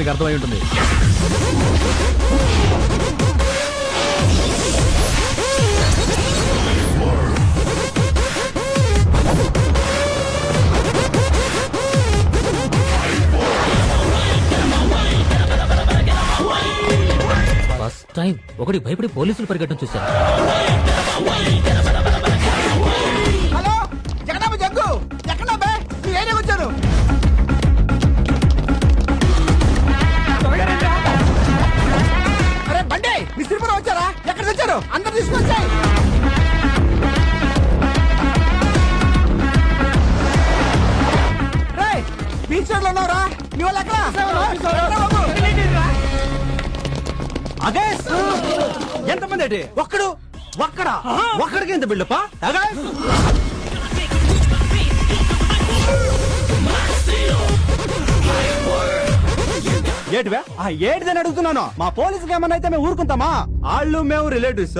నీకు అర్థమై ఉంటుంది. ఫస్ట్ టైం ఒకటి భయపడి పోలీసులు పరిగెట్టడం చూశాను. హలో జగన్నాథ జగ్గు ఎక్కడ మీ ఏరియా వచ్చాను. అరే బండి మీ సిరిపురం వచ్చారా? ఎక్కడ వచ్చారు? అందరు తీసుకొచ్చాయి. రే బీచ్ రోడ్ లో ఉన్నావురా? మీ వాళ్ళు ఎక్కడ? అదే ఎంతమంది ఏంటి? ఒక్కడికి ఎంత బిల్డప్పా? ఏటివే ఏటిదని అడుగుతున్నాను. మా పోలీసుకి ఏమన్నా అయితే మేము ఊరుకుంటామా? వాళ్ళు మేము రిలేటివ్స్.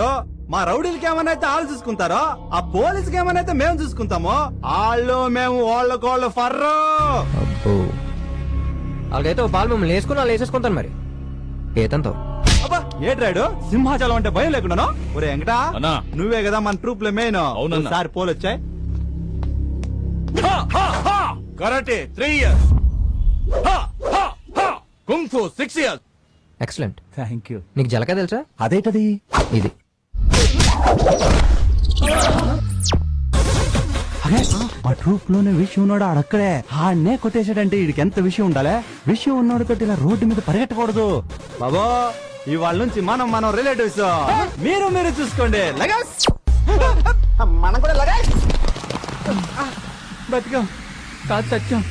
మా రౌడీలకి ఏమన్నా అయితే వాళ్ళు చూసుకుంటారో, ఆ పోలీసుకి ఏమన్నా అయితే మేము చూసుకుంటాము. వాళ్ళు మేము వాళ్ళకోళ్ళు ఫర్రు. వాళ్ళకైతే ఓ పాలు మిమ్మల్ని వేసుకుని వాళ్ళు వేసేసుకుంటాను మరి ఏతంతో. అబ్బా ఏట్రాడు సింహాచలం అంటే భయం లేకున్నాను. ఒరే వెంకటా నువ్వే కదా మన ట్రూప్ లో మెయిన్. ఒకసారి పోలు వచ్చాయి. Karate 3 years, కుంగ్-ఫు 6 years. Excellent. Thank you. నీకు జలకా తెలుసా? అదేటది? ఇది మా ట్రూప్ లోనే విషయం ఉన్నాడు ఆడక్కడే. ఆడనే కొట్టేశాడంటే వీడికి ఎంత విషయం ఉండాలి. విషయం ఉన్నాడు తోటి ఇలా రోడ్డు మీద పరిగెట్టకూడదు బాబో. ఇవాళ నుంచి మనం రిలేటివ్స్. మీరు చూసుకోండి. మనం కూడా లగేజ్ బతికం కాదు సత్యం.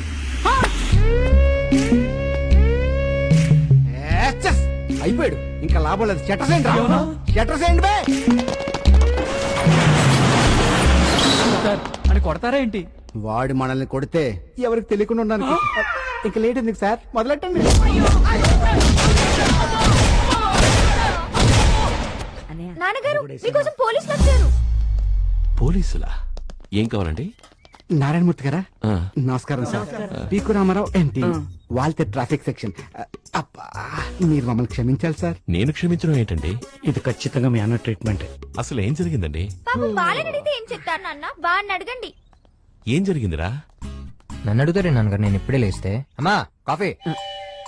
అయిపోయాడు. ఇంకా లాభం లేదు. చెట్టసేయండి రా. చెట్టసేయండి బే. అని కొడతారా ఏంటి? వాడు మనల్ని కొడితే ఎవరికి తెలియకుండా ఉండడానికి ఇంకా లేట్ ఎందుకు సార్? మొదలెట్టండి. నాన్నగారు మీకోసం పోలీసులు వచ్చారు. పోలీసులా? ఏం కావాలండి? నారాయణమూర్తి గారా? నమస్కారం సార్. పీకు రామారావు ఎంటీ వాల్తే ట్రాఫిక్ సెక్షన్. అబ్బా మీరు మమ్మల్ని క్షమించాలి సార్. నేను క్షమించడం ఏంటండి? ఇది ఖచ్చితంగా మీ అన్న ట్రీట్మెంట్. అసలు ఏం జరిగిందండి? పాపం వాళ్ళని అడిగితే ఏం చెప్తారు నాన్న? వాడిని అడగండి. ఏం జరిగిందిరా? నన్ను అడుగుతారే నాన్నగారు. నేను ఇప్పుడే లేస్తే అమ్మా కాఫీ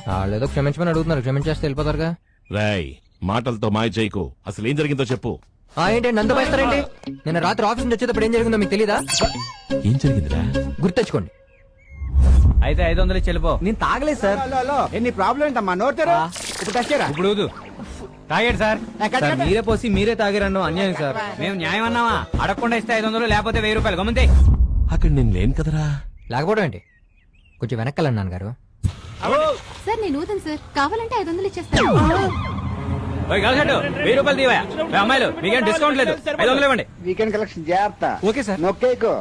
వాళ్ళు ఏదో క్షమించమని అడుగుతున్నారు. క్షమించేస్తే వెళ్ళిపోతారుగా. రాయ్ మాటలతో మాయ చేయకు. అసలు ఏం జరిగిందో చెప్పు. ఏంటి నందు బయస్తారేంటి? నేను రాత్రి ఆఫీస్ నుంచి వచ్చేటప్పుడు ఏం జరిగిందో మీకు తెలీదా? ఏం జరిగిందిరా? గుర్తెచ్చుకోండి. అయితే 500 చెల్లిపో. నేను తాగలేదు సార్. ఎన్ని ప్రాబ్లం ఏంటమ్మా? నోటారా ఇప్పుడు టచ్చారా? ఇప్పుడు తాగాడు సార్. మీరే పోసి మీరే తాగారన్ను అన్యాయం సార్. మేము న్యాయం అన్నావా? అడగకుండా ఇస్తే 500 లేకపోతే 1000 రూపాయలు. గమ్మంతే. అక్కడ నేను లేను కదరా. లేకపోవడం ఏంటి? కొంచెం వెనక్కెళ్ళండి నాన్నగారు. సార్ నేను ఊదను సార్. కావాలంటే 500 ఇచ్చేస్తాను. 1000 రూపాయలు తీవా. అమ్మాయిలు మీకేం డిస్కౌంట్ లేదు. 500 ఇవ్వండి. వీకెండ్ కలెక్షన్ జాగ్రత్త. Okay sir. నొక్కేకో.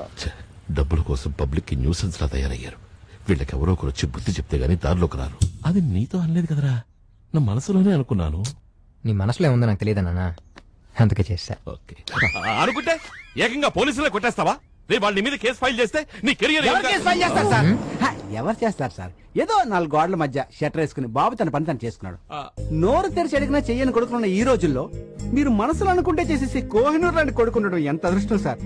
డబ్బుల కోసం పబ్లిక్ కి న్యూసెన్స్ లా తయారయ్యారు. వీళ్ళకి ఎవరో ఒకరు వచ్చి బుద్ధి చెప్తే గానీ దారిలోకి రారు. అది నీతో అనలేదు కదరా, నా మనసులోనే అనుకున్నాను. నీ మనసులో ఏముందో నాకు తెలియదు నాన్న, అందుకే చేస్తా. ఓకే అనుకుంటే ఏకంగా పోలీసులే కొట్టేస్తావా? రేపు వాళ్ళ మీద కేసు ఫైల్ చేస్తే నీ కెరియర్ ఎవరు చేస్తారు సార్? ఏదో 4 గోడల మధ్య షట్టర్ వేసుకుని బాబు తన పని తను చేసుకున్నాడు. నోరు తెరిచి అడిగినా చెయ్యని కొడుకున్న ఈ రోజుల్లో మీరు మనసులో అనుకుంటే చేసేసి కోహినూర్ లాంటి కొడుకుండడం ఎంత అదృష్టం సార్.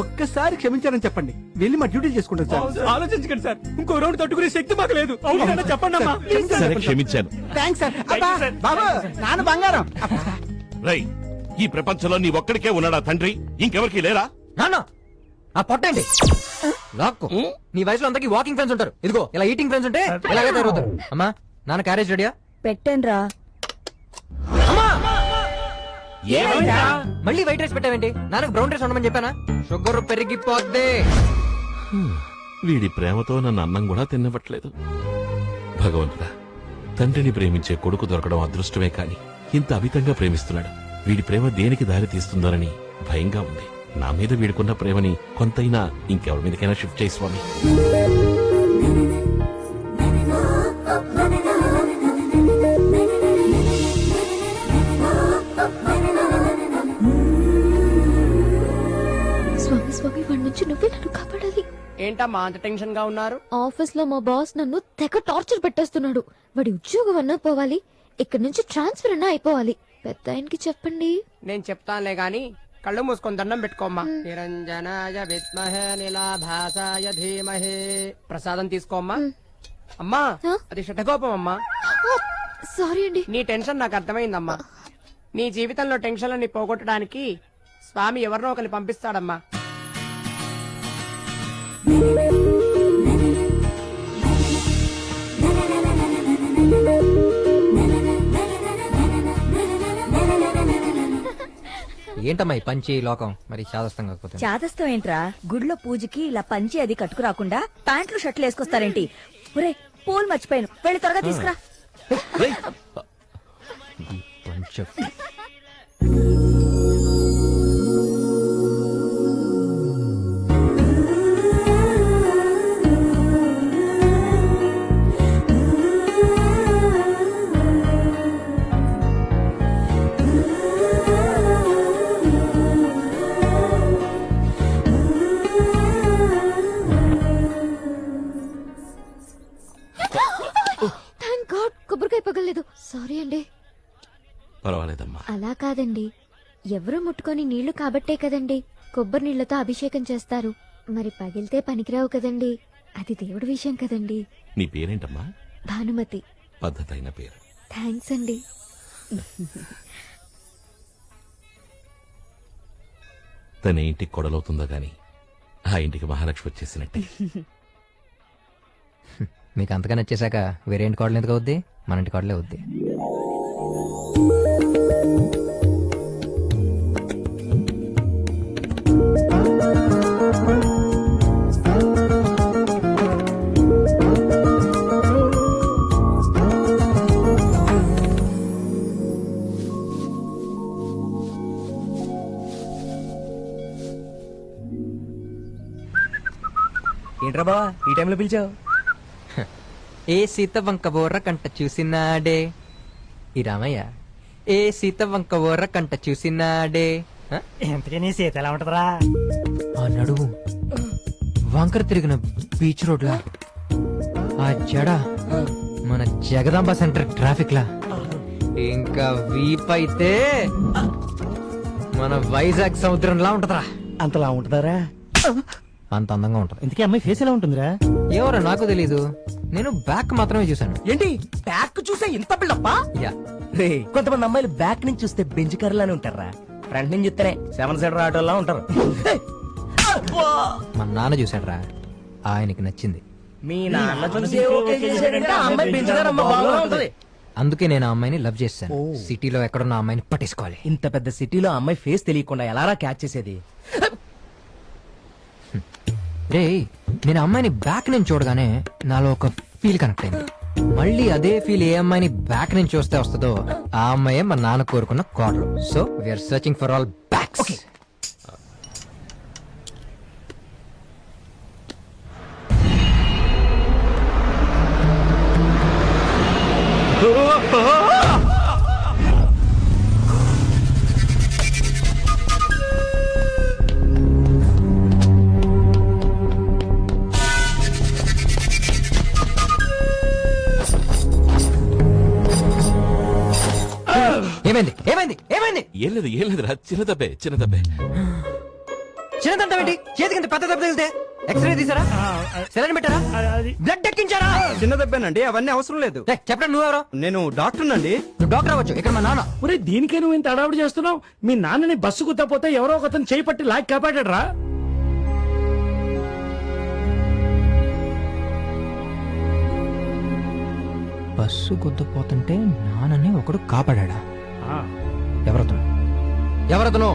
ఒక్కసారి క్షమించారని చెప్పండి, వెళ్ళి మా డ్యూటీ చేసుకుంటాం సార్. ఆలోచించకండి సార్. ఇంకో రౌండ్ తట్టుకునే శక్తి మాకు లేదు. చెప్పండి అమ్మా. సరే క్షమించాను. Thanks sir. అబ్బా, బాబు నాన్న బంగారం. రై ఈ ప్రపంచంలో నీ ఒక్కడికే ఉన్నాడా తండ్రి? ఇంకెవరికి లేరా? నాన్న ఆ పొట్టండి లాక్కు. నీ వయసులో అందరికి వాకింగ్ ఫ్రెండ్స్ ఉంటారు. ఇదిగో ఇలా ఈటింగ్ ఫ్రెండ్స్ ఉంటే ఇలాగే తయారవుతారు. అమ్మా నాన్న క్యారేజ్ రెడీయా? పెట్టండ్రా. మళ్ళీ వైట్ రైస్ పెట్టావేంటి? నాన్నకు బ్రౌన్ రైస్ ఉండమని చెప్పానా? షుగర్ పెరిగిపోద్ది. వీడి ప్రేమతో నన్ను అన్నం కూడా తినవట్లేదు. భగవంతుడా, తండ్రిని ప్రేమించే కొడుకు దొరకడం అదృష్టమే కాని ఇంత అమితంగా ప్రేమిస్తున్నాడు. వీడి ప్రేమ దేనికి దారి తీస్తుందోనని భయంగా ఉంది. నా మీద వీడుకున్న ప్రేమని కొంతైనా ఇంకెవరి మీదకైనా షిఫ్ట్ చేయి స్వామి. స్వామి స్వామి వాడి నుంచి నువ్వే నన్ను కాపాడాలి. ఏంటమ్మా అంత టెన్షన్ గా ఉన్నారు? ఆఫీస్ లో మా బాస్ నన్ను తెగ టార్చర్ పెట్టేస్తున్నాడు. వాడి ఉద్యోగం అన్నా పోవాలి, ఇక్కడ నుంచి ట్రాన్స్ఫర్ అన్నా అయిపోవాలి. పెద్ద ఆయనకి చెప్పండి. నేను చెప్తానులే గాని కళ్ళు మూసుకొని దండం పెట్టుకోమ్మా. నిరంజనాయ విద్మహే నీలాభాసాయ ధీమహే. ప్రసాదం తీసుకోమ్మా. అమ్మా అది షఠగోపం అమ్మా. సారీ అండి. నీ టెన్షన్ నాకు అర్థమైందమ్మా. నీ జీవితంలో టెన్షన్లని పోగొట్టడానికి స్వామి ఎవరినో ఒకరిని పంపిస్తాడమ్మా. ఏంటమ్మా ఈ పంచి లోకం మరి చాదస్తం కాకపోతే? చాదస్తం ఏంట్రా? గుడిలో పూజకి ఇలా పంచి అది కట్టుకురాకుండా ప్యాంట్లు షర్ట్లు వేసుకొస్తారేంటి? ఒరే పూలు మర్చిపోయాను, వెళ్ళి త్వరగా తీసుకురా. పంచ థ్యాంక్ గాడ్ కొబ్బరికాయ పగలలేదు. సారీ అండి. పర్వాలేదమ్మా. అలా కాదండి, ఎవరు ముట్టుకొని నీళ్లు కాబట్టే కదండి కొబ్బరి నీళ్లతో అభిషేకం చేస్తారు. మరి పగిలితే పనికిరావు కదండి. అది దేవుడి విషయం కదండి. నీ పేరేంటమ్మా? భానుమతి. పద్ధతైన పేరు. థ్యాంక్స్ అండి. తన ఇంటికి కొడలవుతుందో గాని ఆ ఇంటికి మహాలక్ష్మి వచ్చేసినట్టే. మీకు అంతగా నచ్చేసాక వేరే ఇంటి కోడలు ఎందుకు అవుద్ది? మన ఇంటి కోడలే అవుద్ది. ఏంట్రా బావా ఈ టైంలో పిలిచావు? ఏ సీత వంక బోర్ర కంట చూసినాడే ఈ రామయ్య, ఏ సీత వంక బోర్ర కంట చూసినాడే. ఆ? ఎంతకీ నీ సీత ఎలా ఉంటదరా? ఆ నడువు వంకర తిరిగిన బీచ్ రోడ్ లా, ఆ జడ మన జగదాంబ సెంటర్ ట్రాఫిక్ లా, ఇంకా వీప్ అయితే మన వైజాగ్ సముద్రంలా ఉంటదా. అంతలా ఉంటదారా? అంత అందంగా ఉంటది. ఇంతకీ అమ్మాయి ఫేస్ ఎలా ఉంటుందిరా? ఎవరో నాకు తెలీదు, నేను బ్యాక్ మాత్రమే చూసాను. ఏంటి బ్యాక్ చూసే ఇంత బిల్డప్పా? యా, రే కొంతమంది అమ్మాయిలు బ్యాక్ నుంచి చూస్తే బెంచ్ కర్లానే ఉంటారా, ఫ్రంట్ నుంచి చూస్తేనే 7 సీటర్ ఆటోలా ఉంటారు. మా నాన్న చూసాడురా, ఆయనకి నచ్చింది. మీ నాన్న చూసి ఓకే చేశాడంటే ఆ అమ్మాయి బెంచ్ కార్ అమ్మ బాగా ఉంటది. అందుకే నేను ఆ అమ్మాయిని లవ్ చేశాను. సిటీలో ఎక్కడున్న అమ్మాయిని పట్టేసుకోవాలి. ఇంత పెద్ద సిటీలో అమ్మాయి ఫేస్ తెలియకుండా ఎలారా క్యాచ్ చేసేది? రే, నేను అమ్మాయిని బ్యాక్ నుంచి చూడగానే నాలో ఒక ఫీల్ కనెక్ట్ అయింది. మళ్ళీ అదే ఫీల్ ఏ అమ్మాయిని బ్యాక్ నుంచి చూస్తే వస్తుందో ఆ అమ్మాయే మా నాన్న కోరుకున్న కోడలు. So we are searching for all backs. ఏమైంది ఏమైంది ఏమైంది? ఏం లేదురా, చిన్న దెబ్బే. చిన్న దంతం చేతికి పెద్ద దెబ్బ తగిలితే ఎక్స్రే తీసారా? సెలైన్ పెట్టారా? బ్లడ్ ఎక్కించారా? చిన్న దెబ్బేనండి, అవన్నీ అవసరం లేదు. చెప్పండి, నువ్వెవరో? నేను డాక్టర్ నండి. నువ్వు డాక్టర్ అవ్వచ్చు, ఇక్కడ మా నాన్న. ఒరే దీనికే నువ్వు ఇంత అడావుడి చేస్తున్నావు? మీ నాన్నని బస్సు కుత్తపోతే ఎవరో ఒకతను చేయి పట్టి లాక్కి కాపాడాడు రా. బస్సు గుద్దుపోతుంటే నాన్నని ఒకడు కాపాడా. ఎవరతను? ఎవరతను?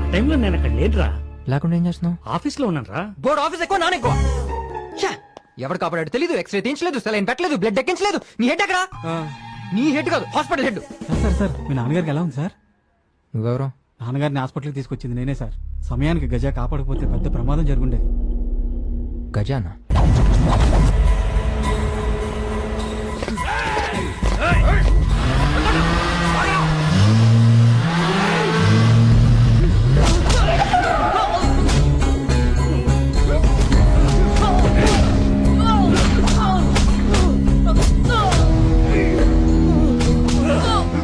ఆ టైంలో నేను అక్కడ లేదురా, లేకుండా ఏం చేస్తున్నావు? ఆఫీస్ లో ఉన్నాను రా. బోర్డు ఆఫీస్ ఎక్కువ, నాన్న ఎక్కువ. ఛే! ఎవరు కాపాడాడు తెలీదు, ఎక్స్రే తీయించలేదు, సెలైన్ పెట్టలేదు, బ్లడ్ ఎక్కించలేదు. నీ హెడ్ ఎక్కడా? నీ హెడ్ కాదు, హాస్పిటల్ హెడ్. సార్ మీ నాన్నగారికి ఎలా ఉంది సార్? నువ్వెవరు? నాన్నగారిని హాస్పిటల్కి తీసుకొచ్చింది నేనే సార్. సమయానికి గజా కాపాడకపోతే పెద్ద ప్రమాదం జరుగుండేది. గజానా?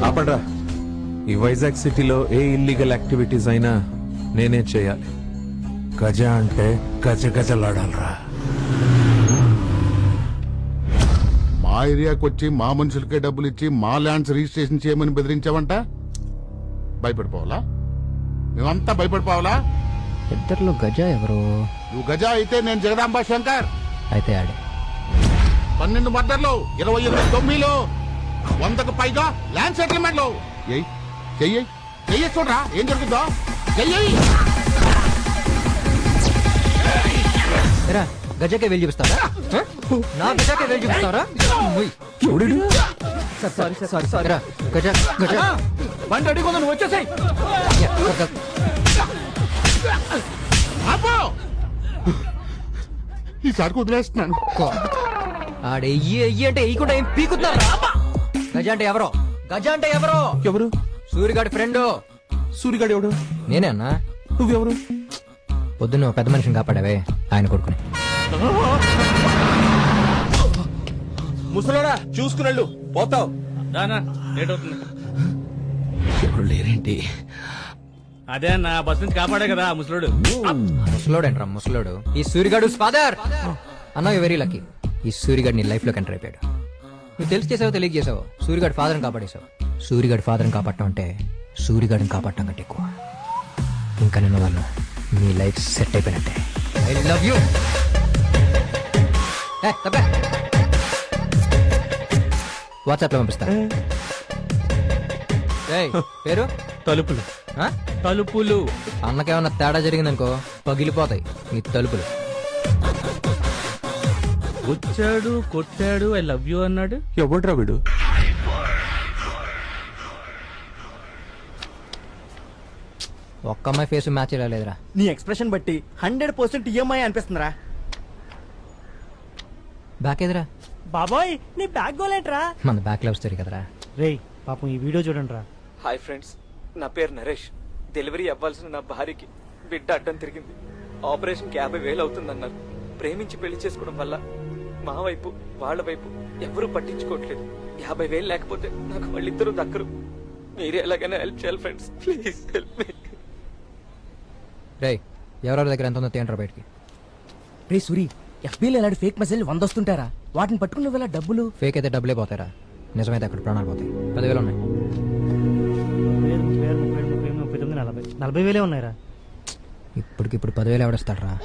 ఆపడ్రా. ఈ వైజాగ్ సిటీలో ఏ ఇల్లీగల్ యాక్టివిటీస్ అయినా నేనే చేయాలి. గజ అంటే గజ గజలాడాలరా. మా ఏరియాకి వచ్చి మా మనుషులకే డబ్బులు ఇచ్చి మా ల్యాండ్స్ రిజిస్ట్రేషన్ చేయమని బెదిరించావంట. భయపడిపోవాలా? మేమంతా భయపడిపోవాలా? ఇద్దర్లో గజ ఎవరు? నువ్వు గజా అయితే నేను జగదాంబ శంకర్. అయితే ఆడే. 12 మర్డర్లు, 28 దొమ్మిలు, 100కు పైగా ల్యాండ్ సెటిల్మెంట్లు. చెయ్యి చూడరా ఏం జరుగుతుందో. చెయ్యి. గజకే వెళ్ళి చూపిస్తారా? నా గజకే వెళ్ళి చూపిస్తారా? సారీ గజ గజ బండి అడిగి నువ్వు వచ్చేసాయి. ఈసారి వదిలేస్తున్నాను. ఆడెయ్యి ఎయ్యి అంటే ఎయ్యకుండా ఏం పీకుతారా? గజ అంటే ఎవరో? గజ అంటే ఎవరో? ఎవరు? సూర్యగాడి ఫ్రెండ్. సూరిగాడు ఎవడు? నేనే అన్నా. నువ్వెవరు? పొద్దున్న ఓ పెద్ద మనిషిని కాపాడావే, ఆయన కొడుకుని. ముసలోడా చూసుకున్నాళ్ళు పోతావు. ఎవరు లేరేంటి? అదే నా బస్ నుంచి కాపాడే కదా ముసలోడు. ముసలోడేంట్రా ముసలోడు? ఈ సూర్యగాడు ఫాదర్ అన్నా. You very lucky. ఈ సూర్యగాడు నీ లైఫ్ లోకి ఎంటర్ అయిపోయాడు. నువ్వు తెలిసి చేసావో తెలియక చేసావో సూర్యగాడి ఫాదర్ని కాపాడేశావు. సూర్యగాడి ఫాదర్ని కాపాడటం అంటే సూర్యగాడిని కాపాడటం కంటే ఎక్కువ. ఇంకా నిన్న వాళ్ళు మీ లైఫ్ సెట్ అయిపోయినట్టే. I love you. వాట్సాప్ లో పంపిస్తా. పేరు తలుపులు. తలుపులు. అన్నకేమన్నా తేడా జరిగిందనుకో పగిలిపోతాయి నీ తలుపులు. వచ్చాడు, కొట్టాడు, ఐ లవ్ యూ అన్నాడు. ఎవడ్రా వీడు? ఒక్క అమ్మాయి ఫేస్ మ్యాచ్ లేదురా. నీ ఎక్స్ప్రెషన్ బట్టి 100% ఈఎంఐ అనిపిస్తుందిరా. బ్యాక్ ఎదురా బాబాయ్ నీ బ్యాక్ గోలేంట్రా? మన బ్యాక్ లవ్ స్టోరీ కదరా. రేయ్ పాపం ఈ వీడియో చూడండి రా. హాయ్ ఫ్రెండ్స్, నా పేరు నరేష్. డెలివరీ అవ్వాల్సిన నా భార్యకి బిడ్డ అడ్డం తిరిగింది. ఆపరేషన్కి 50,000 అవుతుందన్నారు. ప్రేమించి పెళ్లి చేసుకోవడం వల్ల మా వైపు వాళ్ళ వైపు ఎవరూ పట్టించుకోవట్లేదు. 50,000 లేకపోతే నాకు వాళ్ళిద్దరూ దక్కరు. మీరే ఎలాగైనా హెల్ప్ చేయాలి ఫ్రెండ్స్, ప్లీజ్ హెల్ప్ మీ. రే ఎవరెవరి దగ్గర ఎంత ఉందో తేంట్రా బయటికి. రే సూరి, ఎఫ్బీలో ఇలాంటి ఫేక్ మెసేజ్ 100 వస్తుంటారా? వాటిని పట్టుకున్న వేళ డబ్బులు ఫేక్ అయితే డబ్బులే పోతారా? నిజమైతే అక్కడ ప్రాణాలు పోతాయి. 10,000 ఉన్నాయి. 40,000 ఉన్నాయిరా. ఇప్పటికిప్పుడు 10,000 ఎవడేస్తాడరా?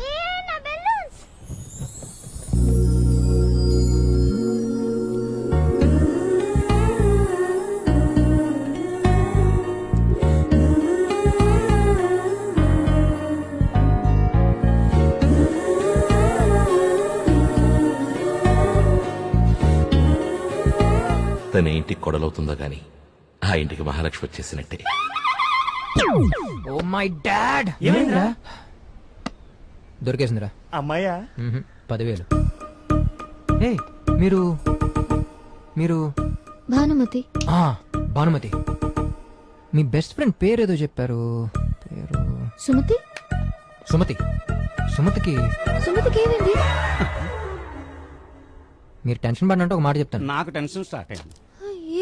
తన ఇంటికి కొడలవుతుందో గాని ఆ ఇంటికి మహాలక్ష్మి వచ్చేసినట్టే. Oh my dad. ఏమైందిరా? దొరికేసిందిరా. అమ్మాయ్యా? 10,000. ఏ మీరు మీరు భానుమతి. భానుమతి. మీ బెస్ట్ ఫ్రెండ్ పేరేదో చెప్పారు. పేరు సుమతి. సుమతి. సుమతికి ఏమైంది? మీరు టెన్షన్ పడినంటే ఒక మాట చెప్తాను. నాకు టెన్షన్ స్టార్ట్ అయింది.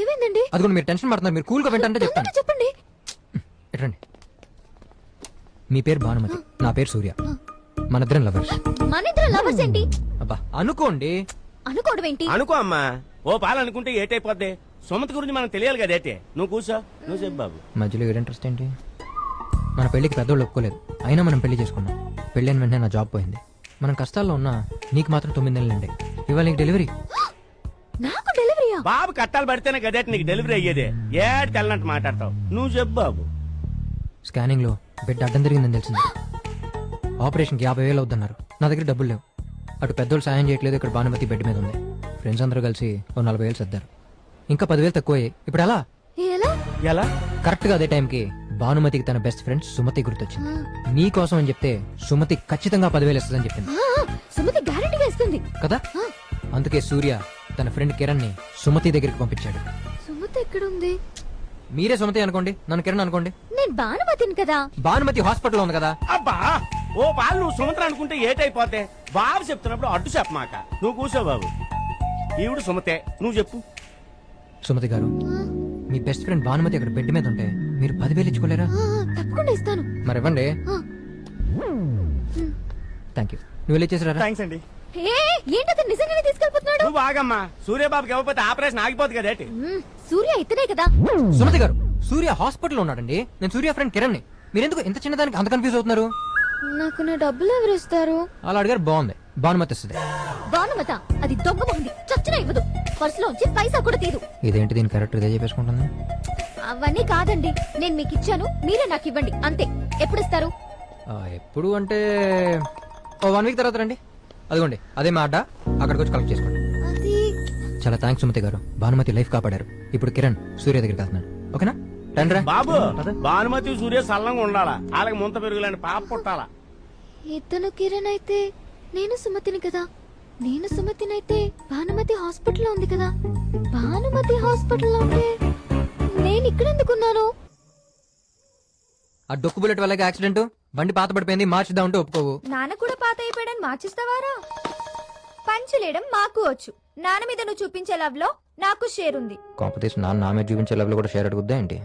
ఏమైందండి? అది కూడా మీరు టెన్షన్ పడుతున్నారు. మీరు కూల్ గా వింటే చెప్తాను. చెప్పండి. ఎట్రండి. మీ పేరు భానుమతి, నా పేరు సూర్య. మనిద్దరం లవర్స్. మనిద్దరం లవర్స్ ఏంటి? అబ్బా అనుకోండి. అనుకోవడం ఏంటి? అనుకో అమ్మా. ఓ పాలు అనుకుంటే ఏటైపోద్ది. సుమతి గురించి మనకు తెలియాలి కదా. ఏటే నువ్వు కూర్చో. నువ్వు చెప్పు బాబు. మధ్యలో ఏడు ఇంట్రెస్ట్ ఏంటి? మన పెళ్లికి పెద్దోళ్ళు ఒప్పుకోలేదు. అయినా మనం పెళ్లి చేసుకున్నాం. పెళ్ళైన వెంటనే నా జాబ్ పోయింది. మనం కష్టాల్లో ఉన్నా నీకు మాత్రం 9 నెలలు ఉండే. ఇవాళ నీకు డెలివరీ. నాకు డెలివరీయా? బాబు కట్టాలు పడితేనే కదా నీకు డెలివరీ అయ్యేదే. ఏడు తెల్లనట్టు మాట్లాడతావు. నువ్వు చెప్పు బాబు. స్కానింగ్ లో బిడ్డ అడ్డం జరిగిందని తెలిసింది. ఆపరేషన్ కి 50,000 అవుతున్నారు. నా దగ్గర డబ్బులు లేవు. అటు పెద్దోళ్ళు సాయం చేయట్లేదు. ఇక్కడ భానుమతి బెడ్ మీద ఉంది. ఫ్రెండ్స్ అందరూ కలిసి ఓ 40,000 సర్దారు. ఇంకా 10,000 తక్కువయ్యాయి. ఇప్పుడు ఎలా? ఎలా? కరెక్ట్ గా అదే టైంకి భానుమతికి తన బెస్ట్ ఫ్రెండ్ సుమతి గుర్తొచ్చింది. నీ కోసం అని చెప్తే సుమతి ఖచ్చితంగా 10,000 ఇస్తుందని చెప్పింది. సుమతి గ్యారెంటీగా ఇస్తుంది కదా. అందుకే సూర్య తన ఫ్రెండ్ కిరణ్ ని సుమతి దగ్గరికి పంపించాడు. సుమతి ఎక్కడుంది? మీరే సుమతి అనుకోండి, నన్ను కిరణ్ అనుకోండి. నేను భానుమతిని కదా. భానుమతి హాస్పిటల్ ఉంది కదా. అబ్బా ఓ పాలు నువ్వు సుమతి అనుకుంటే ఏటైపోతే. బాబు చెప్తున్నప్పుడు అడ్డు చెప్పమాక. నువ్వు కూర్చో బాబు. ఈవిడు సుమతే. నువ్వు చెప్పు. సుమతి గారు, మీ బెస్ట్ ఫ్రెండ్ భానుమతి అక్కడ బెడ్ మీద ఉంటే మీరు 10,000 ఇచ్చుకోలేరా? తప్పకుండా ఇస్తాను. మరి ఇవ్వండి. ఆ. Thank you. నువ్వు వెళ్ళి ఇచ్చేసిరా. థ్యాంక్స్ అండి. ఏంటది నిజంగానే తీసుకెళ్ళిపోతున్నాడు? నువ్వు బాగమ్మా, సూర్యబాబుకి ఇవ్వకపోతే ఆపరేషన్ ఆగిపోతుంది కదేటి. సూర్య ఇతనే కదా. సుమతి గారు, సూర్య హాస్పిటల్లో ఉన్నాడండి. నేను సూర్య ఫ్రెండ్ కిరణ్ ని. మీరెందుకు ఇంత చిన్నదానికి అంత కన్ఫ్యూజ్ అవుతున్నారు? నాకు నా డబ్బులు ఎవరు ఇస్తారు? అలా అడిగారు, బాగుంది. భానుమతి ఇస్తుంది. భానుమత అది దొంగ మొహంది, చచ్చిన ఇవ్వదు. పర్సులోంచి పైసా కూడా తీదు. ఇదేంటి దీని క్యారెక్టర్ ఇదే చెప్పేసుకుంటుంది? అవన్నీ కాదండి, నేను మీకు ఇచ్చాను, మీరే నాకు ఇవ్వండి అంతే. ఎప్పుడు ఇస్తారు? ఎప్పుడు అంటే 1 వీక్ తర్వాత రండి. అదిగోండి అదే మా అడ్డా, అక్కడికి వచ్చి కలెక్ట్ చేసుకోండి. అది చాలా థ్యాంక్స్ సుమతి గారు, భానుమతి లైఫ్ కాపాడారు. ఇప్పుడు కిరణ్ సూర్య దగ్గరికి వెళ్తున్నాడు. ఓకేనా? రండి రా. బాబు, భానుమతి సూర్య సల్లంగా ఉండాలా, వాళ్ళకి ముంత పెరుగులని పాప పుట్టాలా. ఇతను కిరణ్ అయితే నేను సుమతిని కదా. నేను సుమతినైతే భానుమతి హాస్పిటల్లో ఉంది కదా. భానుమతి హాస్పిటల్లో ఉంటే నేను ఇక్కడ ఎందుకున్నాను? ఆ డొక్కు బుల్లెట్ వల్ల యాక్సిడెంట్, బండి పాత పడిపోయింది, మార్చిద్దాం అంటే ఒప్పుకోవు. నాన్న కూడా పాత అయిపోయాడని మార్చిస్తావారా? పంచులేయడం మాకు వచ్చు. నాన్న మీద నువ్వు చూపించే లవ్ లో నాకు షేర్ ఉంది. కాంపిటీషన్ నాన్న మీద చూపించే లెవెల్ కూడా షేర్ అడుగుద్దా ఏంటి?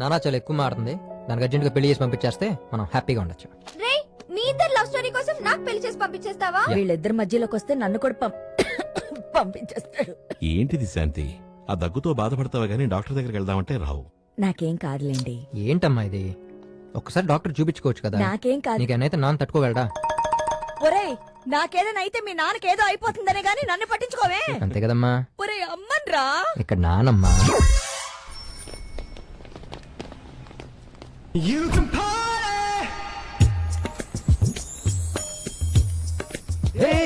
నాన్న చాలా ఎక్కువ మారుతుంది, దానికి అర్జెంట్ గా పెళ్లి చేసి పంపించేస్తే మనం హ్యాపీగా ఉండొచ్చు. రే, మీ ఇద్దరు లవ్ స్టోరీ కోసం నాకు పెళ్లి చేసి పంపించేస్తావా? వీళ్ళిద్దరి మధ్యలోకి వస్తే నన్ను కూడా పంపించేస్తాడు. ఏంటిది శాంతి? ఆ దగ్గుతో బాధపడతావా గానీ డాక్టర్ దగ్గరికి వెళ్దామంటే రావు. నాకేం కాదులేండి. ఏంటమ్మా ఇది? ఒక్కసారి డాక్టర్ చూపించుకోవచ్చు కదా. నాకేం కాదు. నీకైతే నాన్న తట్టుకోగలడా? ఒరేయ్, నాకేదైనా అయితే మీ నాన్నకేదో అయిపోతుందనే గానీ నన్ను పట్టించుకోవే. అంతే కదమ్మా. ఒరేయ్ అమ్మన్రా, ఇక్కడ నానమ్మా.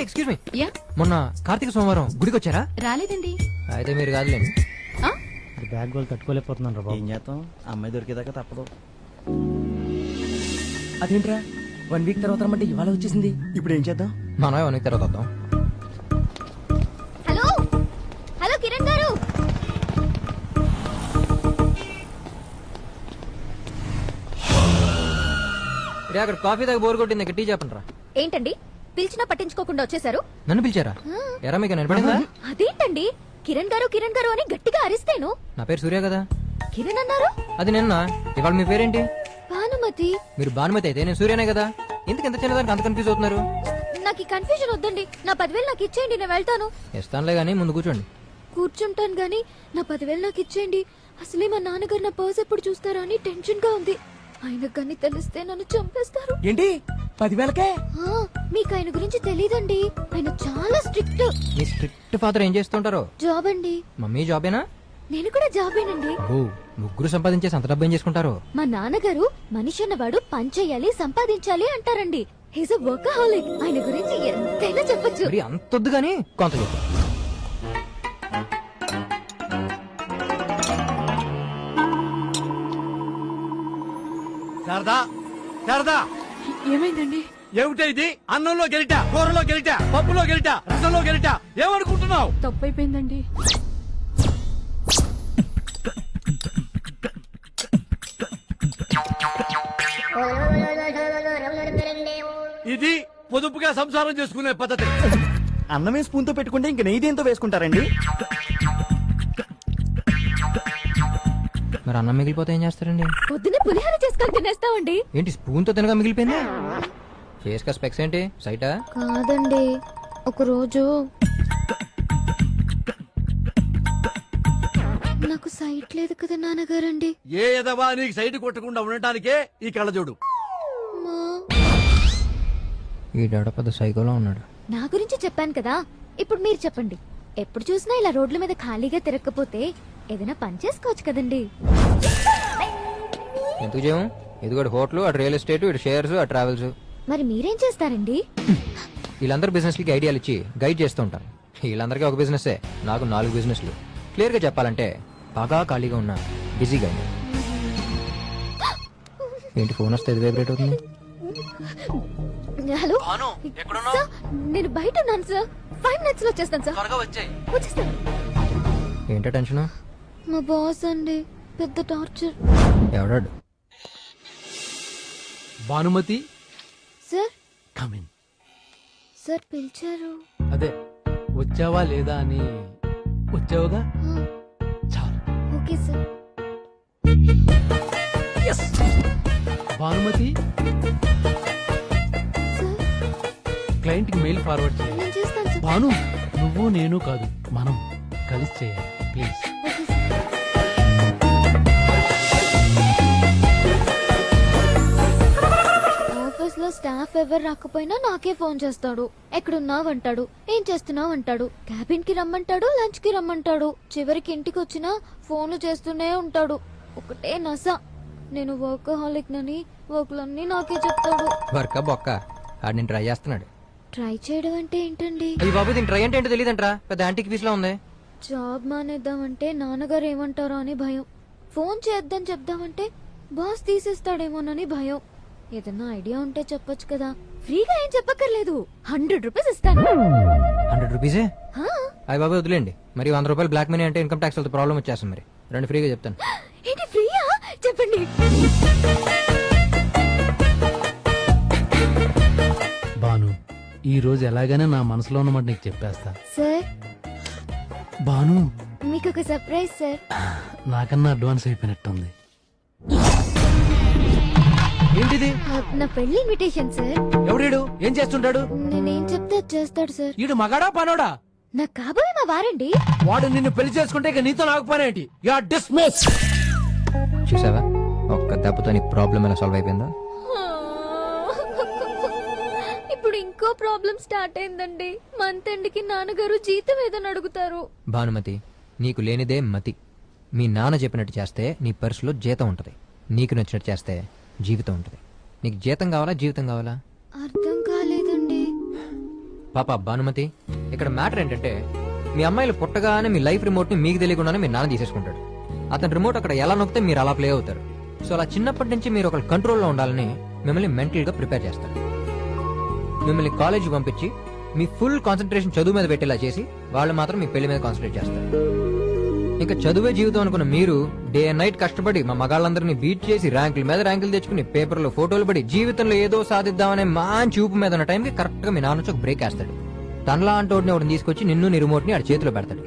ఎక్స్క్యూజ్ మీ, మొన్న కార్తీక సోమవారం గుడికి వచ్చారా? రాలేదండి. అయితే మీరు కాదులేండి. బ్యాగ్ వాళ్ళు తట్టుకోలేకపోతున్నాను రా బాబు. ఏం చేస్తాం, అమ్మాయి దొరికేదాకా తప్పదు. అదేంట్రా 1 వీక్ తర్వాత రమ్మంటే ఇవాళ వచ్చేసింది. ఇప్పుడు ఏం చేద్దాం? మనం 1 వీక్ తర్వాత వద్దాం. హలో హలో కిరణ్ గారు. రే, అక్కడ కాఫీ దగ్గర బోర్ కొట్టింది, ఇక్కడ టీ చెప్పండి రా. ఏంటండి పిలిచినా పట్టించుకోకుండా వచ్చేసారు? నన్ను పిలిచారా? ఎరా మీకు నిలబడిందా? అదేంటండి కిరణ్ గారు అని గట్టిగా అరిస్తేను. నా పేరు సూర్య కదా. కిరణ్ అన్నారు? అది నిన్న. ఇవాళ మీ పేరేంటి? భానుమతి. మీరు భానుమతి అయితే నేను సూర్యనే కదా. ఎందుకు ఎంత చిన్నదానికి అంత కన్ఫ్యూజ్ అవుతున్నారు? నాకు ఈ కన్ఫ్యూజన్ వద్దండి. నా 10,000 నాకు ఇచ్చేయండి, నేను వెళ్తాను. ఇస్తానులే గానీ ముందు కూర్చోండి. కూర్చుంటాను గానీ నా 10,000 నాకు ఇచ్చేయండి. అసలే మా నాన్నగారు నా పర్స్ ఎప్పుడు చూస్తారా అని టెన్షన్ గా ఉంది. ఆయనకు కానీ తెలిస్తే నన్ను చంపేస్తారు. ఏంటి 10,000కే? మీకు ఆయన గురించి తెలీదండి, ఆయన చాలా స్ట్రిక్ట్. మీ స్ట్రిక్ట్ ఫాదర్ ఏం చేస్తుంటారో? జాబ్ అండి. మమ్మీ జాబేనా? నేను కూడా జాబేనండి. ముగ్గురు సంపాదించేసి అంత డబ్బు ఏం చేసుకుంటారు? మా నాన్నగారు మనిషి అన్నవాడు పని చేయాలి, సంపాదించాలి అంటారండి. He's a workaholic. ఆయన గురించి ఎంతైనా చెప్పొచ్చు. మరి అంతొద్దు గానీ కొంత చెప్పు. శారదా, శారదా, ఏమైందండి? ఏమిటా ఇది? అన్నంలో గెలిట, కూరలో గెలిట, పప్పులో గెలిట, రసంలో గెలిట, ఏమనుకుంటున్నావు? తప్పైపోయిందండి. ఇది పొదుపుగా సంసారం చేసుకునే పద్ధతి. అన్నమే స్పూన్ తో పెట్టుకుంటే ఇంక నెయ్యి దేంతో వేసుకుంటారండి? మరి అన్నం మిగిలిపోతే ఏం చేస్తారండి? పొద్దున్నే పులిహోర చేసుకొని తినేస్తామండి. ఏంటి స్పూన్ తో తినగా మిగిలిపోయింది? ఫేస్ కా స్పెక్స్ ఏంటి, సైటా? కాదండి, ఒక రోజు నాకు సైట్ లేదు కదా నాన్నగారండి. ఏ ఎదవా నీకు సైడ్ కొట్టకుండా ఉండటానికే ఈ కళ్ళజోడు. ఈ డాడ పెద్ద సైకోలో ఉన్నాడు. నా గురించి చెప్పాను కదా, ఇప్పుడు మీరు చెప్పండి. ఎప్పుడు చూసినా ఇలా రోడ్ల మీద ఖాళీగా తిరగకపోతే ఏదైనా పని చేసుకోవచ్చు కదండి. ఎందుకు చేయము? ఇదిగోటి హోటల్, అటు రియల్ ఎస్టేట్, ఇటు షేర్స్, అటు ట్రావెల్స్. మరి మీరేం చేస్తారండి? వీళ్ళందరూ బిజినెస్ కి ఐడియాలు ఇచ్చి గైడ్ చేస్తూ ఉంటారు. వీళ్ళందరికీ ఒక బిజినెస్, నాకు 4 బిజినెస్లు. క్లియర్ గా చెప్పాలంటే బాగా ఖాళీగా ఉన్నా బిజీగా. ఏంటి ఫోన్ వస్తే ఇది వైబ్రేట్ అవుతుంది? హలో సార్, నేను బయట ఉన్నాను సార్. 5 minutes లో వచ్చేస్తాను సార్. వచ్చేస్తాను. ఏంటో టెన్షన్? మా బాస్ అండి, పెద్ద టార్చర్. ఎవడాడు? Bhanumathi sir come in. సార్ పిలిచారు. అదే వచ్చావా లేదా అని. వచ్చావుగా? Okay sir. భానుమతి క్లయింట్ కి మెయిల్ ఫార్వర్డ్ చేయాలి. నేను చేస్తాను సార్. భాను నువ్వు నేను కాదు, మనం కలిసి చేయాలి ప్లీజ్. Okay sir. ఆఫీస్ లో స్టాఫ్ ఎవరు రాకపోయినా నాకే ఫోన్ చేస్తాడు. ఎక్కడున్నావు అంటాడు, ఏం చేస్తున్నావు అంటాడు, క్యాబిన్ కి రమ్మంటాడు, లంచ్ కి రమ్మంటాడు, చివరికి ఇంటికి వచ్చినా ఫోన్లు చేస్తూనే ఉంటాడు. ఒకటే నస. నేను వర్కహాలిక్ నని వర్క్లన్నీ నాకే చెప్తాడు. వర్క బొక్క ఆడు నేను ట్రై చేస్తున్నాడు. ట్రై చేయడం అంటే ఏంటండి? అయ్యి బాబు దీని ట్రై అంటే ఏంటో తెలియదంట్రా, పెద్ద యాంటిక్ పీస్ లో ఉంది. జాబ్ మానేద్దామంటే నాన్నగారు ఏమంటారో అని భయం. ఫోన్ చేద్దాం చెప్దామంటే బాస్ తీసేస్తాడేమోనని భయం. ఏదన్నా ఐడియా ఉంటే చెప్పొచ్చు కదా. ఫ్రీగా ఏం చెప్పక్కర్లేదు, 100 రూపీస్ ఇస్తాను. 100 రూపీసే? హా? అయ్యి బాబు వదిలేండి, మరి 100 రూపాయలు బ్లాక్ మనీ అంటే ఇన్కమ్ ట్యాక్స్ వాళ్ళతో ప్రాబ్లం వచ్చేస్తుంది. మరి రెండు ఫ్రీగా చెప్తాను. ఏంటి ఫ్రీయా? చెప్పండి. భాను ఈ రోజు ఎలాగైనా నా మనసులో ఉన్నమాట నీకు చెప్పేస్తా. సార్ భాను మీకు ఒక సర్ప్రైజ్ సార్. నాకన్నా అడ్వాన్స్ అయిపోయినట్టుంది. ఏంటిది? నా పెళ్లి ఇన్విటేషన్ సార్. ఎవడేడు? ఏం చేస్తుంటాడు? నేనేం చెప్తే అది చేస్తాడు సార్. ఈడు మగాడా పనోడా? నాకు కాబోయే మా వారండి. వాడు నిన్ను పెళ్లి చేసుకుంటే ఇక నీతో నాకు పనేంటి? You are dismiss. చూసావా ఒక్క దెబ్బతో నీ ప్రాబ్లం ఎలా సాల్వ్ అయిపోయిందో. ఇప్పుడు ఇంకో ప్రాబ్లం స్టార్ట్ అయిందండి. మంత్ ఎండ్ కి నాన్నగారు జీతం ఏదని అడుగుతారు. భానుమతి నీకు లేనిదే మతి. మీ నాన్న చెప్పినట్టు చేస్తే నీ పర్సులో జీతం ఉంటది, నీకు నచ్చినట్టు చేస్తే జీవితం ఉంటది. నీకు జీతం కావాలా జీవితం కావాలా? అర్థం కాలేదండి. పాప భానుమతి ఇక్కడ మ్యాటర్ ఏంటంటే మీ అమ్మాయిలు పుట్టగానే మీ లైఫ్ రిమోట్ ని మీకు తెలియకుండానే మీ నాన్న తీసేసుకుంటాడు. అతని రిమోట్ అక్కడ ఎలా నొక్కితే మీరు అలా ప్లే అవుతారు. సో అలా చిన్నప్పటి నుంచి మీరు ఒక కంట్రోల్లో ఉండాలని మిమ్మల్ని మెంటల్ గా ప్రిపేర్ చేస్తారు. మిమ్మల్ని కాలేజీ పంపించి మీ ఫుల్ కాన్సన్ట్రేషన్ చదువు మీద పెట్టేలా చేసి వాళ్ళు మాత్రం మీ పెళ్లి మీద కాన్సన్ట్రేట్ చేస్తారు. ఇంకా చదువే జీవితం అనుకున్న మీరు డే అండ్ నైట్ కష్టపడి మా మగాళ్ళందరినీ బీట్ చేసి ర్యాంకుల మీద ర్యాంకులు తెచ్చుకుని పేపర్లో ఫోటోలు పడి జీవితంలో ఏదో సాధిద్దామనే మంచి ఊపు మీద ఉన్న టైంకి కరెక్ట్ గా మీ నాన్న వచ్చి ఒక బ్రేక్ వేస్తాడు. తనలా అంటోడిని ఒకటి తీసుకొచ్చి నిన్ను నీ రిమోట్ ని ఆడి చేతిలో పెడతాడు.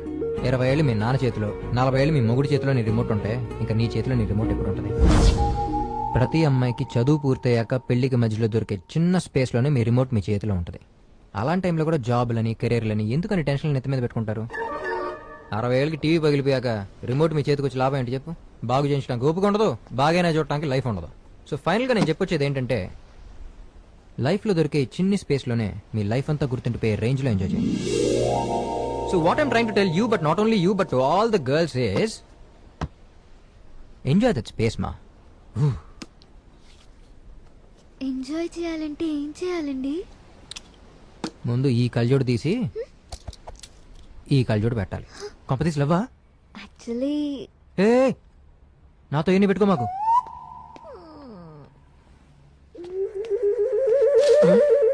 20 ఏళ్ళు మీ నాన్న చేతిలో, 40 ఏళ్ళు మీ మొగుడి చేతిలో నీ రిమోట్ ఉంటే ఇంకా నీ చేతిలో నీ రిమోట్ ఎప్పుడు ఉంటుంది? ప్రతి అమ్మాయికి చదువు పూర్తయ్యాక పెళ్లికి మధ్యలో దొరికే చిన్న స్పేస్ లోనే మీ రిమోట్ మీ చేతిలో ఉంటుంది. అలాంటి టైంలో కూడా జాబ్లని కెరీర్లని ఎందుకని టెన్షన్ నెత్తి మీద పెట్టుకుంటారు? 60 ఏళ్ళకి టీవీ పగిలిపోయాక రిమోట్ మీ చేతికి వచ్చి లాభం ఏంటి చెప్పు? బాగు చేయించడానికి ఓపిక ఉండదు, బాగైనా చూడటానికి లైఫ్ ఉండదు. సో ఫైనల్ గా నేను చెప్పొచ్చేది ఏంటంటే లైఫ్ లో దొరికే చిన్ని స్పేస్ లోనే మీ లైఫ్ అంతా గుర్తుండిపోయే రేంజ్ లో ఎంజాయ్ చేయండి. So what I'm trying to tell you, but not only you but to all the girls is enjoy that space మా. ఎంజాయ్ చేయాలంటే ఏం చేయాలండి? ముందు ఈ కళ్ళజోడు తీసి ఈ కళ్ళజోడు పెట్టాలి. కొంపతీసి లవ్వా? యాక్చువల్లీ ఏ నాతో ఎన్ని పెట్టుకో మాకు.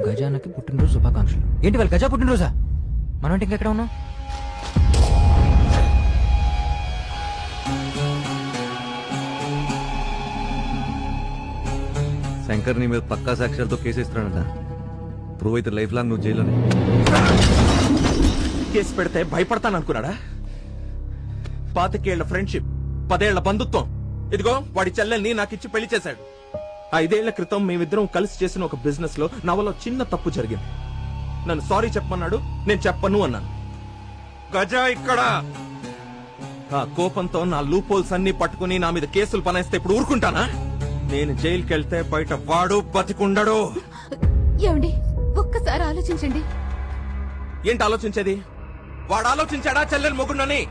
గజానకి పుట్టినరోజు శుభాకాంక్షలు. ఏంటి వాళ్ళు గజా పుట్టినరోజా? మనం అంటే ఇంకెక్కడ ఉన్నాం? శంకర్ నీ మీద పక్కా సాక్ష్యాలతో కేసేస్తున్నాడంట. ప్రూవ్ అయితే లైఫ్ లాంగ్ నువ్వు జైల్లోనే. కేసు పెడితే భయపడతాననుకున్నాడా? 25 ఏళ్ల ఫ్రెండ్షిప్, 10 ఏళ్ల బంధుత్వం, ఇదిగో వాడి చెల్లెల్ని నాకిచ్చి పెళ్లి చేశాడు. 5 ఏళ్ల క్రితం మేమిద్దరం కలిసి చేసిన ఒక బిజినెస్ లో నవలో చిన్న తప్పు జరిగింది. నన్ను సారీ చెప్పమన్నాడు, నేను చెప్పను అన్నాను. గజా ఇక్కడ ఆ కోపంతో నా లూప్ హోల్స్ అన్ని పట్టుకుని నా మీద కేసులు పనేస్తే ఇప్పుడు ఊరుకుంటానా? నేను జైలుకి వెళ్తే బయట వాడు బతికుండడు. ఏమండి ఒక్కసారి ఆలోచించండి. ఏంటి ఆలోచించేది? వాడు ఆలోచించాడా చెల్లెలు మొగుండని?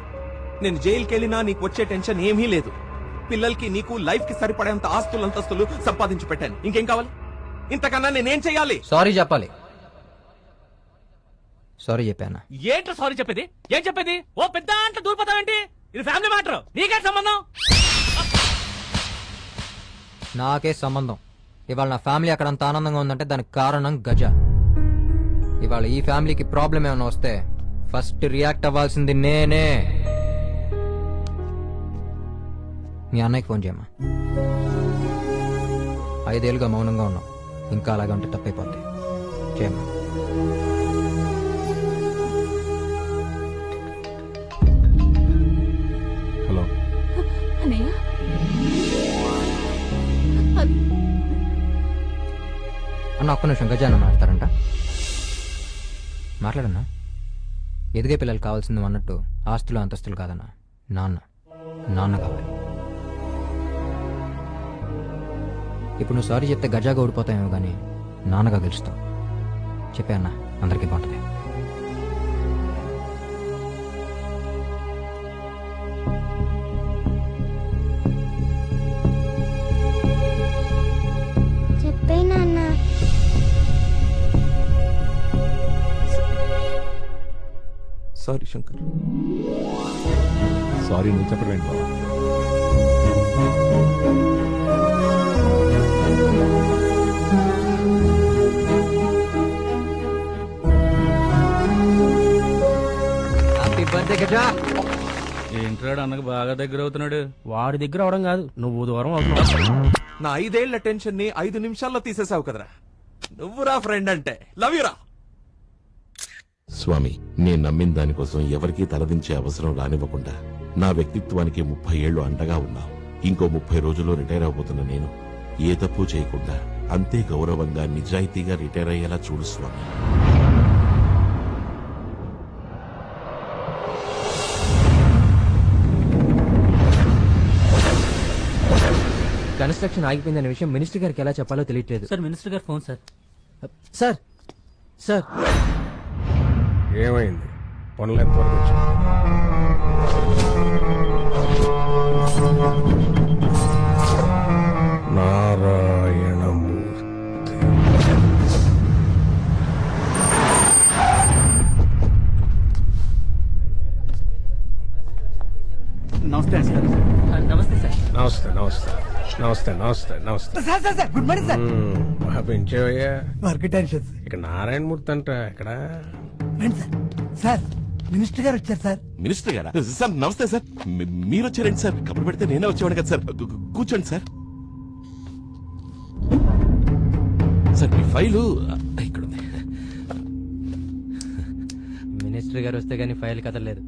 నేను జైలుకి వెళ్ళినా నీకు వచ్చే టెన్షన్ ఏమీ లేదు. పిల్లలకి నీకు లైఫ్ కి సరిపడేంత ఆస్తులు అంతస్తులు సంపాదించి పెట్టాను. ఇంకేం కావాలి? ఇంతకన్నా నేనేం చెయ్యాలి? సారీ చెప్పాలి. సారీ చెప్పానా? ఏంటో సారీ చెప్పేది? ఏం చెప్పేది? ఓ పెద్ద అంటే దూరిపోతావేంటి? ఇది ఫ్యామిలీ మ్యాటర్, నీకే సంబంధం? నాకే సంబంధం. ఇవాళ నా ఫ్యామిలీ అక్కడ అంత ఆనందంగా ఉందంటే దానికి కారణం గజ. ఇవాళ ఈ ఫ్యామిలీకి ప్రాబ్లం ఏమైనా వస్తే ఫస్ట్ రియాక్ట్ అవ్వాల్సింది నేనే. మీ అన్నయ్యకి ఫోన్ చేయమ్మా. 5 ఏళ్ళుగా మౌనంగా ఉన్నాం, ఇంకా అలాగే ఉంటే తప్పైపోద్ది. చేయమ్మా. హలో అన్నయ్య అన్న ఒక్క నిమిషం గజాన మాట్లాడతారంట. మాట్లాడన్నా. ఎదిగే పిల్లలు కావాల్సింది అన్నట్టు ఆస్తులు అంతస్తులు కాదన్నా, నాన్న కావాలి. ఇప్పుడు నువ్వు సారీ చెప్తే గజాగా ఓడిపోతావేమో కానీ నాన్నగా గెలుస్తావు. చెప్పే అన్న, అందరికీ బాగుంటుంది. సారీ శంకర్. సారీ నువ్వు చెప్పలేండి బాబా. Happy birthday Gaja. ఏంట్రాడు అన్నకు బాగా దగ్గర అవుతున్నాడు. వాడి దగ్గర అవడం కాదు, నువ్వు దూరం అవుతున్నావు. నా 5 ఏళ్ల టెన్షన్ ని 5 నిమిషాల్లో తీసేసావు కదరా. నువ్వురా ఫ్రెండ్ అంటే. లవ్ యూ రా. స్వామి, నేను నమ్మిన దానికోసం ఎవరికీ తలదించే అవసరం రానివ్వకుండా నా వ్యక్తిత్వానికి 30 ఏళ్లు అండగా ఉన్నావు. ఇంకో 30 రోజుల్లో రిటైర్ అవబోతున్న నేను ఏ తప్పు చేయకుండా అంతే గౌరవంగా నిజాయితీగా రిటైర్ అయ్యేలా చూడు స్వామి. కన్స్ట్రక్షన్ ఆగిపోయిందనే విషయం మినిస్టర్ గారికి ఎలా చెప్పాలో తెలియట్లేదు. సార్ మినిస్టర్ గారు ఫోన్ సార్. సార్ సార్ ఏమైంది? పనులు ఎంతవరకు వచ్చాయి? నారాయణమూర్తి. నమస్తే సార్. నమస్తే సార్. నమస్తే నమస్తే నమస్తే నమస్తే నమస్తే. Sir sir sir good morning sir. బాగా పెంచేవయ్యా. Work tension. ఇక్కడ నారాయణమూర్తి అంట. ఇక్కడ సార్ సార్ మినిస్టర్ గారు వచ్చారు సార్. మినిస్టర్ గారా? సార్ నమస్తే సార్. మీరు వచ్చారండి సార్. కబురు పెడితే నేనే వచ్చేవాడు కదా సార్. కూర్చోండి సార్. సార్ మీ ఫైలు ఇక్కడ ఉంది. మినిస్టర్ గారు వస్తే గానీ ఫైల్ కదలేదు.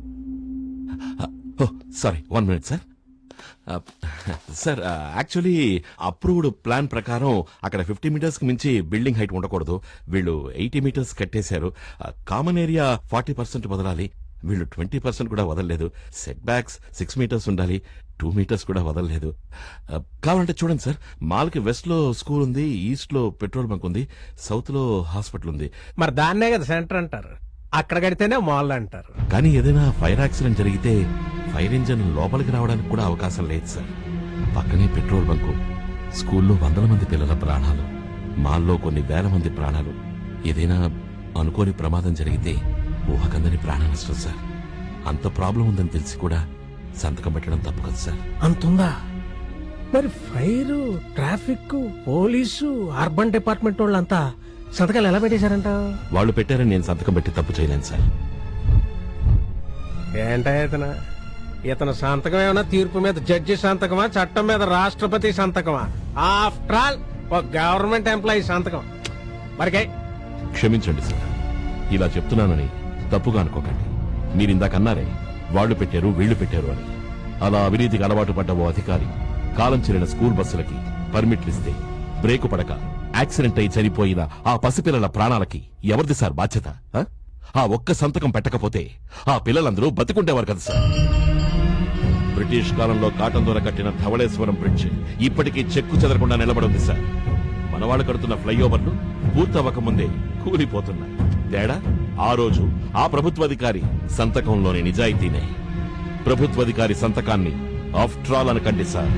Sorry, 1 minute sir. Sir actually approved plan ప్రకారం అక్కడ 50 meters కి మించి బిల్డింగ్ హైట్ ఉండకూడదు. వీళ్ళు 80 meters కట్టేశారు. కామన్ ఏరియా 40% వదలాలి. వీళ్ళు 20% కూడా వదలలేదు. సెట్ బ్యాక్స్ 6 meters ఉండాలి. 2 meters కూడా వదలలేదు. కావాలంటే చూడండి సార్, మాల్ కి వెస్ట్ లో స్కూల్ ఉంది, ఈస్ట్ లో పెట్రోల్ బంక్ ఉంది, సౌత్ లో హాస్పిటల్ ఉంది. మరి దాన్నే కదా సెంటర్ అంటారు. అక్కడ కడితేనే మాల్ అంటారు. కానీ ఏదైనా ఫైర్ యాక్సిడెంట్ జరిగితే ఫైర్ ఇంజన్ లోపలికి రావడానికి కూడా అవకాశం లేదు సార్. పక్కనే పెట్రోల్ బంకు, స్కూల్లో 100 మంది పిల్లల ప్రాణాలు, మాల్లో కొన్ని వేల మంది ప్రాణాలు. ఏదైనా అనుకోని ప్రమాదం జరిగితే ఊహకందని ప్రాణ నష్టం సార్. అంత ప్రాబ్లం ఉందని తెలిసి కూడా సంతకం పెట్టడం తప్పు కదా సార్. అంతుందా? మరి fire, traffic, police, urban department వాళ్ళంతా సంతకాలు ఎలా పెట్టేశారంట? వాళ్ళు పెట్టారని నేను సంతకం పెట్టి తప్పు చేయలేను సార్. ఏంటా ఇతను సంతకం ఏమన్నా తీర్పు మీద జడ్జి సంతకమా, చట్టం మీద రాష్ట్రపతి సంతకమా? ఆఫ్టర్ ఆల్ ఒక గవర్నమెంట్ ఎంప్లాయీ సంతకం. మరికై క్షమించండి సార్, ఇలా చెప్తున్నానని తప్పుగా అనుకోకండి. మీరిందాక అన్నారే వాళ్ళు పెట్టారు వీళ్లు పెట్టారు అని. అలా అవినీతికి అలవాటు పడ్డ ఓ అధికారి కాలం చెల్లిన స్కూల్ బస్సులకి పర్మిట్లిస్తే బ్రేకు పడక యాక్సిడెంట్ అయి చనిపోయిన ఆ పసిపిల్లల ప్రాణాలకి ఎవరిది సార్ బాధ్యత? ఆ ఒక్క సంతకం పెట్టకపోతే ఆ పిల్లలందరూ బతికుండేవారు కదా సార్. బ్రిటిష్ కాలంలో కాటన్ దొర కట్టిన ధవళేశ్వరం బ్రిడ్జ్ ఇప్పటికీ చెక్కు చెదరకుండా నిలబడింది సార్. మనవాళ్ళు కడుతున్న ఫ్లైఓవర్లు పూర్తవ్వకముందే కూలిపోతున్నాయి. తేడా ఆ రోజు ఆ ప్రభుత్వాధికారి సంతకంలోని నిజాయితీనే. ప్రభుత్వాధికారి సంతకాన్ని ఆఫ్టర్ ఆల్ అనకండి సార్.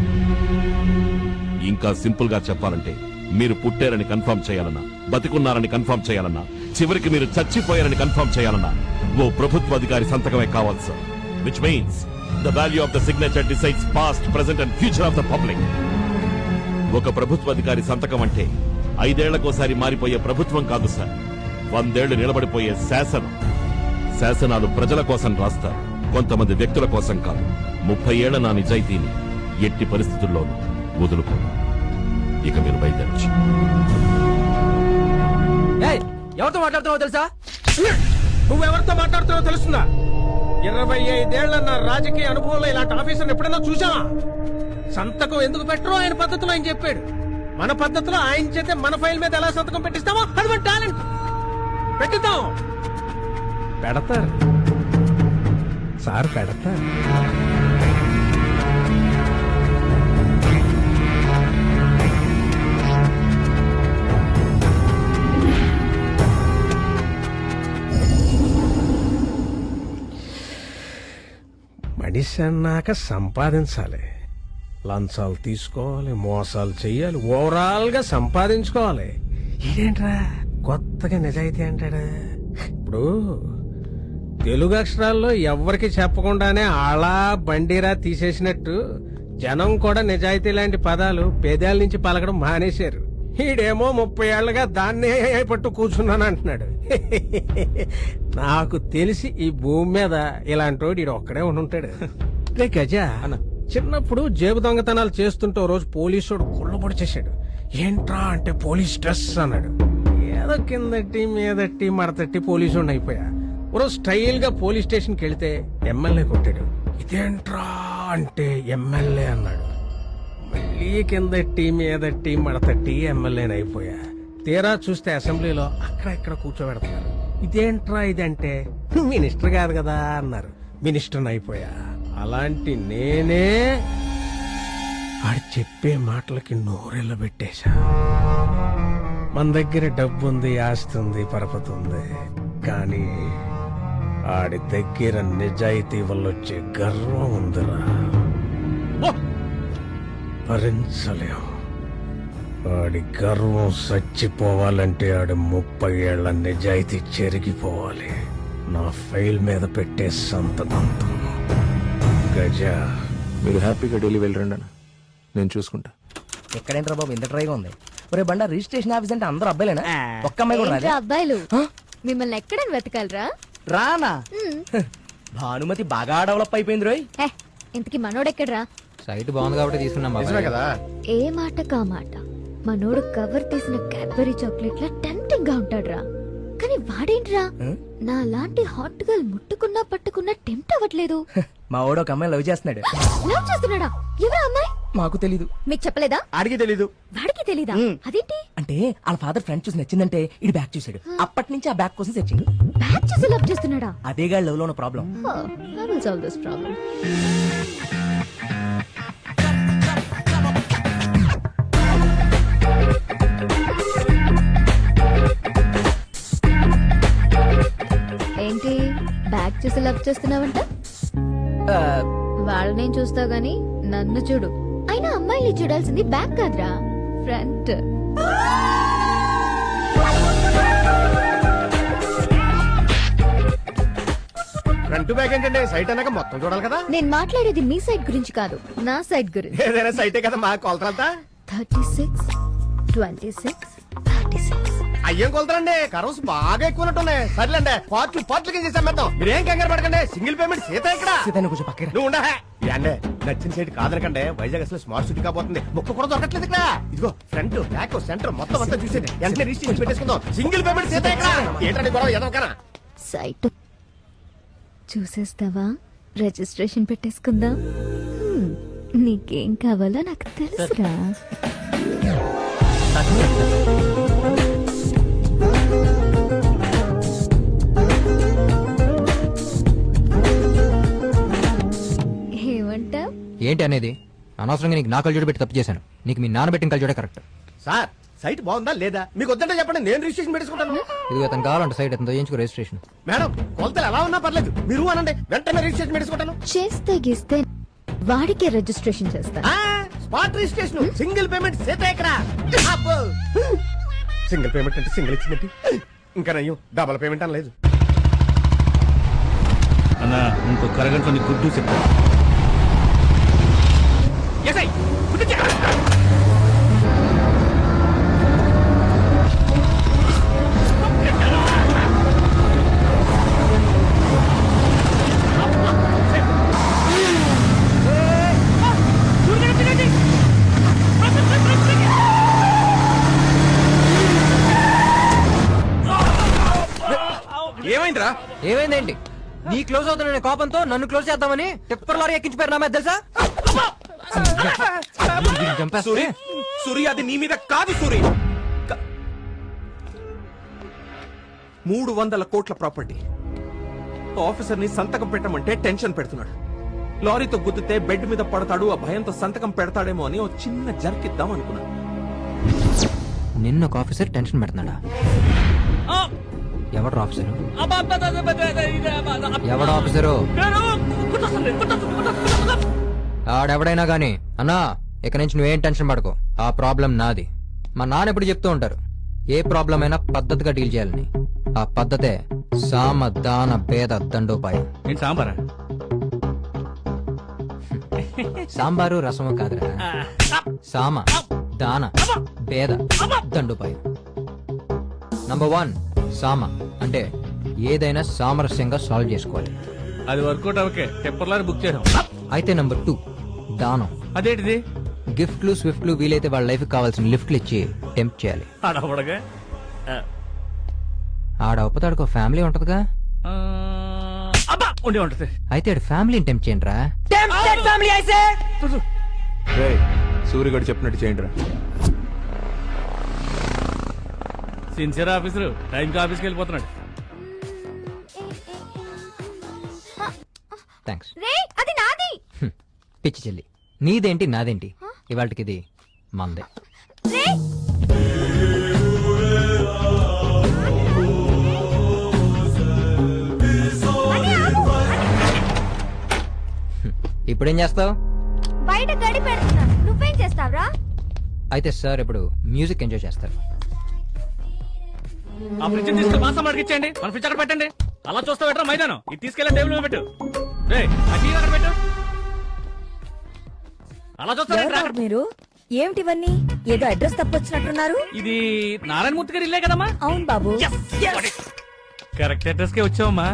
ఇంకా సింపుల్ గా చెప్పాలంటే మీరు పుట్టారని కన్ఫర్మ్ చేయాలన్నా, బతికున్నారని కన్ఫర్మ్ చేయాలన్నా, చివరికి మీరు చచ్చిపోయారని కన్ఫర్మ్ చేయాలన్నా ఓ ప్రభుత్వాధికారి సంతకమే కావాలి sir. Which means the value of the signature decides past, present and future of the public. ఒక ప్రభుత్వాధికారి సంతకం అంటే 5 ఏళ్లకోసారి మారిపోయే ప్రభుత్వం కాదు సార్. 100 ఏళ్లు నిలబడిపోయే శాసనం. శాసనాలు ప్రజల కోసం రాస్తారు, కొంతమంది వ్యక్తుల కోసం కాదు. 30 ఏళ్ల నా నిజాయితీని ఎట్టి పరిస్థితుల్లోనూ వదులుకోను. ఇక మీరు బయలుదేరచ్చు. ఎవరితో మాట్లాడుతున్నావో తెలుసా? నువ్వెవరితో మాట్లాడుతున్నావో తెలుస్తుందా? 25 ఏళ్ల నా రాజకీయ అనుభవంలో ఇలాంటి ఆఫీసర్ని ఎప్పుడైనా చూసావా? సంతకం ఎందుకు పెట్టరో ఆయన పద్ధతిలో ఆయన చెప్పాడు. మన పద్ధతిలో ఆయన చేతే మన ఫైల్ మీద ఎలా సంతకం పెట్టిస్తామో అది మన టాలెంట్. పెట్టిద్దాం. పెడతారు సార్, పెడతారు. మనిషి అన్నాక సంపాదించాలి, లంచాలు తీసుకోవాలి, మోసాలు చెయ్యాలి, ఓవరాల్ గా సంపాదించుకోవాలి. ఇదేంట్రా కొత్తగా నిజాయితీ అంటాడా? ఇప్పుడు తెలుగు అక్షరాల్లో ఎవ్వరికి చెప్పకుండానే అలా బండిరా తీసేసినట్టు జనం కూడా నిజాయితీ లాంటి పదాలు పేదాల నుంచి పలకడం మానేశారు. ఈడేమో 30 ఏళ్లుగా దాన్నే పట్టు కూర్చున్నాను అంటున్నాడు. నాకు తెలిసి ఈ భూమి మీద ఇలాంటోడు ఈడు ఒక్కడే ఉండుంటాడు. రే గజ, చిన్నప్పుడు జేబు దొంగతనాలు చేస్తుంటే ఓ రోజు పోలీసుడు కుళ్ళబొడి చేశాడు. ఏంట్రా అంటే పోలీస్ డ్రెస్ అన్నాడు. ఏదో కిందట్టి మీదట్టి మడతట్టి పోలీసు అయిపోయా. ఓ స్టైల్ గా పోలీస్ స్టేషన్కి వెళితే ఎమ్మెల్యే కొట్టాడు. ఇదేంట్రా అంటే ఎమ్మెల్యే అన్నాడు. మళ్ళీ కిందట్టి మీదట్టి మడతట్టి ఎమ్మెల్యేని అయిపోయా. తీరా చూస్తే అసెంబ్లీలో అక్కడ ఇక్కడ కూర్చోబెడతారు. ఇదేంట్రా ఇదంటే నువ్వు మినిస్టర్ కాదు కదా అన్నారు. మినిస్టర్ అయిపోయా. అలాంటి నేనే ఆడు చెప్పే మాటలకి నోరెళ్ళ పెట్టేశా. మన దగ్గర డబ్బుంది, ఆస్తి ఉంది, పరపతి ఉంది, కానీ ఆడి దగ్గర నిజాయితీ వల్ల వచ్చే గర్వం ఉందిరా, భరించలేం. ఆడి గర్వం చచ్చిపోవాలంటే ఆడి 30 ఏళ్ల నిజాయితీ చెరిగిపోవాలి. నా ఫైల్ మీద పెట్టే సంతకంతో. గజ, మీరు హ్యాపీగా ఢిల్లీ వెళ్ళరండి అన్న, నేను చూసుకుంటా. ఎక్కడేంట్రా బాబు ఇంత ట్రైగా ఉంది? ఒరే బండ, రిజిస్ట్రేషన్ ఆఫీస్ అంటే అందరూ అబ్బాయిలేనా? ఒక్క అమ్మాయి కూడా రాదా? ఏంట్రా అబ్బాయిలు మిమ్మల్ని ఎక్కడని వెతకాలరా? రానా? భానుమతి బాగా డెవలప్ అయిపోయింది రోయ్. ఇంతకి మనోడెక్కడ్రా? సైట్ బాగుంది కాబట్టి తీసుకున్నాం కదా. ఏ మాట కా మాట మనోడు కవర్ తీసిన క్యాడ్బరీ చాక్లెట్ లా టెంప్టింగ్ గా ఉంటాడ్రా. కానీ వాడేంట్రా నా లాంటి హాట్ గర్ల్ ముట్టుకున్నా పట్టుకున్నా టెంప్ట్ అవ్వట్లేదు. మా వాడు ఒక అమ్మాయి లవ్ చేస్తున్నాడు. లవ్ చేస్తున్నాడా? ఎవరా అమ్మాయి? మాకు తెలీదు. మీకు చెప్పలేదా? ఆడికి తెలీదు. వాడికి తెలీదా? అదేంటి? అంటే వాళ్ళ ఫాదర్ ఫ్రెండ్ చూసి నచ్చిందంటే ఇది బ్యాగ్ చూసాడు. అప్పటి నుంచి ఆ బ్యాగ్ కోసం సెర్చింగ్. బ్యాగ్ చూసి లవ్ చేస్తున్నాడా? అదేగా లవ్ లో ఉన్న problem. I will solve this problem. ఏంటి బ్యాగ్ చూసి లవ్ చేస్తున్నావంట? వాళ్ళనేం చూస్తావు గాని నన్ను చూడు. అయినా అమ్మాయిని చూడాల్సింది బ్యాగ్ కాదురా, ఫ్రంట్. ఫ్రంట్ బ్యాక్ ఏంటంటే సైట్ అన్నాక మొత్తం చూడాలి కదా. నేను మాట్లాడేది మీ సైడ్ గురించి కాదు, నా సైడ్ గురించి. ఏదైనా సైటే కదా మా కొలతలంతా. 36, 26, 36. అయ్యేం కొలతలండి, కరోస్ బాగా ఎక్కువ ఉన్నాయి. సర్లేండి, పార్ట్లు చేసాం మెత్తాం. మీరేం కంగారు పడకండి. సింగిల్ పేమెంట్ సీత ఇక్కడ. కొంచెం పక్కన నువ్వు ఉండే నచ్చిన సైడ్ కాదనకండి. వైజాగ్ అసలు స్మార్ట్ సిటీ కాబోతుంది. ముక్క కూడా దొరకట్లేదు ఇక్కడ. ఇదిగో ఫ్రంట్ బ్యాక్ సెంటర్ మొత్తం అంతా చూసేది. వెంటనే రిజిస్ట్రేషన్ పెట్టేసుకుందాం. సింగిల్ పేమెంట్ సీత ఇక్కడ. ఏంటంటే గొడవ ఎదవకనా? సైట్ చూసేస్తావా? రిజిస్ట్రేషన్ పెట్టేసుకుందాం. నీకేం కావాలో నాకు తెలుసురా. ఏమంటా? ఏంటి అనేది? అనవసరంగా నీకు నా కళ్ళజోడు పెట్టి తప్పు చేశాను. నీకు మీ నాన్న పెట్టిన కళ్ళజోడే కరెక్ట్. సార్ సైట్ బాగుందా లేదా మీకు వద్దంటే చెప్పండి, నేను రిజిస్ట్రేషన్ పెట్టేసుకుంటాను. ఇది అతను కావాలంటే సైట్ అతను చేయించుకో రిజిస్ట్రేషన్. మేడం కొలతలు ఎలా ఉన్నా పర్లేదు, మీరు అనండి, వెంటనే రిజిస్ట్రేషన్ పెట్టేసుకుంటాను. చేస్తే గీస్తే వాడికే రిజిస్ట్రేషన్ చేస్తా. Spot registration, single payment Sita ఇక్కడ. సింగిల్ పేమెంట్ అంటే సింగిల్ ఇచ్చినట్టు, ఇంకా నయ్యం డబల్ పేమెంట్ అనలేదు. అన్నా ఇంకో కరగంట గుడ్డు చెప్తా. ఏమైందిరా? ఏమైందేంటి? నీ క్లోజ్ అవుతున్న కోపంతో నన్ను క్లోజ్ చేద్దామని టిప్పర్ లారీ ఎక్కించిపోయారు నా మీద తెలుసా? సూరి సూరి అది నీ మీద కాదు సూరి 300 కోట్ల ప్రాపర్టీ ఆఫీసర్ ని సంతకం పెట్టమంటే టెన్షన్ పెడుతున్నాడు. లారీతో గుద్దితే బెడ్ మీద పడతాడు, ఆ భయంతో సంతకం పెడతాడేమో అని ఓ చిన్న జర్కిద్దాం అనుకున్నాను. నిన్న ఒక ఆఫీసర్ టెన్షన్ పెడుతున్నాడా? ఎవడు ఆఫీసరు? ఎవడు ఆఫీసరు? ఆడెవడైనా గాని అన్నా ఇక నుంచి నువ్వేం టెన్షన్ పడకు, ఆ ప్రాబ్లం నాది. మా నాన్న ఎప్పుడు చెప్తూ ఉంటారు, ఏ ప్రాబ్లం అయినా పద్ధతిగా డీల్ చేయాలని. ఆ పద్ధతే సామ దాన భేద దండోపాయం. ఏంటి సాంబారా? సాంబారు రసము కాదురా, సామ దాన భేద దండోపాయం. నంబర్ 1 సామ అంటే ఏదైనా సామరస్యంగా సాల్వ్ చేసుకోవాలి. అది వర్కౌట్ అవకే టెంపర్లర్ బుక్ చేయడం. అయితే నంబర్ 2 దానం. అదేంటిది? గిఫ్ట్లు స్విఫ్ట్లు వీలైతే వాళ్ళ లైఫ్ కావాల్సిన లిఫ్ట్లు ఇచ్చి టెంప్ట్ చేయాలి. ఆడవడగా ఆడ ఒప్పతాడుకో ఫ్యామిలీ ఉంటదిగా, ఉండే ఉంటది. అయితే ఆడు ఫ్యామిలీని టెంప్ట్ చేయండి రా. సూర్యగడు చెప్పినట్టు చేయండి రా. సిన్సియర్ ఆఫీసర్ టైంకి ఆఫీస్కి వెళ్ళిపోతున్నాడు. థ్యాంక్స్. అది నాది. పిచ్చి చెల్లి, నీదేంటి నాదేంటి, ఇవాళకి ఇది మందే. ఇప్పుడేం చేస్తావు? బయట గడి పెడుతున్నా, నువ్వేం చేస్తావురా? అయితే సార్ ఇప్పుడు మ్యూజిక్ ఎంజాయ్ చేస్తారు. ఆ ఫ్రిడ్జ్ తీసుకెళ్ళి మాసం అడిగించండి, మన ఫ్రిడ్జ్ అక్కడ పెట్టండి. అలా చూస్తా పెట్టరా మైదానం, ఇది తీసుకెళ్ళి టేబుల్ మీద పెట్టు. ఆ టీవీ అక్కడ పెట్టు. అలా చూస్తా. మీరు ఏమిటివన్నీ? ఏదో అడ్రస్ తప్పొచ్చినట్టున్నారు. ఇది నారాయణమూర్తి గారి ఇల్లే కదమ్మా? అవును బాబు. కరెక్ట్ అడ్రస్ కే వచ్చావమ్మా.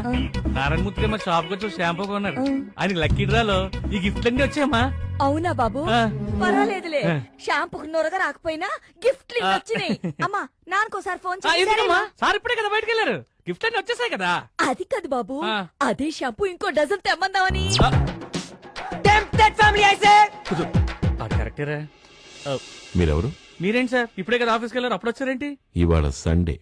నారాయణమూర్తి గారు మా షాప్ కి వచ్చి షాంపూ కొన్నారు. ఆయన లక్కీ డ్రాలో ఈ గిఫ్ట్ అన్ని వచ్చాయమ్మా. అవునా బాబు? పర్వాలేదులే, షాంపూ నొరగా రాకపోయినా గిఫ్ట్లు వచ్చినాయి. అమ్మా నాన్నకోసారి ఫోన్ చేసి. సార్ ఇప్పుడే కదా బయటకు వెళ్ళారు, గిఫ్ట్ అన్ని వచ్చేసాయి కదా. అది కాదు బాబు, అదే షాంపూ ఇంకో డజన్ తెమ్మందామని. కరెక్టేరా. మీరెవరు? మీరేంటి సార్ ఇప్పుడే కదా ఆఫీస్కి వెళ్ళారు, అప్పుడు వచ్చారేంటి? ఇవాళ సండే.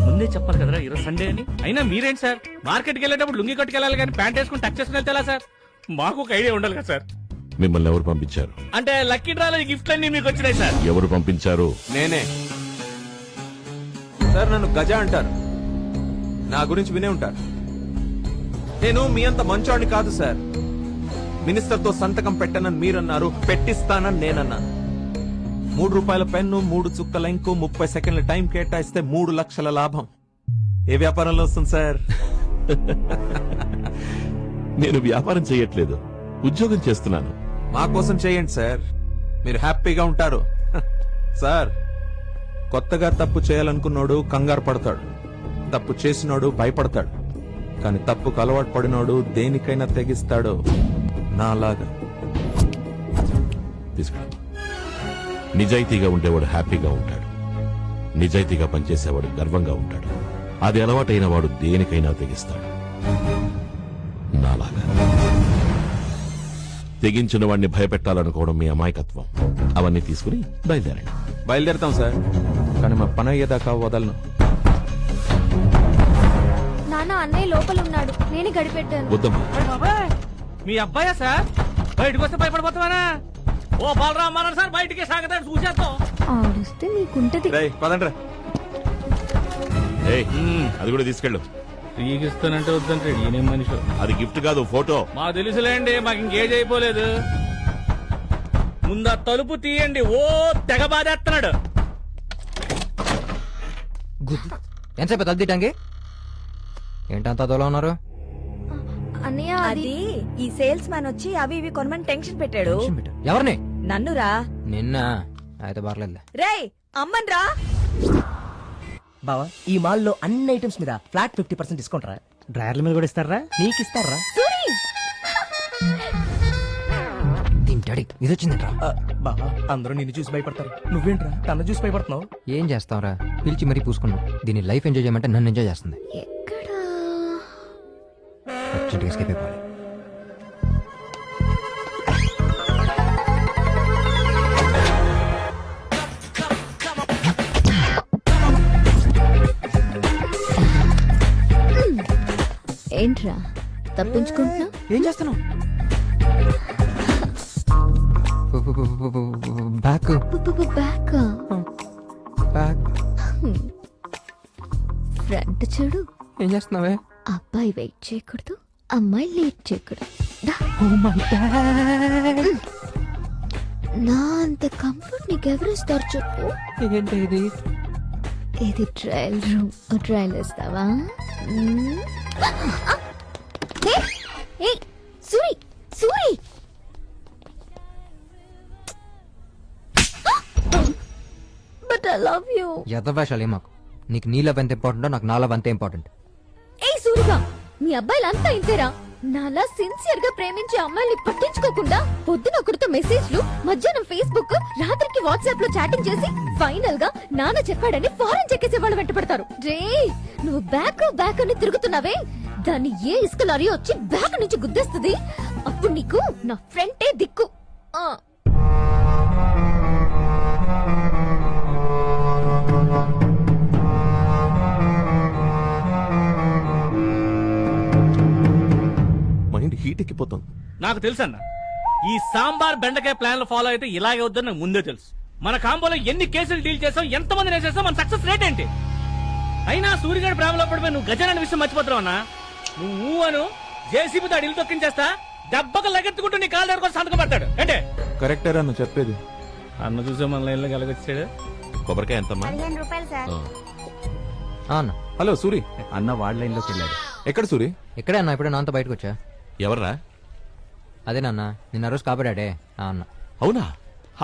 ముందే చెప్పాలి కదరా ఈరోజు సండే అని. అయినా మీరేంటి సార్ మార్కెట్కి వెళ్ళేటప్పుడు లుంగి కట్టుకెళ్ళాలి కానీ ప్యాంట్ వేసుకుని టచ్ చేసుకుని వెళ్తా సార్? మాకు ఒక ఐడియా ఉండాలి కదా సార్. మిమ్మల్ని ఎవరు పంపించారు? అంటే లక్కీ డ్రాలో ఈ గిఫ్ట్ అన్ని మీకు వచ్చినాయి సార్. ఎవరు పంపించారు? నేనే సార్. నన్ను గజ అంటారు, నా గురించి వినే ఉంటారు. నేను మీ అంత మంచోడిని కాదు సార్. మినిస్టర్ తో సంతకం పెట్టనని మీరన్నారు, పెట్టిస్తానని నేనన్నాను. 3 రూపాయల పెన్ను, 3 చుక్కల ఇంకు, 30 సెకండ్ల టైం కేటాయిస్తే 3 లక్షల లాభం. ఏ వ్యాపారంలో వస్తుంది సార్? నేను వ్యాపారం చేయట్లేదు, ఉద్యోగం చేస్తున్నాను. మా కోసం చేయండి సార్, మీరు హ్యాపీగా ఉంటారు. సార్, కొత్తగా తప్పు చేయాలనుకున్నాడు కంగారు పడతాడు, తప్పు చేసినోడు భయపడతాడు. కానీ తప్పుకు అలవాటు పడినోడు దేనికైనా తెగిస్తాడు, నాలాగా. తీసుకురా. నిజాయితీగా ఉండేవాడు హ్యాపీగా ఉంటాడు, నిజాయితీగా పనిచేసేవాడు గర్వంగా ఉంటాడు. అది అలవాటైన వాడు దేనికైనా తెగిస్తాడు, నాలాగా. తెగించిన వాడిని భయపెట్టాలనుకోవడం మీ అమాయకత్వం. అవన్నీ తీసుకుని బయలుదేరండి. బయలుదేరుతాం సార్, కానీ మా పని అయ్యేదాకా వదలను. నాన్న అన్నయ్య లోపల ఉన్నాడు, నేనే గడిపెట్టాను. వద్దమ్మా. మీ అబ్బాయా సార్? బయటకు వస్తే భయపడిపోతావానా? ఓ బాలరామ్ అన్నాడు సార్, బయటికి సాగతాడు చూసేస్తాం. ఆడిస్తే నీకుంటది. పదండ్రా. అది కూడా తీసుకెళ్ళు. ఫ్రీకి ఇస్తానంటే వద్దంటే ఈయనేం మనిషి. అది గిఫ్ట్ కాదు, ఫోటో. మాకు తెలుసులేండి, మాకు ఇంకేజ్ అయిపోలేదు. ముందు ఆ తలుపు తీయండి. ఓ తెగ బాధేస్తున్నాడు. ఎంతసేపు తలుపు తీయటానికి? ఏంటంతా దూరం ఉన్నారు? అన్నయ్య అది ఈ సేల్స్ మ్యాన్ వచ్చి అవి ఇవి కొనమని టెన్షన్ పెట్టాడు. ఎవరిని? నన్నురా. నిన్న అయితే పర్లేదు. రేయ్ అమ్మన్ రా. బావా, ఈ మాల్ లో అన్ని ఐటమ్స్ మీద ఫ్లాట్ 50% డిస్కౌంట్ రా. డ్రైవర్ల మీద కూడా ఇస్తారా? నీకు ఇస్తారా? తింటాడి ఇది వచ్చిందంట్రా. బావా, అందరూ నిన్ను చూసి భయపడతారు, నువ్వేంట్రా తన చూసి భయపడుతున్నావు? ఏం చేస్తావురా, పిలిచి మరీ పూసుకున్నావు. దీన్ని లైఫ్ ఎంజాయ్ చేయమంటే నన్ను ఎంజాయ్ చేస్తుంది. అర్జెంట్గా ఎస్కేప్ అయిపోవాలి. ఏంట్రా తప్పించుకుంటున్నా? ఏం చేస్తున్నావు? బ్యాక్ బ్యాక్ బ్యాక్ ఫ్రంట్ చూడు. ఏం చేస్తున్నావే? అబ్బాయి వెయిట్ చేయకూడదు, అమ్మాయి లేట్ చేయకూడదు. దా. నా అంత కంఫర్ట్ నీకెవరిస్తారు చెప్పు? ఏంటి ఇది? ఇది ట్రయల్ రూమ్. ట్రయల్ ఇస్తావా? Suri Suri but I love you. యథవేషాలు మాకు. నీకు నీ లవ్ ఎంత ఇంపార్టెంటో నాకు నా లవ్ అంతే ఇంపార్టెంట్. ఏ సూరిగా, మీ అబ్బాయిలంతా ఇంతేరా? నాలా సిన్సియర్ గా ప్రేమించే అమ్మాయిని పట్టించుకోకుండా పొద్దున ఒకరితో మెసేజ్లు, మధ్యాహ్నం ఫేస్బుక్, రాత్రికి వాట్సాప్ లో చాటింగ్ చేసి ఫైనల్ గా నాన్న చెప్పాడని ఫారెన్ చెక్కేసే వాళ్ళు వెంటపడతారు. రే నువ్వు బ్యాక్ బ్యాక్ అని తిరుగుతున్నావే, దాన్ని ఏ ఇసుక లారీ వచ్చి బ్యాక్ నుంచి గుద్దేస్తుంది. అప్పుడు నీకు నా ఫ్రెండే దిక్కు. మైండ్ హీట్ ఎక్కిపోతుంది. నాకు తెలుసు అన్న, ఈ సాంబార్ బెండకాయ ప్లాన్ ఫాలో అయితే ఇలాగే వద్దని నాకు ముందే తెలుసు. మన కాంబోలో ఎన్ని కేసులు డీల్ చేసాం, ఎంతమంది వేసేసాం, మన సక్సెస్ రేట్ ఏంటి? అయినా సూర్యగాడి ప్రేమలో పడిపోయి నువ్వు గజాన విషయం మర్చిపోతున్నావు అన్న. నువ్వు అను జేసీబీతో అడిలు తొక్కించేస్తా, దెబ్బకు లగెత్తుకుంటూ నీ కాళ్ళ దగ్గర సంతకం పెడతాడు అంటే కరెక్టరా నువ్వు చెప్పేది? అన్న చూసే మన లైన్ లో కలగొచ్చాడు. కొబ్బరికాయ ఎంతమ్మా? అన్న హలో సూరి. అన్న వార్డ్ లైన్ లోకి వెళ్ళాడు. ఎక్కడ సూరి? ఎక్కడే అన్న? ఇప్పుడే నాన్నతో బయటకు వచ్చా. ఎవర్రా? అదే నాన్న, నిన్న రోజు కాపాడాడే ఆ అన్న. అవునా?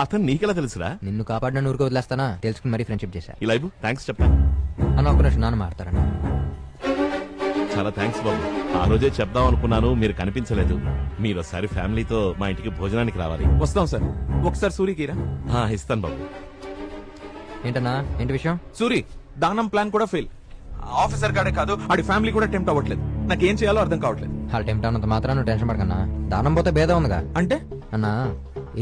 అతను నీకెలా తెలుసురా? నిన్ను కాపాడిన ఊరికి వదిలేస్తానా తెలుసుకుని మరీ ఫ్రెండ్షిప్ చేశా. ఇలా ఇవ్వు, థ్యాంక్స్ చెప్పా. అన్న ఒక్క నిమిషం, నాన్న మాట్లాడతారన్న. చాలా థ్యాంక్స్ బాబు. ఆ రోజే చెప్దాం అనుకున్నాను, మీరు కనిపించలేదు. మీరు ఒకసారి ఫ్యామిలీతో మా ఇంటికి భోజనానికి రావాలి. వస్తాం సార్. ఒకసారి సూరికి రా. ఇస్తాను బాబు. ఏంటన్నా, ఏంటి విషయం? సూరి, దానం ప్లాన్ కూడా ఫెయిల్. ఆఫీసర్ గాడే కాదు, ఆడి ఫ్యామిలీ కూడా టెంప్ట్ అవ్వట్లేదు. నాకేం చేయాలో అర్థం కావట్లేదు. వాళ్ళు టెంప్ట్ అన్నంత మాత్రం నువ్వు టెన్షన్ పడకన్నా. దానం పోతే భేదం ఉందిగా. అంటే అన్నా,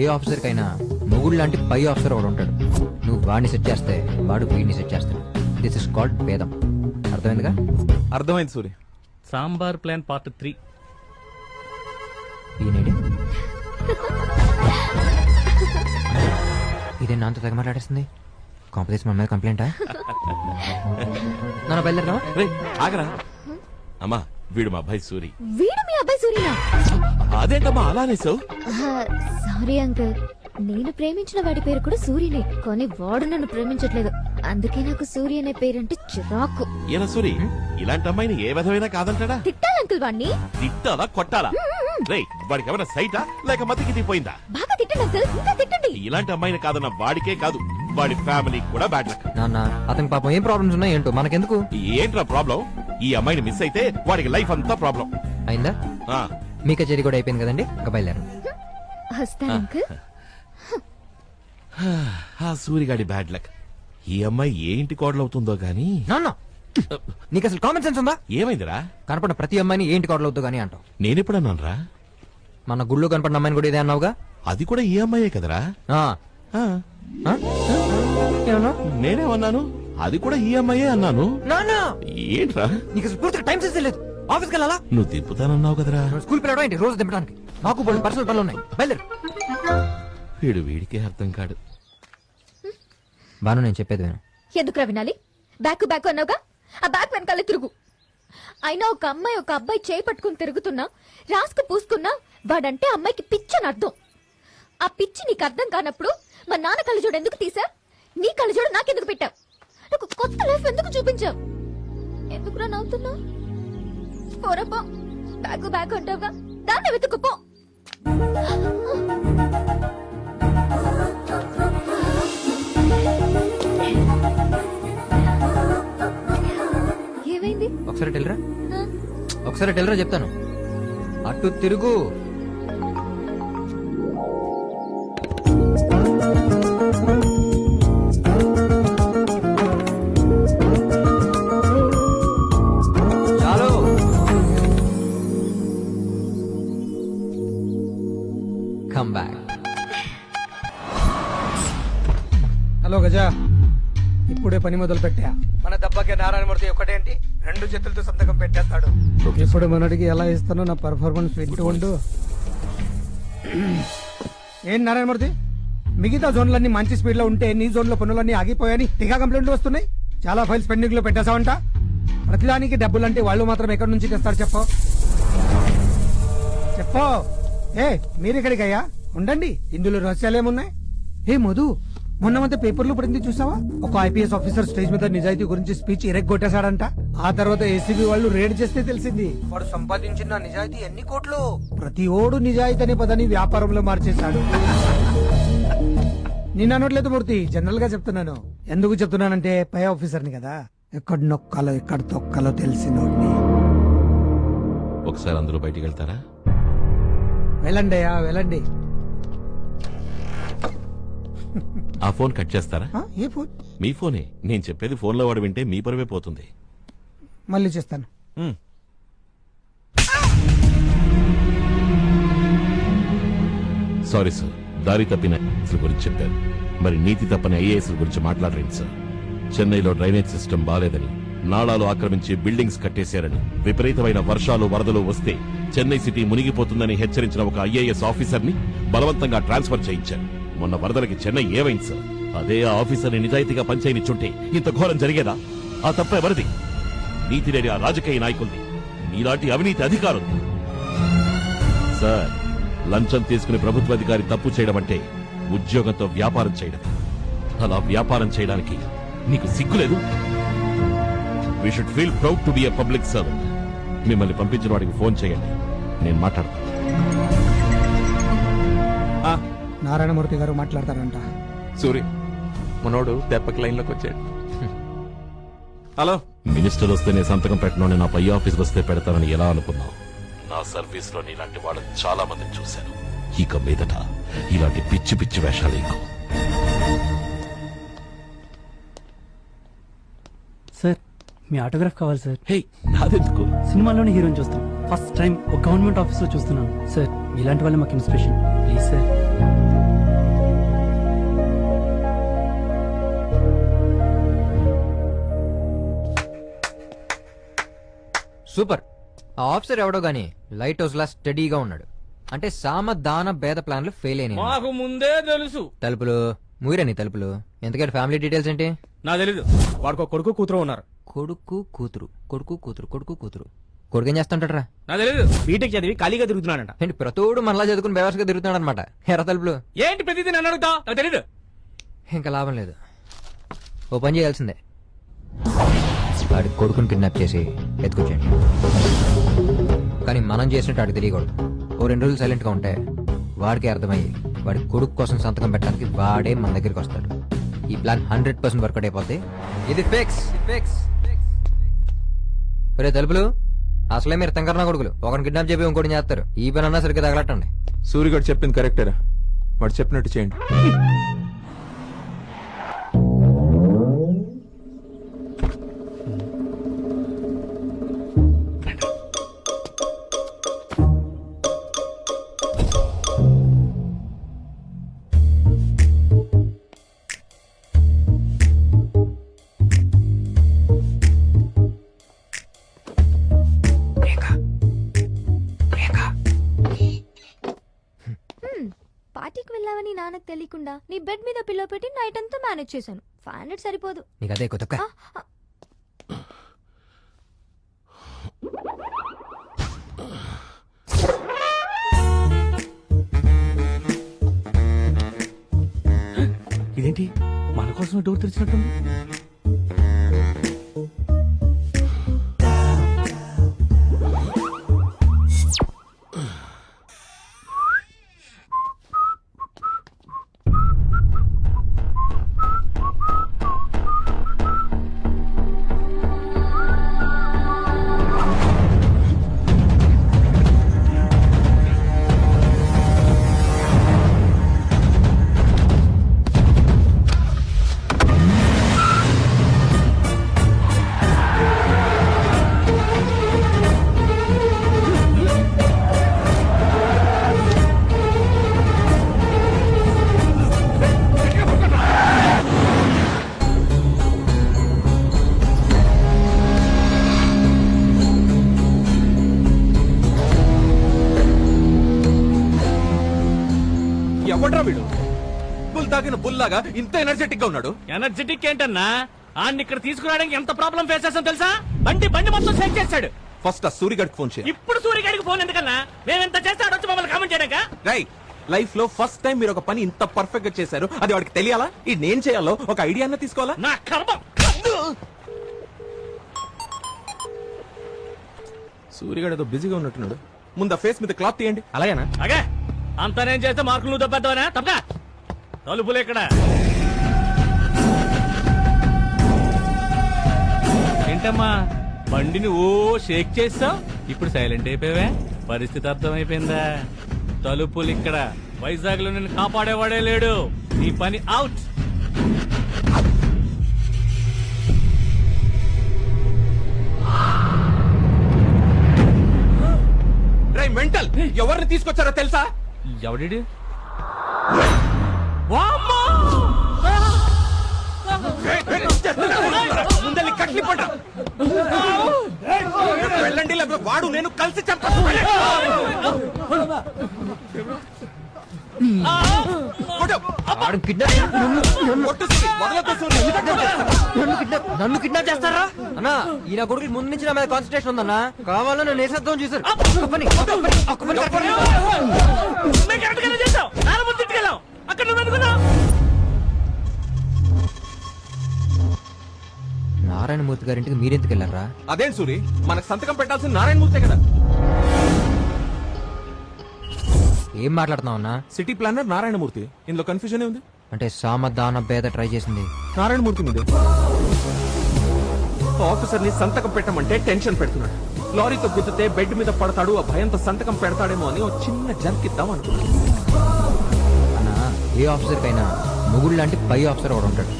ఏ ఆఫీసర్ కైనా మొగుడు లాంటి పై ఆఫీసర్ ఒకడు ఉంటాడు. నువ్వు వాడిని సెట్ చేస్తే వాడు వీడిని సెట్ చేస్తాడు. దిస్ ఇస్ కాల్డ్ భేదం. అర్థమైందిగా? అర్థమైంది సూరి. Sambar plan part 3. ఈయనేడి ఇదే నాతో తెగ మాట్లాడేస్తుంది. కాంపిటీషన్ మన మీద కంప్లైంటా? నన్ను బయలుదేరదామా? ఆగరా అమ్మా, వీడు మా అబ్బాయి సూరి. వీడు మీ అబ్బాయి సూరినా? అదేంటమ్మా అలా అనేసావు? సారీ అంకుల్, నేను ప్రేమించిన వాడి పేరు కూడా సూర్యనే, కానీ వాడు నన్ను ప్రేమించట్లేదు. అందుకే నాకు సూర్య అనే పేరంటే చిరాకు. ఏనా సూరి, ఇలాంటి అమ్మాయిని ఏ విధమైనా కాదంటాడా? తిట్టాలి అంకుల్ వాడిని. తిట్టాలా కొట్టాలా? రేయ్, వాడికి ఏమైనా సైటా లేక మతికి తీపోయిందా? బాగా తిట్టండి అంకుల్, ఇంకా తిట్టండి. ఇలాంటి అమ్మాయిని కాదన్న వాడికే కాదు, వాడి ఫ్యామిలీకి కూడా బ్యాడ్ లక్. నాన్న, అతనికి పాపం ఏం ప్రాబ్లమ్స్ ఉన్నాయి ఏంటో మనకెందుకు? ఏంట్రా ప్రాబ్లం? ఈ అమ్మాయిని మిస్ అయితే వాడికి లైఫ్ అంతా ప్రాబ్లం. అయిందా? మీ కచేరీ కూడా అయిపోయింది కదండి, ఇంకా బయలుదేరు. వస్తాను అంకుల్. ఆ సూరిగాడి బ్యాడ్ లక్. ఈ అమ్మాయి ఏ ఇంటి కోడలవుతుందో గానీ. నాన్న, నీకు అసలు కామన్ సెన్స్ ఉందా? ఏమైందిరా? కనపడిన ప్రతి అమ్మాయిని ఏంటి కోడలు అవుతుంది కానీ అంటావు. నేనెప్పుడన్నానరా? మన గుళ్ళో కనపడిన అమ్మాయిని కూడా ఇదే అన్నావుగా. అది కూడా ఈ అమ్మాయే కదరా? నేనేమన్నాను? అది కూడా ఈ అమ్మాయే అన్నాను. ఏంట్రా నీకు అసలు పూర్తిగా టైం సెన్స్ లేదు. ఆఫీస్కి వెళ్ళాలా? నువ్వు దింపుతానన్నావు కదరా? స్కూల్ పిల్లడం ఏంటి రోజు దింపడానికి? నాకు కొన్ని పర్సనల్ పనులు ఉన్నాయి, బయలుదేరు. వీడికే అర్థం కాడు. బాను, నేను చెప్పేది విను. ఎందుకురా వినాలి? బ్యాక్ బ్యాక్ అన్నావుగా, ఆ బ్యాక్ వెనకాలే తిరుగు. అయినా ఒక అమ్మాయి ఒక అబ్బాయి చేయి పట్టుకుని తిరుగుతున్నా, రాసుకు పూసుకున్నా వాడంటే అమ్మాయికి పిచ్చని అర్థం. ఆ పిచ్చి నీకు అర్థం కానప్పుడు మా నాన్న కళ్ళజోడు ఎందుకు తీసా? నీ కళ్ళజోడు నాకెందుకు పెట్టావు? నాకు కొత్త లైఫ్ ఎందుకు చూపించావు? ఎందుకురా నవ్వుతున్నా? పోరపో, బ్యాక్ బ్యాక్ అంటావుగా, దాన్ని వెతుకుపో. ఏమైంది? ఒకసారి టెల్రా, ఒకసారి టెల్రా చెప్తాను. అటు తిరుగు. చాలు. Come back. హలో గజా, ఇప్పుడే పని మొదలు పెట్టా. మన దెబ్బకి నారాయణమూర్తి ఒకటేంటి 2 చేతులతో సంతకం పెట్టేస్తాడు. ఇప్పుడు మనడికి ఎలా ఇస్తానో నా పర్ఫార్మెన్స్ వింటూ ఉండు. ఏం నారాయణమూర్తి, మిగతా జోన్లన్నీ మంచి స్పీడ్ లో ఉంటే నీ జోన్ లో పనులన్నీ ఆగిపోయాని టీకా కంప్లైంట్లు వస్తున్నాయి. చాలా ఫైల్స్ పెండింగ్ లో పెట్టేశావంట. ప్రతిదానికి డబ్బులంటే వాళ్ళు మాత్రం ఎక్కడి నుంచి తెస్తారు చెప్పు. మీరు ఇక్కడికయ్యా ఉండండి, ఇందులో రహస్యాలేమున్నాయి. మధు, మొన్న మధ్య పేపర్లో పడింది చూసావా? ఒక ఐపీఎస్ ఆఫీసర్ స్టేజ్ మీద నిజాయితీ గురించి స్పీచ్ ఇరెగ్గొట్టేశాడంట. ఆ తర్వాత ఏసీబీ వాళ్ళు రేడ్ చేస్తే తెలిసింది వాడు సంపాదించిన నిజాయితీ ఎన్ని కోట్లు. ప్రతి ఓడు నిజాయితీ అనే పదాన్ని వ్యాపారంలో మార్చేశాడు. నేను అనట్లేదు మూర్తి, జనరల్ గా చెప్తున్నాను. ఎందుకు చెప్తున్నానంటే పై ఆఫీసర్ని కదా, ఎక్కడ నొక్కాలో ఎక్కడ తొక్కాలో తెలిసినోడిని. ఒకసారి అందరూ బయటికి వెళ్తారా? వెళ్ళండి అయ్యా వెళ్ళండి. ఆ ఫోన్ కట్ చేస్తారా? ఏ ఫోన్? మీ ఫోనే. నేను చెప్పేది ఫోన్లో వాడు వింటే మీ పరువే పోతుంది. మళ్ళీ చేస్తాను. సారీ సార్, దారి తప్పిన గురించి చెప్పారు. మరి నీతి తప్పని ఐఏఎస్ గురించి మాట్లాడరేంటి సార్? చెన్నైలో డ్రైనేజ్ సిస్టమ్ బాలేదని, నాళాలు ఆక్రమించి బిల్డింగ్స్ కట్టేశారని, విపరీతమైన వర్షాలు వరదలు వస్తే చెన్నై సిటీ మునిగిపోతుందని హెచ్చరించిన ఒక ఐఏఎస్ ఆఫీసర్ ని బలవంతంగా ట్రాన్స్ఫర్ చేయించారు. మొన్న వరదలకి చెన్నై ఏమైంది సార్? అదే ఆ ఆఫీసర్ని నిజాయితీగా పనిచేయనిచ్చుంటే ఇంత ఘోరం జరిగేదా? ఆ తప్ప ఎవరిది? నీతి లేని ఆ రాజకీయ నాయకుల్ని, నీలాంటి అవినీతి అధికారులు. సార్, లంచం తీసుకుని ప్రభుత్వాధికారి తప్పు చేయడం అంటే ఉద్యోగంతో వ్యాపారం చేయడం. అలా వ్యాపారం చేయడానికి నీకు సిగ్గులేదు? We should feel proud to be a public servant. మిమ్మల్ని పంపించిన వాడికి ఫోన్ చేయండి, నేను మాట్లాడతాను. నారాయణమూర్తి గారు మాట్లాడతారంట. సూరి, మనోడు దెబ్బకి లైన్ లోకి వచ్చాడు. హలో, మినిస్టర్ వస్తేనే సంతకం పెట్టను, నా పై ఆఫీస్ వస్తే పెడతానని ఎలా అనుకున్నావు? నా సర్వీస్ లో ఇలాంటి వాళ్ళని చాలా మందిని చూశాను. ఇక మీదట ఇలాంటి పిచ్చి పిచ్చి వేషాలు ఎక్కువ. సార్, మీ ఆటోగ్రాఫ్ కావాలి సార్. హే, నాదెందుకు? సినిమాలోని హీరోని చూస్తాం. ఫస్ట్ టైం ఒక గవర్నమెంట్ ఆఫీస్ లో చూస్తున్నాను సార్. ఇలాంటి వాళ్ళే మాకు ఇన్స్పిరేషన్. Please sir. సూపర్. ఆ ఆఫీసర్ ఎవడో గానీ లైట్ హౌస్ లా స్టడీగా ఉన్నాడు. అంటే సామ దాన భేద ప్లాన్లు ఫెయిల్ అయినాయి. మాకు ముందే తెలుసు. తలుపులు మూయరని తలుపులు. ఎందుకంటే ఫ్యామిలీ డీటెయిల్స్ ఏంటి? నాకు తెలీదు. వాడికి కొడుకు కూతురు ఉన్నారు. కొడుకు కూతురు కొడుకు కూతురు కొడుకు కూతురు. కొడుకు ఏం చేస్తుంటారా? నాకు తెలీదు. బీటెక్ చదివి ఖాళీగా తిరుగుతున్నాడంట. ఏంటి ప్రతోడు మనలా చదువుకుని బేవర్స్గా తిరుగుతున్నాడు అనమాట. ఎర్ర తలుపులు ఏంటి ప్రతిదీ నన్ను అడుగుతా? నాకు తెలీదు. ఇంకా లాభం లేదు. ఓ పని చేయాల్సిందే. వాడి కొడుకుని కిడ్నాప్ చేసి ఎత్తుకొచ్చేయండి. కానీ మనం చేసినట్టు వాడికి తెలియకూడదు. ఓ 2 రోజులు సైలెంట్ గా ఉంటే వాడికి అర్థమయ్యి వాడి కొడుకు కోసం సంతకం పెట్టడానికి వాడే మన దగ్గరికి వస్తాడు. ఈ ప్లాన్ 100% వర్కౌట్ అయిపోద్ది. ఇది ఫిక్స్. ఒరే తలుపులు, అసలే మీరు తెంకరనా కొడుకులు. ఒకరిని కిడ్నాప్ చెప్పి ఇంకోటి చేస్తారు. ఈ పని అన్నా సరిగ్గా తగలట్టండి. సూర్యగడు చెప్పింది కరెక్టేరా, వాడు చెప్పినట్టు చేయండి. పార్టీకి వెళ్ళావని నాన్నకు తెలియకుండా నీ బెడ్ మీద పిల్లో పెట్టి నైట్ అంతా మేనేజ్ చేశాను. 500 సరిపోదు. నీకు అదే కొత్త. ఇదేంటి మన కోసం డోర్ తెరిచినట్టుంది? ఎవడ్రా వీడు? బుల్ తాగిన బుల్లాగా ఇంత ఎనర్జెటిక్ గా ఉన్నాడు. ఎనర్జెటిక్ ఏంటన్నా? ఆడిని ఇక్కడ తీసుకురావడానికి ఎంత ప్రాబ్లం ఫేస్ చేస్తాం తెలుసా? బండి మొత్తం సెట్ చేశాడు. ఫస్ట్ ఆ సూరిగడికి ఫోన్ చేయి. ఇప్పుడు సూర్యగాడికి ఫోన్ ఎందుకన్నా? మేమెంత చేస్తే ఆడొచ్చి మమ్మల్ని కామెంట్ చేయడాక? రైట్, లైఫ్ లో ఫస్ట్ టైం మీరు ఒక పని ఇంత పర్ఫెక్ట్ గా చేశారు. అది వాడికి తెలియాలా? ఇది నేను చేయాలో ఒక ఐడియా అన్న తీసుకోవాలా? నా కర్మ. సూర్యగాడు ఏదో బిజీగా ఉన్నట్టున్నాడు. ముందు ఆ ఫేస్ మీద క్లాత్ తీయండి. అలాగేనా? అగే అంతా నేను చేస్తే మార్కులు నువ్వు దెబ్బతావనా? తప్పగా తలుపులు ఇక్కడ ఏంటమ్మా బండిని ఓ షేక్ చేస్తావు, ఇప్పుడు సైలెంట్ అయిపోయావే? పరిస్థితి అర్థమైపోయిందా? తలుపులు ఇక్కడ. వైజాగ్ లో నిన్ను కాపాడేవాడే లేడు. నీ పని అవుట్. రేయ్ మెంటల్, ఎవరిని తీసుకొచ్చారో తెలుసా? ఎవడి ముందల్ని కట్లి పడ్డ వెళ్ళండి, లేకపోతే వాడు నేను కలిసి చెప్తాను. నన్ను కిడ్నాప్ చేస్తారా అన్నా? ఈయన కొడుకు ముందు నుంచి నా మీద కాన్సన్ట్రేషన్ ఉందన్నా. కావాలని నన్ను వేసేద్దాం చూసారు. నారాయణమూర్తి గారింటికి మీరెందుకు వెళ్ళారా? అదేం సూరి, మనకు సంతకం పెట్టాల్సిన నారాయణమూర్తే కదా. ఏం మాట్లాడుతున్నావు అన్నా? City planner Narayanamurthy. ఇందులో కన్ఫ్యూజన్ ఉంది. అంటే సామధాన భేద ట్రై చేసింది నారాయణమూర్తి మీద. ఆఫీసర్ ని సంతకం పెట్టమంటే టెన్షన్ పెడుతున్నాడు. లారీతో గుద్దితే బెడ్ మీద పడతాడు, ఆ భయంతో సంతకం పెడతాడేమో అని ఒక చిన్న జర్కిద్దాం అనుకున్నాడు. అన్నా, ఏ ఆఫీసర్ కైనా ముగుడు లాంటి పై ఆఫీసర్ ఒకడు ఉంటాడు.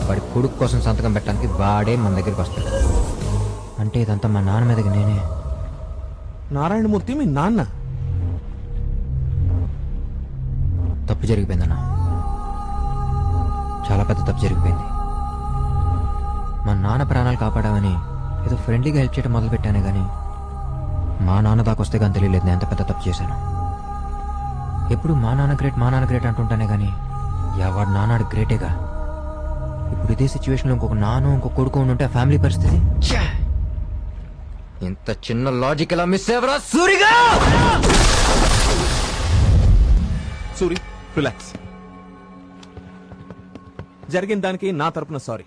వాడి కొడుకు కోసం సంతకం పెట్టడానికి వాడే మన దగ్గరికి వస్తాడు. అంటే ఇదంతా మా నాన్న మీదకి నేనే. నారాయణమూర్తి మీ నాన్న? తప్పు జరిగిపోయిందన్నా, చాలా పెద్ద తప్పు జరిగిపోయింది. మా నాన్న ప్రాణాలు కాపాడామని ఏదో ఫ్రెండ్లీగా హెల్ప్ చేయడం మొదలు పెట్టానే గానీ మా నాన్న దాకా వస్తే కానీ తెలియలేదు నేను ఎంత పెద్ద తప్పు చేశాను. ఎప్పుడు మా నాన్న గ్రేట్ అంటుంటానే గానీ ఎవడు నాన్నాడు గ్రేటేగా. ఇప్పుడు ఇదే సిచ్యువేషన్లో ఇంకొక ఇంకొక కొడుకు ఉంటే ఆ ఫ్యామిలీ పరిస్థితి. ఇంత చిన్న లాజిక్ ఎలా మిస్ అయ్యవరా సూరిగా? సూరి, రిలాక్స్. జరిగిన దానికి నా తరపున సారీ.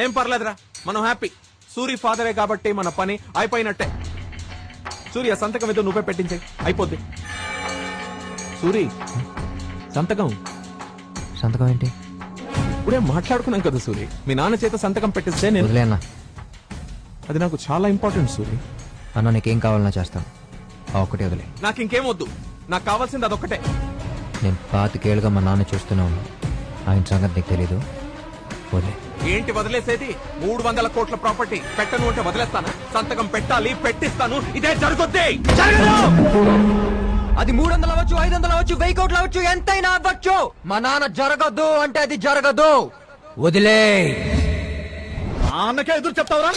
ఏం పర్లేదురా, మనం హ్యాపీ. సూరి ఫాదరే కాబట్టి మన పని అయిపోయినట్టే. సూర్య సంతకం ఏదో నువ్వే పెట్టించే, అయిపోద్ది. సూరి సంతకం ఏంటి? ఇప్పుడే మాట్లాడుకున్నాం కదా సూరి. మీ నాన్న చేత సంతకం పెట్టిస్తే నేను అన్న, అది నాకు చాలా ఇంపార్టెంట్ సూరి. అన్న నీకేం కావాలన్నా చేస్తాను, ఒకటే వదిలే. నాకు ఇంకేం వద్దు, నాకు కావాల్సింది అదొక్కటే. నేను 25 ఏళ్ళుగా మా నాన్న చూస్తూనే ఉన్నాను. ఆయన సంగతి నీకు తెలీదు, వదిలే. ఏంటి వదిలేసేది? 300 కోట్ల ప్రాపర్టీ పెట్టను అంటే వదిలేస్తాను? సంతకం పెట్టాలి, పెట్టిస్తాను. ఇదే జరుగుద్ది. అది 300 అవ్వచ్చు, 500 అవ్వచ్చు, 1000 కోట్లు అవ్వచ్చు, ఎంతైనా అవ్వచ్చు. మా నాన్న జరగదు అంటే అది జరగదు, వదిలే. నాన్నకే ఎదురు చెప్తావురా?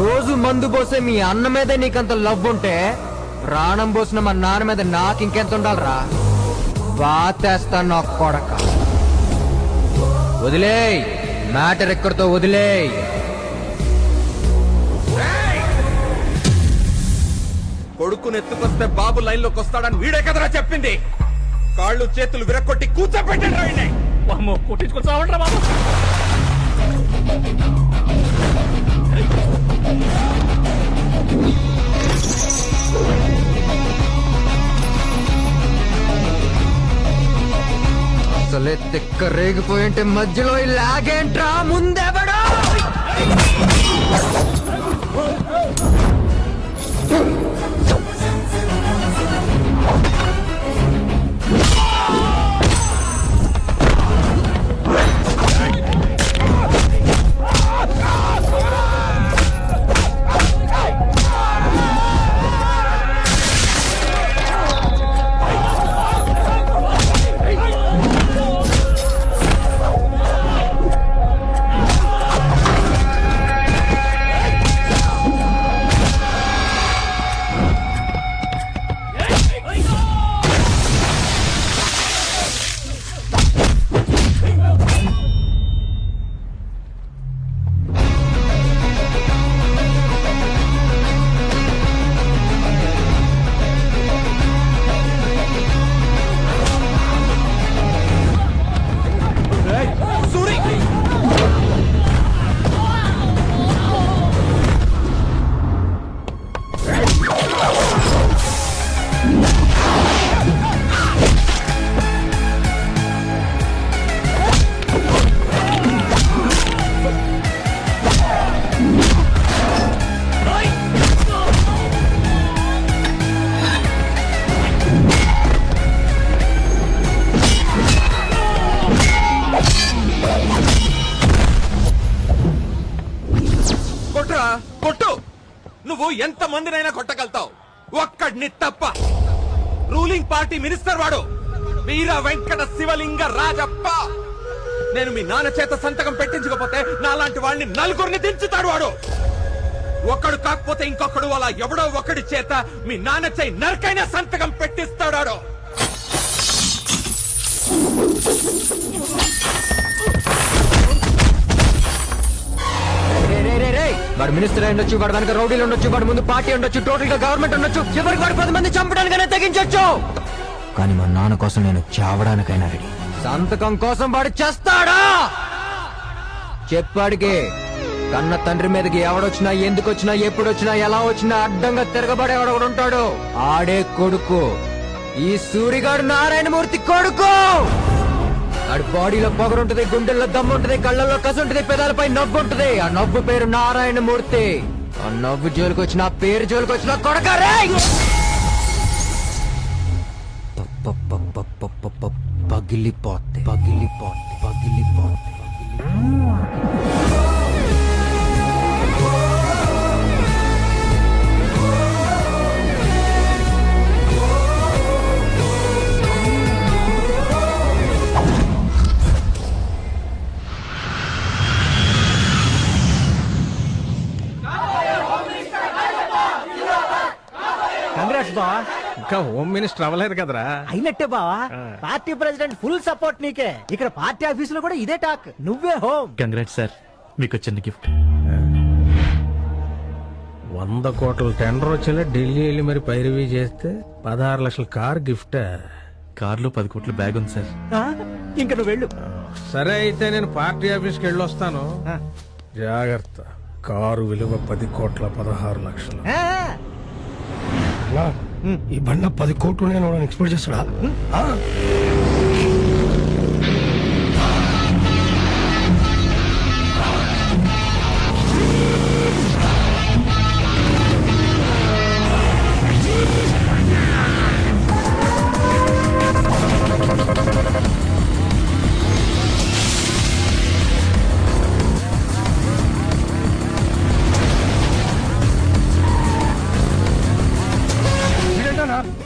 రోజు మందు పోసే మీ అన్న మీద నీకంత లవ్ ఉంటే ప్రాణం పోసిన మా నాన్న మీద నాకు ఇంకెంత ఉండాలరా? బాతేస్తా నా కొడక. వదిలేయ్, మ్యాటర్ ఎక్కడితో వదిలేయ్. కొడుకుని ఎత్తుకొస్తే బాబు లైన్ లోకి వస్తాడని వీడే కదరా చెప్పింది. కాళ్ళు చేతులు విరక్కొట్టి కూర్చోపెట్టండి. కొట్టించుకొచ్చావంటరా బాబు. అసలే తిక్క రేగిపోయింటే మధ్యలో లాగేంట్రా? ముందెవడా? కొట్టు. నువ్వు ఎంత మందినైనా కొట్టగలుగుతావు, ఒక్కడిని తప్ప. రూలింగ్ పార్టీ మినిస్టర్ వాడు వీర వెంకట శివలింగ రాజప్ప. నేను మీ నాన్న చేత సంతకం పెట్టించకపోతే నాలాంటి వాడిని నలుగురిని దించుతాడు వాడు. ఒక్కడు కాకపోతే ఇంకొకడు, అలా ఎవడో ఒకడి చేత మీ నాన్న చేయి నరకైనా సంతకం పెట్టిస్తాడు. వాడు మినిస్టర్ అయి ఉండొచ్చు, వాడు వెనక రౌడీలు ఉండొచ్చు, వాడు ముందు పార్టీ ఉండొచ్చు, టోటల్ గా గవర్నమెంట్ ఉండొచ్చు, చివరికి వాడు 10 మంది చంపడానికైనా తెగించొచ్చు. కానీ మా నాన్న కోసం నేను చావడానికైనా రెడీ. సంతకం కోసం వాడు చేస్తాడా? చెప్పాడికి కన్న తండ్రి మీదకి ఎవడొచ్చినా, ఎందుకొచ్చినా, ఎప్పుడొచ్చినా, ఎలా వచ్చినా అడ్డంగా తిరగబడేవాడు ఒకడు ఉంటాడు. ఆడే కొడుకు ఈ సూరిగాడు, నారాయణమూర్తి కొడుకు. ఆడి బాడీలో పొగరుంటది, గుండెల్లో దమ్ము ఉంటది, కళ్ళల్లో కసుంటది, పెదాలపై నవ్వు ఉంటది. ఆ నవ్వు పేరు నారాయణమూర్తి. ఆ నవ్వు జోలికి వచ్చిన, ఆ పేరు జోలికి వచ్చిన కొడకరే పగిలిపోతే పగిలిపోతే పగిలిపోతే. కంగ్రాట్స్ బావా. ఇంకా హోమ్ మినిస్టర్ అవ్వలేదు కదరా? అయినట్టే బావా. పార్టీ ప్రెసిడెంట్ ఫుల్ సపోర్ట్ నీకే. ఇక్కడ పార్టీ ఆఫీసులో కూడా ఇదే టాక్, నువ్వే హోమ్. కంగ్రాట్స్ సార్, మీకు చిన్న గిఫ్ట్. 100 కోట్ల టెండర్ వచ్చేలా ఢిల్లీ వెళ్ళి మరి పైరవీ చేస్తే 16 లక్షల కార్ గిఫ్ట్. కార్లో 10 కోట్ల బ్యాగ్ ఉంది సార్. ఇంకా నువ్వు వెళ్ళు. సరే అయితే నేను పార్టీ ఆఫీస్కి వెళ్ళొస్తాను. జాగ్రత్త. కారు విలువ 10 కోట్ల 16 లక్షలు. ఈ బండ 10 కోట్లు నేను ఎక్స్పెక్ట్ చేస్తాడా?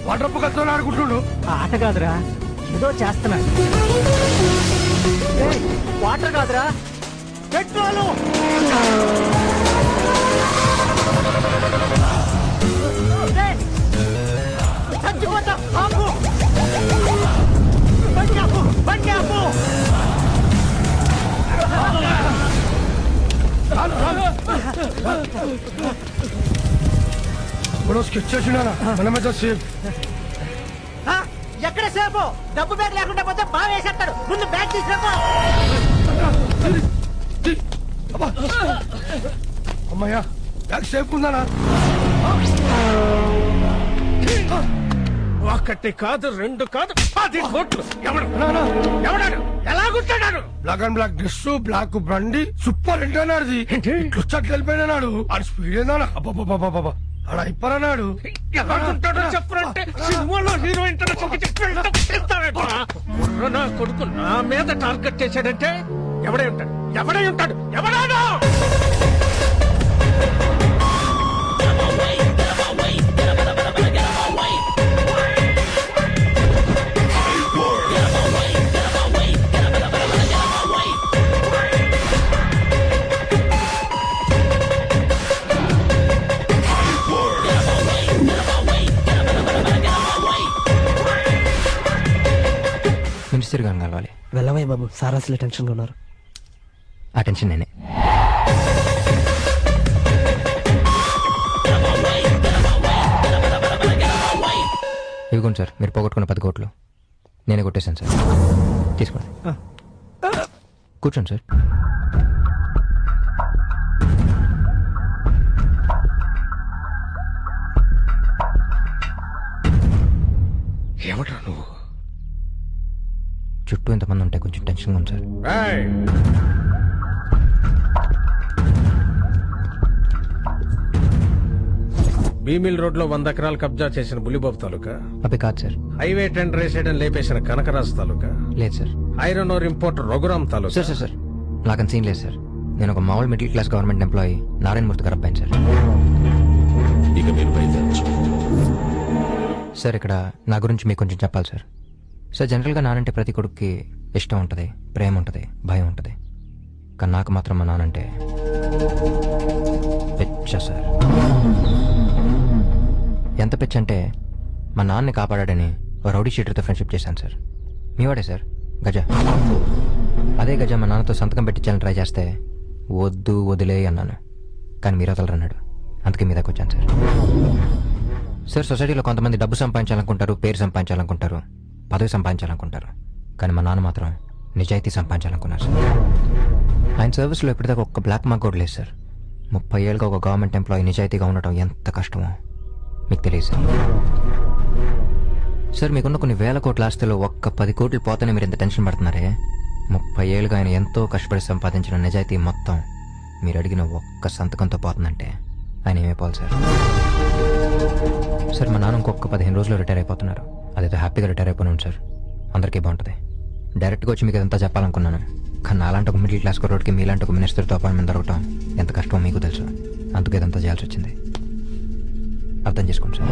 వాటర్ పక్కతో ఆడుకుంటున్నాడు. ఆట కాదురా, ఏదో చేస్తున్నాడు. వాటర్ కాదురా, పెట్రోలు. చచ్చిపోతా. ఆపు, బండి ఆపు, బండి ఆపు. స్కెచ్ చేసినా ఎక్కడ సేపు? డబ్బు బ్యాగ్ లేకుండా పోతే బాగా వేసేస్తాడు. ముందు బ్యాగ్ తీసుకురా. అమ్మయ్యా, బ్యాగ్ సేఫ్ ఉందా? ఒకటి కాదు, 2 కాదు, 10 కోట్లు. ఎవడాడు? ఎలాగుంటాడు? Black and black dress, black బండి, సూపర్ ఇంటర్నాడు. ఇట్లొచ్చట్లు వెళ్ళిపోయినాడు. ఆడి స్పీడ్ ఏందా? అబ్బాబాబా, ఆడ అయిపోరాడు. ఎలాగుంటాడో చెప్పరంటే సినిమాలో హీరో ఇంటర్నేషనల్ నా కొడుకు నా మీద టార్గెట్ చేశాడంటే ఎవడై ఉంటాడు? ఎవడై ఉంటాడు? ఎవడాడు? మినిస్టర్ గారిని కలవాలి. వెళ్ళవయ్య బాబు, సార్ అసలు టెన్షన్ గా ఉన్నారు. ఆ టెన్షన్ నేనే. ఇదిగోండి సార్, మీరు పోగొట్టుకున్న 10 కోట్లు నేనే కొట్టేశాను సార్. తీసుకోండి, కూర్చోండి సార్. ఏమంటా నువ్వు? చుట్టూ ఎంతమంది ఉంటే కొంచెం టెన్షన్గా ఉంది సార్. బీమిల్ రోడ్ లో 100 ఎకరాలు కబ్జా చేసిన బుల్లిబాబు తాలూకా. అవి కాదు సార్. హైవే టెండర్ వేసేయడం లేపేసిన కనకరాజు తాలూకా. లేదు sir. Iron ore importer Raghuram తాలూకా. సార్ సార్ సార్, నాకని సీన్ లేదు సార్. నేను ఒక మామూలు middle class government employee Narayanamurthy గారు అబ్బాయి సార్. ఇక మీరు బయలుదేరచ్చు. సార్ ఇక్కడ నా గురించి మీకు కొంచెం చెప్పాలి సార్. సార్ జనరల్గా నానంటే ప్రతి కొడుక్కి ఇష్టం ఉంటుంది, ప్రేమ ఉంటుంది, భయం ఉంటుంది. కానీ నాకు మాత్రం మా నానంటే పిచ్చ సార్. ఎంత పిచ్చ అంటే మా నాన్నని కాపాడాడని ఓ రౌడీ షీటర్తో ఫ్రెండ్షిప్ చేశాను సార్. మీవాడే సార్ గజ. అదే గజ మా నాన్నతో సంతకం పెట్టించాలని ట్రై చేస్తే వద్దు వదిలే అన్నాను. కానీ మీరు వదలరన్నాడు. అందుకే మీ దగ్గర వచ్చాను సార్. సార్ సొసైటీలో కొంతమంది డబ్బు సంపాదించాలనుకుంటారు, పేరు సంపాదించాలనుకుంటారు, పదవి సంపాదించాలనుకుంటారు. కానీ మా నాన్న మాత్రం నిజాయితీ సంపాదించాలనుకున్నారు సార్. ఆయన సర్వీస్లో ఇప్పటిదాకా ఒక్క బ్లాక్ మార్క్ కూడా లేదు సార్. 30 ఏళ్ళుగా ఒక గవర్నమెంట్ ఎంప్లాయీ నిజాయితీగా ఉండటం ఎంత కష్టమో మీకు తెలియదు సార్. సార్ మీకున్న కొన్ని వేల కోట్ల ఆస్తిలో ఒక్క 10 కోట్లు పోతేనే మీరు ఎంత టెన్షన్ పడుతున్నారే. 30 ఏళ్ళుగా ఆయన ఎంతో కష్టపడి సంపాదించిన నిజాయితీ మొత్తం మీరు అడిగిన ఒక్క సంతకంతో పోతుందంటే ఆయన ఏమైపోవాలి సార్. సార్ మా నాన్న ఇంకొక 15 రోజుల్లో రిటైర్ అయిపోతున్నారు. అదైతే హ్యాపీగా రిటైర్ అయిపోయినాను సార్. అందరికీ బాగుంటుంది. డైరెక్ట్గా వచ్చి మీకు ఇదంతా చెప్పాలనుకున్నాను. కానీ అలాంటి ఒక మిడిల్ క్లాస్ రోడ్కి మీలాంటి ఒక మినిస్టర్తో అపాయింట్మెంట్ దొరకటం ఎంత కష్టమో మీకు తెలుసు. అందుకే ఇదంతా చేయాల్సి వచ్చింది. అర్థం చేసుకోండి సార్.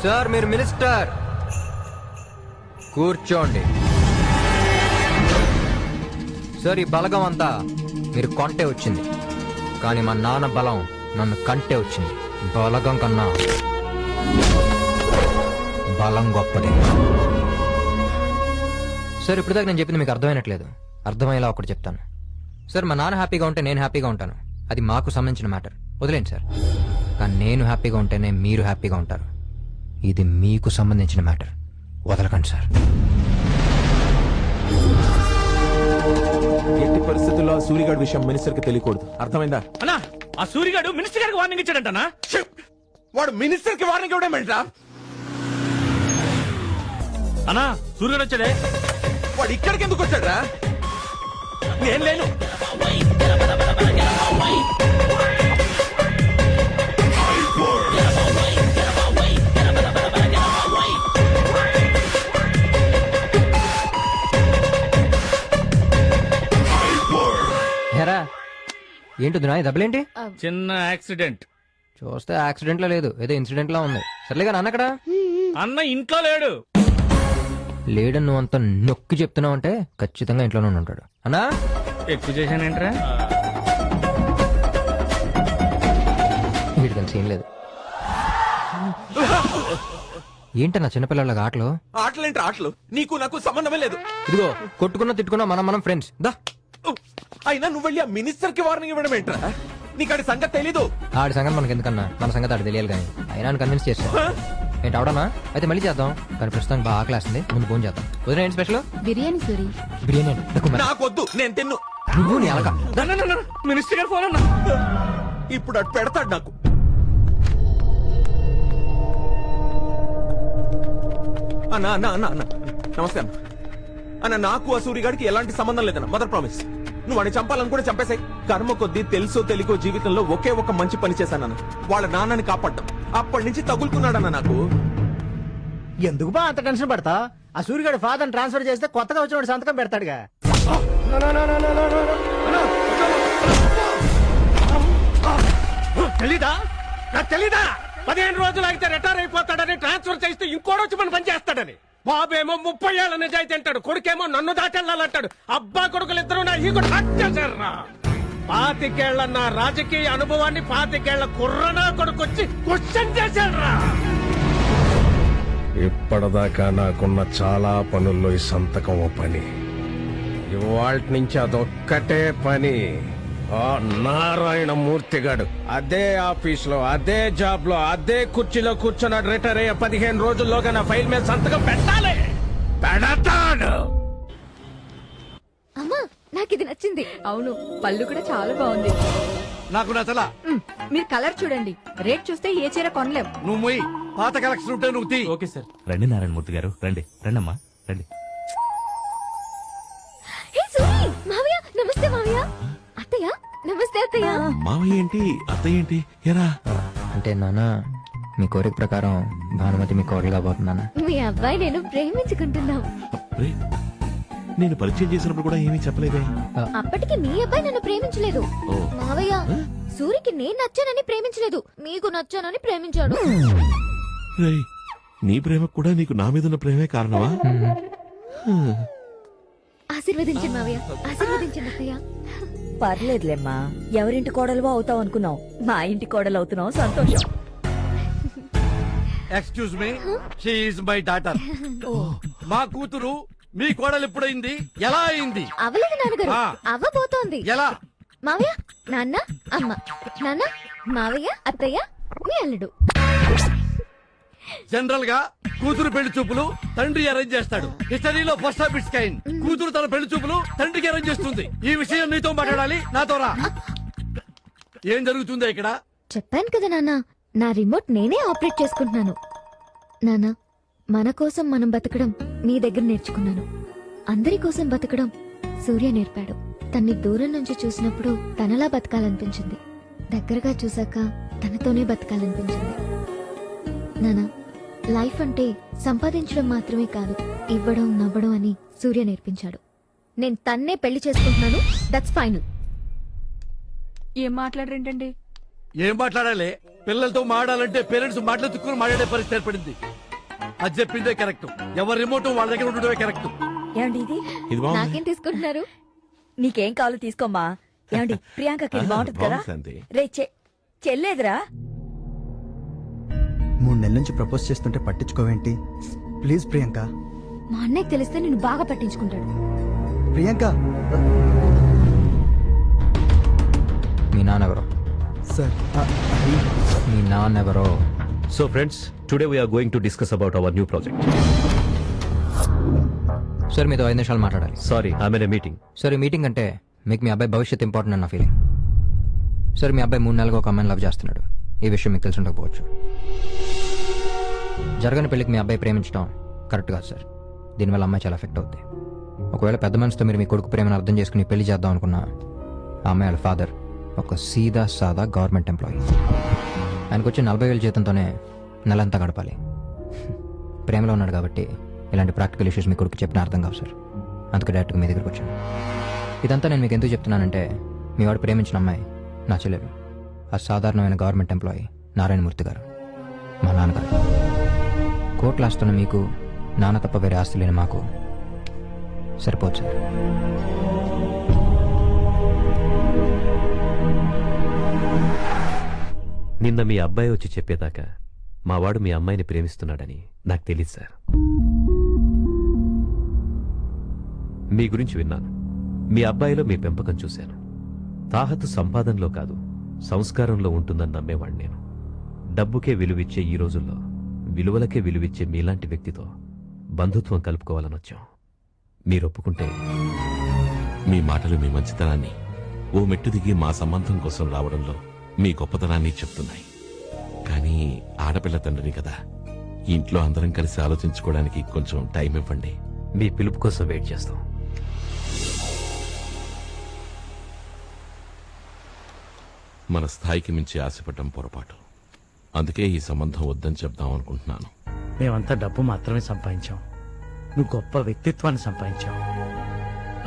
సార్ మీరు మినిస్టర్ కూర్చోండి. సార్ ఈ బలగం అంతా మీరు కొంటే వచ్చింది, కానీ మా నాన్న బలం నన్ను కంటే వచ్చింది. బలగం కన్నా బలం గొప్పది. సార్ ఇప్పటిదాకా నేను చెప్పింది మీకు అర్థమైనట్లేదు. అర్థమయ్యేలా ఒకటి చెప్తాను. సార్ మా నాన్న హ్యాపీగా ఉంటే నేను హ్యాపీగా ఉంటాను. అది మాకు సంబంధించిన మ్యాటర్, వదిలేండి సార్. కానీ నేను హ్యాపీగా ఉంటేనే మీరు హ్యాపీగా ఉంటారు. ఇది మీకు సంబంధించిన మ్యాటర్, వదలకండి సార్. ఎట్టి పరిస్థితుల్లో సూరిగాడి విషయం మినిస్టర్ కి తెలియకూడదు, అర్థమైందా? అన్నా ఆ సూరిగాడు మినిస్టర్ గారికి వార్నింగ్ ఇచ్చాడంటనా? వాడు మినిస్టర్ కి వార్నింగ్ ఇవ్వడమేంట్రా? అన్నా సూరిగాడు వచ్చాడే. వాడు ఇక్కడికి ఎందుకు వచ్చాడ్రా? నేను లేను. హెరా ఏంటి దునా దెబ్బలేంటి? చిన్న యాక్సిడెంట్. చూస్తే యాక్సిడెంట్ లో లేదు, ఏదో ఇన్సిడెంట్ లా ఉంది. సర్లేగా నాన్న అక్కడ? అన్న ఇంట్లో లేడు. లేడని నువ్వు అంత నొక్కి చెప్తున్నావు అంటే ఖచ్చితంగా ఇంట్లోనే ఉంటాడు. అన్నా ఎక్కువ చేశానేంట్రా? వీడికి సీన్ లేదు. ఏంటన్నా చిన్నపిల్లల ఆటలు? ఆటలేంట్రా ఆటలు? నీకు నాకు సంబంధమే లేదు. ఇదిగో కొట్టుకున్నా తిట్టుకున్నా మనం ఫ్రెండ్స్ దా. అయినా నువ్వు వెళ్ళి ఆ మినిస్టర్ కి వార్నింగ్ ఇవ్వడం ఏంట్రా? నీకు ఆడి సంగతి తెలీదు. ఆడి సంగతి మనకి ఎందుకన్నా, మన సంగతి ఆడి తెలియాలి. కానీ అయినా కన్విన్స్ చేస్తా. ఏంటి అవడనా? అయితే మళ్ళీ చేద్దాం. కానీ ప్రస్తుతానికి బాగా ఆకలేస్తుంది, ముందు ఫోన్ చేద్దాం. వదిన ఏంటి స్పెషల్? బిర్యానీ సూరి. బిర్యానీ నాకొద్దు, నేను తిన్ను. నువ్వు నీ అలక. మినిస్టర్ గారు ఫోన్ అన్నా. ఇప్పుడు అటు పెడతాడు నాకు. అన్నా అన్నా అన్నా అన్నా నమస్తే అన్న. అన్న నాకు ఆ సూరిగాడికి ఎలాంటి సంబంధం లేదన్న, మదర్ ప్రామిస్. నువ్వు వాడిని చంపాలనుకుంటే చంపేశాయి. కర్మ కొద్దీ తెలుసో తెలికో జీవితంలో ఒకే ఒక మంచి పని చేశానన్న, వాళ్ళ నాన్నని కాపాడ్డం. అప్పటి నుంచి తగులుకున్నాడన్న నాకు. ఎందుకు బా అంత టెన్షన్ పడతా? ఆ సూర్యగాడి ఫాదర్ ట్రాన్స్ఫర్ చేస్తే కొత్తగా వచ్చిన సంతకం పెడతాడుగా. తెలీదా? నాకు తెలీదా? 15 రోజులు అయితే రిటైర్ అయిపోతాడని, ట్రాన్స్ఫర్ చేస్తే ఇంకోటి వచ్చి మన పని చేస్తాడని. బాబేమో 30 ఏళ్ల నిజాయితీ అంటాడు, కొడుకేమో నన్ను దాటెళ్ళాలంటాడు. అబ్బా కొడుకులిద్దరూ నా ఈ కూడా హత్యేశారా. 25 ఏళ్ల నా రాజకీయ అనుభవాన్ని 25 ఏళ్ల కుర్రనా కొడుకొచ్చి క్వశ్చన్ చేశారా. ఇప్పటిదాకా నాకున్న చాలా పనుల్లో ఈ సంతకం ఓ పని. ఇవాల్టి నుంచి అదొక్కటే పని. ఆ నారాయణమూర్తి గాడు అదే ఆఫీస్ లో, అదే జాబ్ లో, అదే కుర్చీలో కూర్చున్నాడు. రిటైర్ అయ్యే 15 రోజుల్లోగా నా ఫైల్ మీద సంతకం పెట్టాలి. పెడతాడు. అమ్మా నాకు ఇది నచ్చింది. అవును, పళ్ళు కూడా చాలా బాగుంది. నాకు నచ్చలా. మీరు కలర్ చూడండి, రేట్ చూస్తే ఏ చీర కొనలేం. నువ్వు మొయ్. పాత కలెక్షన్ ఉంటే నువ్వు తీ. Okay sir. రండి నారాయణమూర్తి గారు, రండి రండమ్మా రండి. హే సూరి, మావయ్య నమస్తే మావయ్య. అత్తయ్య నమస్తే అత్తయ్య. మావయ్య ఏంటి అత్తయ్య ఏంటి ఎరా? అంటే నాన్న మీ కోరిక ప్రకారం భానుమతి మీ కోడలుగా పోతున్నానా? మీ అబ్బాయి నేను ప్రేమించుకుంటున్నాం. నేను పరిచయం చేసినప్పుడు కూడా ఏమీ చెప్పలేదే. అప్పటికి మీ అబ్బాయి నన్ను ప్రేమించలేదు మావయ్య. సూరికి నేను నచ్చానని ప్రేమించలేదు, మీకు నచ్చానని ప్రేమించాడు. రేయ్, నీ ప్రేమ కూడా నీకు నా మీద ఉన్న ప్రేమే కారణమా? ఆశీర్వదించండి మావయ్య, ఆశీర్వదించండి అత్తయ్య. పర్లేదులేమ్మా, ఎవరింటి కోడలువో అవుతావు అనుకున్నావు, మా ఇంటి కోడలు అవుతున్నావు, సంతోషం. Excuse me, she is my daughter. మా కూతురు మీ కోడలు ఎప్పుడైంది, ఎలా అయింది? అవలేదు నాన్నగారు, అవ్వబోతోంది. ఎలా? మావయ్య, నాన్న, అమ్మ, నాన్న, మావయ్య, అత్తయ్య, మీ అల్లుడు. జనరల్ గా కూతురు పెళ్లి చూపులు తండ్రి అరేంజ్ చేస్తాడు. హిస్టరీలో ఫస్ట్ ఆఫ్ ఇట్స్ కైండ్. కూతురు తన పెళ్లి చూపులు తండ్రికి అరేంజ్ చేస్తుంది. ఈ విషయం నీతో మాట్లాడాలి, నాతో రా. ఏం జరుగుతుందో ఇక్కడ? చెప్పాను కదా నాన్న, నా రిమోట్ నేనే ఆపరేట్ చేసుకుంటున్నాను. నాన్న, మన కోసం మనం బతకడం మీ దగ్గర నేర్చుకున్నాను. అందరి కోసం బతకడం సూర్య నేర్పాడు. తన్ని దూరం నుంచి చూసినప్పుడు తనలా బతకాలనిపించింది, దగ్గరగా చూసాక తనతోనే బతకాలనిపించింది. నానా, లైఫ్ అంటే సంపాదించడం మాత్రమే కాదు, ఇవ్వడం, నవ్వడం అని సూర్య నేర్పించాడు. నేను తన్నే పెళ్లి చేసుకుంటున్నాను, దట్స్ ఫైనల్. ఏం మాట్లాడరేంటండి? ఏం మాట్లాడాలి? పిల్లలతో మాట్లాడాలంటే పేరెంట్స్ మాట్లాడుకుని మాట్లాడే పరిస్థితి ఏర్పడింది. అది చెప్పిందే కరెక్ట్. ఎవరి రిమోట్ వాళ్ళ దగ్గర ఉండడమే కరెక్ట్. ఏమండి ఇది? నాకేం తీసుకుంటున్నారు? నీకేం కావాలో తీసుకోమ్మా. ఏమండి, ప్రియాంకకి ఇది బాగుంటుంది కదా? రే చెల్లేదురా. 3 నెలల నుంచి ప్రపోజ్ చేస్తుంటే పట్టించుకోవేంటి? ప్లీజ్ ప్రియాంక. మా అన్నయ్యకి తెలిస్తే నేను బాగా పట్టించుకుంటాడు. ప్రియాంక. మీ నాన్నెవరో? సార్, మీ నాన్నెవరో? So friends, today we are going to discuss about our new project. Sir మీతో 5 నిమిషాలు మాట్లాడాలి. Sorry, I'm in a meeting. Sir ఈ మీటింగ్ అంటే మీకు మీ అబ్బాయి భవిష్యత్ ఇంపార్టెంట్ అన్న ఫీలింగ్. సార్ మీ అబ్బాయి 3 నెలలుగా ఒక అమ్మాయిని లవ్ చేస్తున్నాడు. ఈ విషయం మీకు తెలిసి ఉండకపోవచ్చు. జరగని పెళ్లికి మీ అబ్బాయి ప్రేమించడం కరెక్ట్ కాదు సార్. దీనివల్ల అమ్మాయి చాలా ఎఫెక్ట్ అవుతుంది. ఒకవేళ పెద్ద మనసుతో మీరు మీ కొడుకు ప్రేమను అర్థం చేసుకుని పెళ్లి చేద్దాం అనుకున్న ఆ అమ్మాయి వాళ్ళ ఫాదర్ ఒక సీదా సాదా గవర్నమెంట్ ఎంప్లాయీ. ఆయనకు వచ్చి 40,000 జీతంతోనే నెలంతా గడపాలి. ప్రేమలో ఉన్నాడు కాబట్టి ఇలాంటి ప్రాక్టికల్ ఇష్యూస్ మీ కొడుకు చెప్పిన అర్థం కావు సార్. అందుకే డైరెక్ట్గా మీ దగ్గరకు వచ్చాను. ఇదంతా నేను మీకు ఎందుకు చెప్తున్నానంటే, మీ వాడు ప్రేమించిన అమ్మాయి నా చెల్లెలు, ఆ సాధారణమైన గవర్నమెంట్ ఎంప్లాయీ నారాయణమూర్తి గారు, మా నాన్నగారు. కోట్లు ఆస్తున్న మీకు నాన్న తప్ప వేరే ఆస్తి లేని మాకు సరిపోదు సార్. నిన్న మీ అబ్బాయి వచ్చి చెప్పేదాకా మా వాడు మీ అమ్మాయిని ప్రేమిస్తున్నాడని నాకు తెలియదు సార్. మీ గురించి విన్నాను. మీ అబ్బాయిలో మీ పెంపకం చూశాను. తాహతు సంపాదనలో కాదు, సంస్కారంలో ఉంటుందని నమ్మేవాడిని నేను. డబ్బుకే విలువిచ్చే ఈ రోజుల్లో విలువలకే విలువిచ్చే మీలాంటి వ్యక్తితో బంధుత్వం కలుపుకోవాలని వచ్చాం. మీరు ఒప్పుకుంటే. మీ మాటలు మీ మంచితనాన్ని ఓ మెట్టు దిగి మా సంబంధం కోసం రావడంలో మీ గొప్పతనాన్ని చెప్తున్నాయి. కానీ ఆడపిల్ల తండ్రిని కదా, ఇంట్లో అందరం కలిసి ఆలోచించుకోవడానికి కొంచెం టైం ఇవ్వండి. మీ పిలుపు కోసం వెయిట్ చేస్తాం. మన స్థాయికి మించి ఆశపడడం పొరపాటు. అందుకే ఈ సంబంధం వద్దని చెప్దాం అనుకుంటున్నాను. మేమంతా డబ్బు మాత్రమే సంపాదించాం, నువ్వు గొప్ప వ్యక్తిత్వాన్ని సంపాదించావు.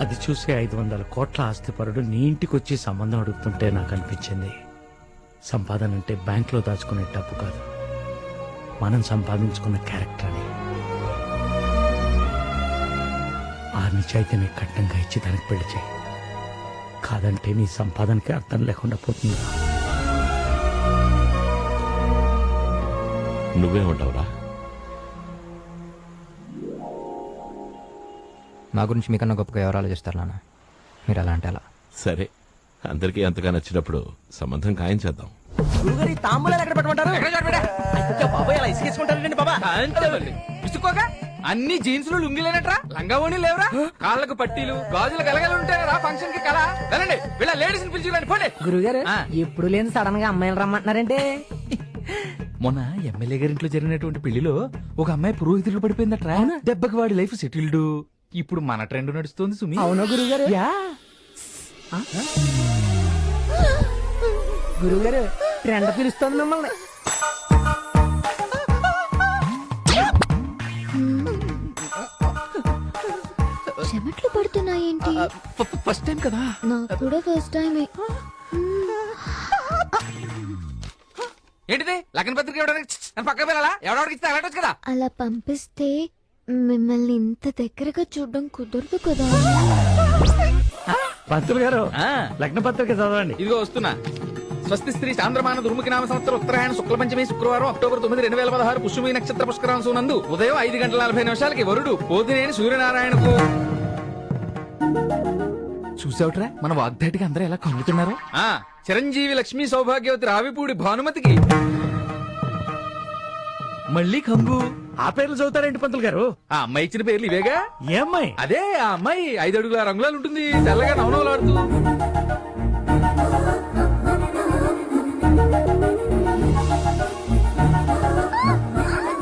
అది చూసి 500 కోట్ల ఆస్తిపరుడు నీ ఇంటికి వచ్చి సంబంధం అడుగుతుంటే నాకు అనిపించింది, సంపాదన అంటే బ్యాంకులో దాచుకునే డబ్బు కాదు, మనం సంపాదించుకున్న క్యారెక్టర్ అని. ఆ నిజాయితీని కట్నంగా ఇచ్చి దానికి పెళ్లి చేయి. కాదంటే నీ సంపాదనకి అర్థం లేకుండా పోతుంది. నువ్వేమంటావురా? మా గురించి మీకన్నా గొప్పగా ఎవరు ఆలోచిస్తారు నాన్న? మీరు అలా అంటే అలా. సరే, అందరికీ అంతగా నచ్చినప్పుడు సంబంధం ఖాయం చేద్దాం. గురుగారు, ఈ తాంబూలాలు ఎక్కడ పెట్టమంటారు? బాబాయ్ అలా ఇసుకేసుకుంటారండి బాబా. ఇసుకోగా అన్ని జీన్సులు లుంగిలేనట్రా, లంగావోణి లేవరా, కాళ్ళకు పట్టీలు గాజులు గలగలు ఉంటాయరా ఫంక్షన్ కి కళ. వెళ్ళండి, వీళ్ళ లేడీస్ ని పిలిచి పోండి. గురుగారు, ఎప్పుడు లేని సడన్ గా అమ్మాయిలు రమ్మంటున్నారంటే మొన్న ఎమ్మెల్యే గారి ఇంట్లో జరిగినటువంటి పెళ్లిలో ఒక అమ్మాయి పురోహితుడికి పడిపోయిందట్రా. దెబ్బకి వాడి లైఫ్ సెటిల్డ్. ఇప్పుడు మన ట్రెండ్ నడుస్తుంది సుమి. అవునా గురుగారు? యా. గురుగారు ట్రెండ్ పిలుస్తుంది మిమ్మల్ని. చెమట్లు పడుతున్నాయేంటి? ఫస్ట్ టైం కదా. నాకు కూడా ఫస్ట్ టైమే. ఏంటిది లగ్న పత్రిక ఇవ్వడానికి పక్క వెళ్ళాలా? ఎవడెవడికి ఇస్తే అలాంటి కదా. అలా పంపిస్తే మిమ్మల్ని ఇంత దగ్గరగా చూడడం కుదరదు కదా. పంతులు గారు లగ్న పత్రిక చదవండి. ఇదిగో వస్తున్నా. స్వస్తి స్త్రీ చాంద్రమాన దుర్ముఖి నామ సంవత్సరం ఉత్తరాయణ శుక్ల పంచమి శుక్రవారం అక్టోబర్ 9, 2016 పుష్యమి నక్షత్ర పుష్కరాంశం నందు ఉదయం 5:40 వరుడు పోతినేని సూర్యనారాయణకు. చూసావుట్రా మన వాగ్దాటికి అందరూ ఎలా కమ్ముతున్నారు. చిరంజీవి లక్ష్మీ సౌభాగ్యవతి రావిపూడి భానుమతికి మళ్ళీ కంగు. ఆ పేర్లు చదువుతారేంటి పంతులు గారు? ఆ అమ్మాయి ఇచ్చిన పేర్లు ఇవేగా. ఏ అమ్మాయి? అదే ఆ అమ్మాయి 5 అడుగుల రంగులాలు ఉంటుంది, తెల్లగా నవనవలాడుతూ.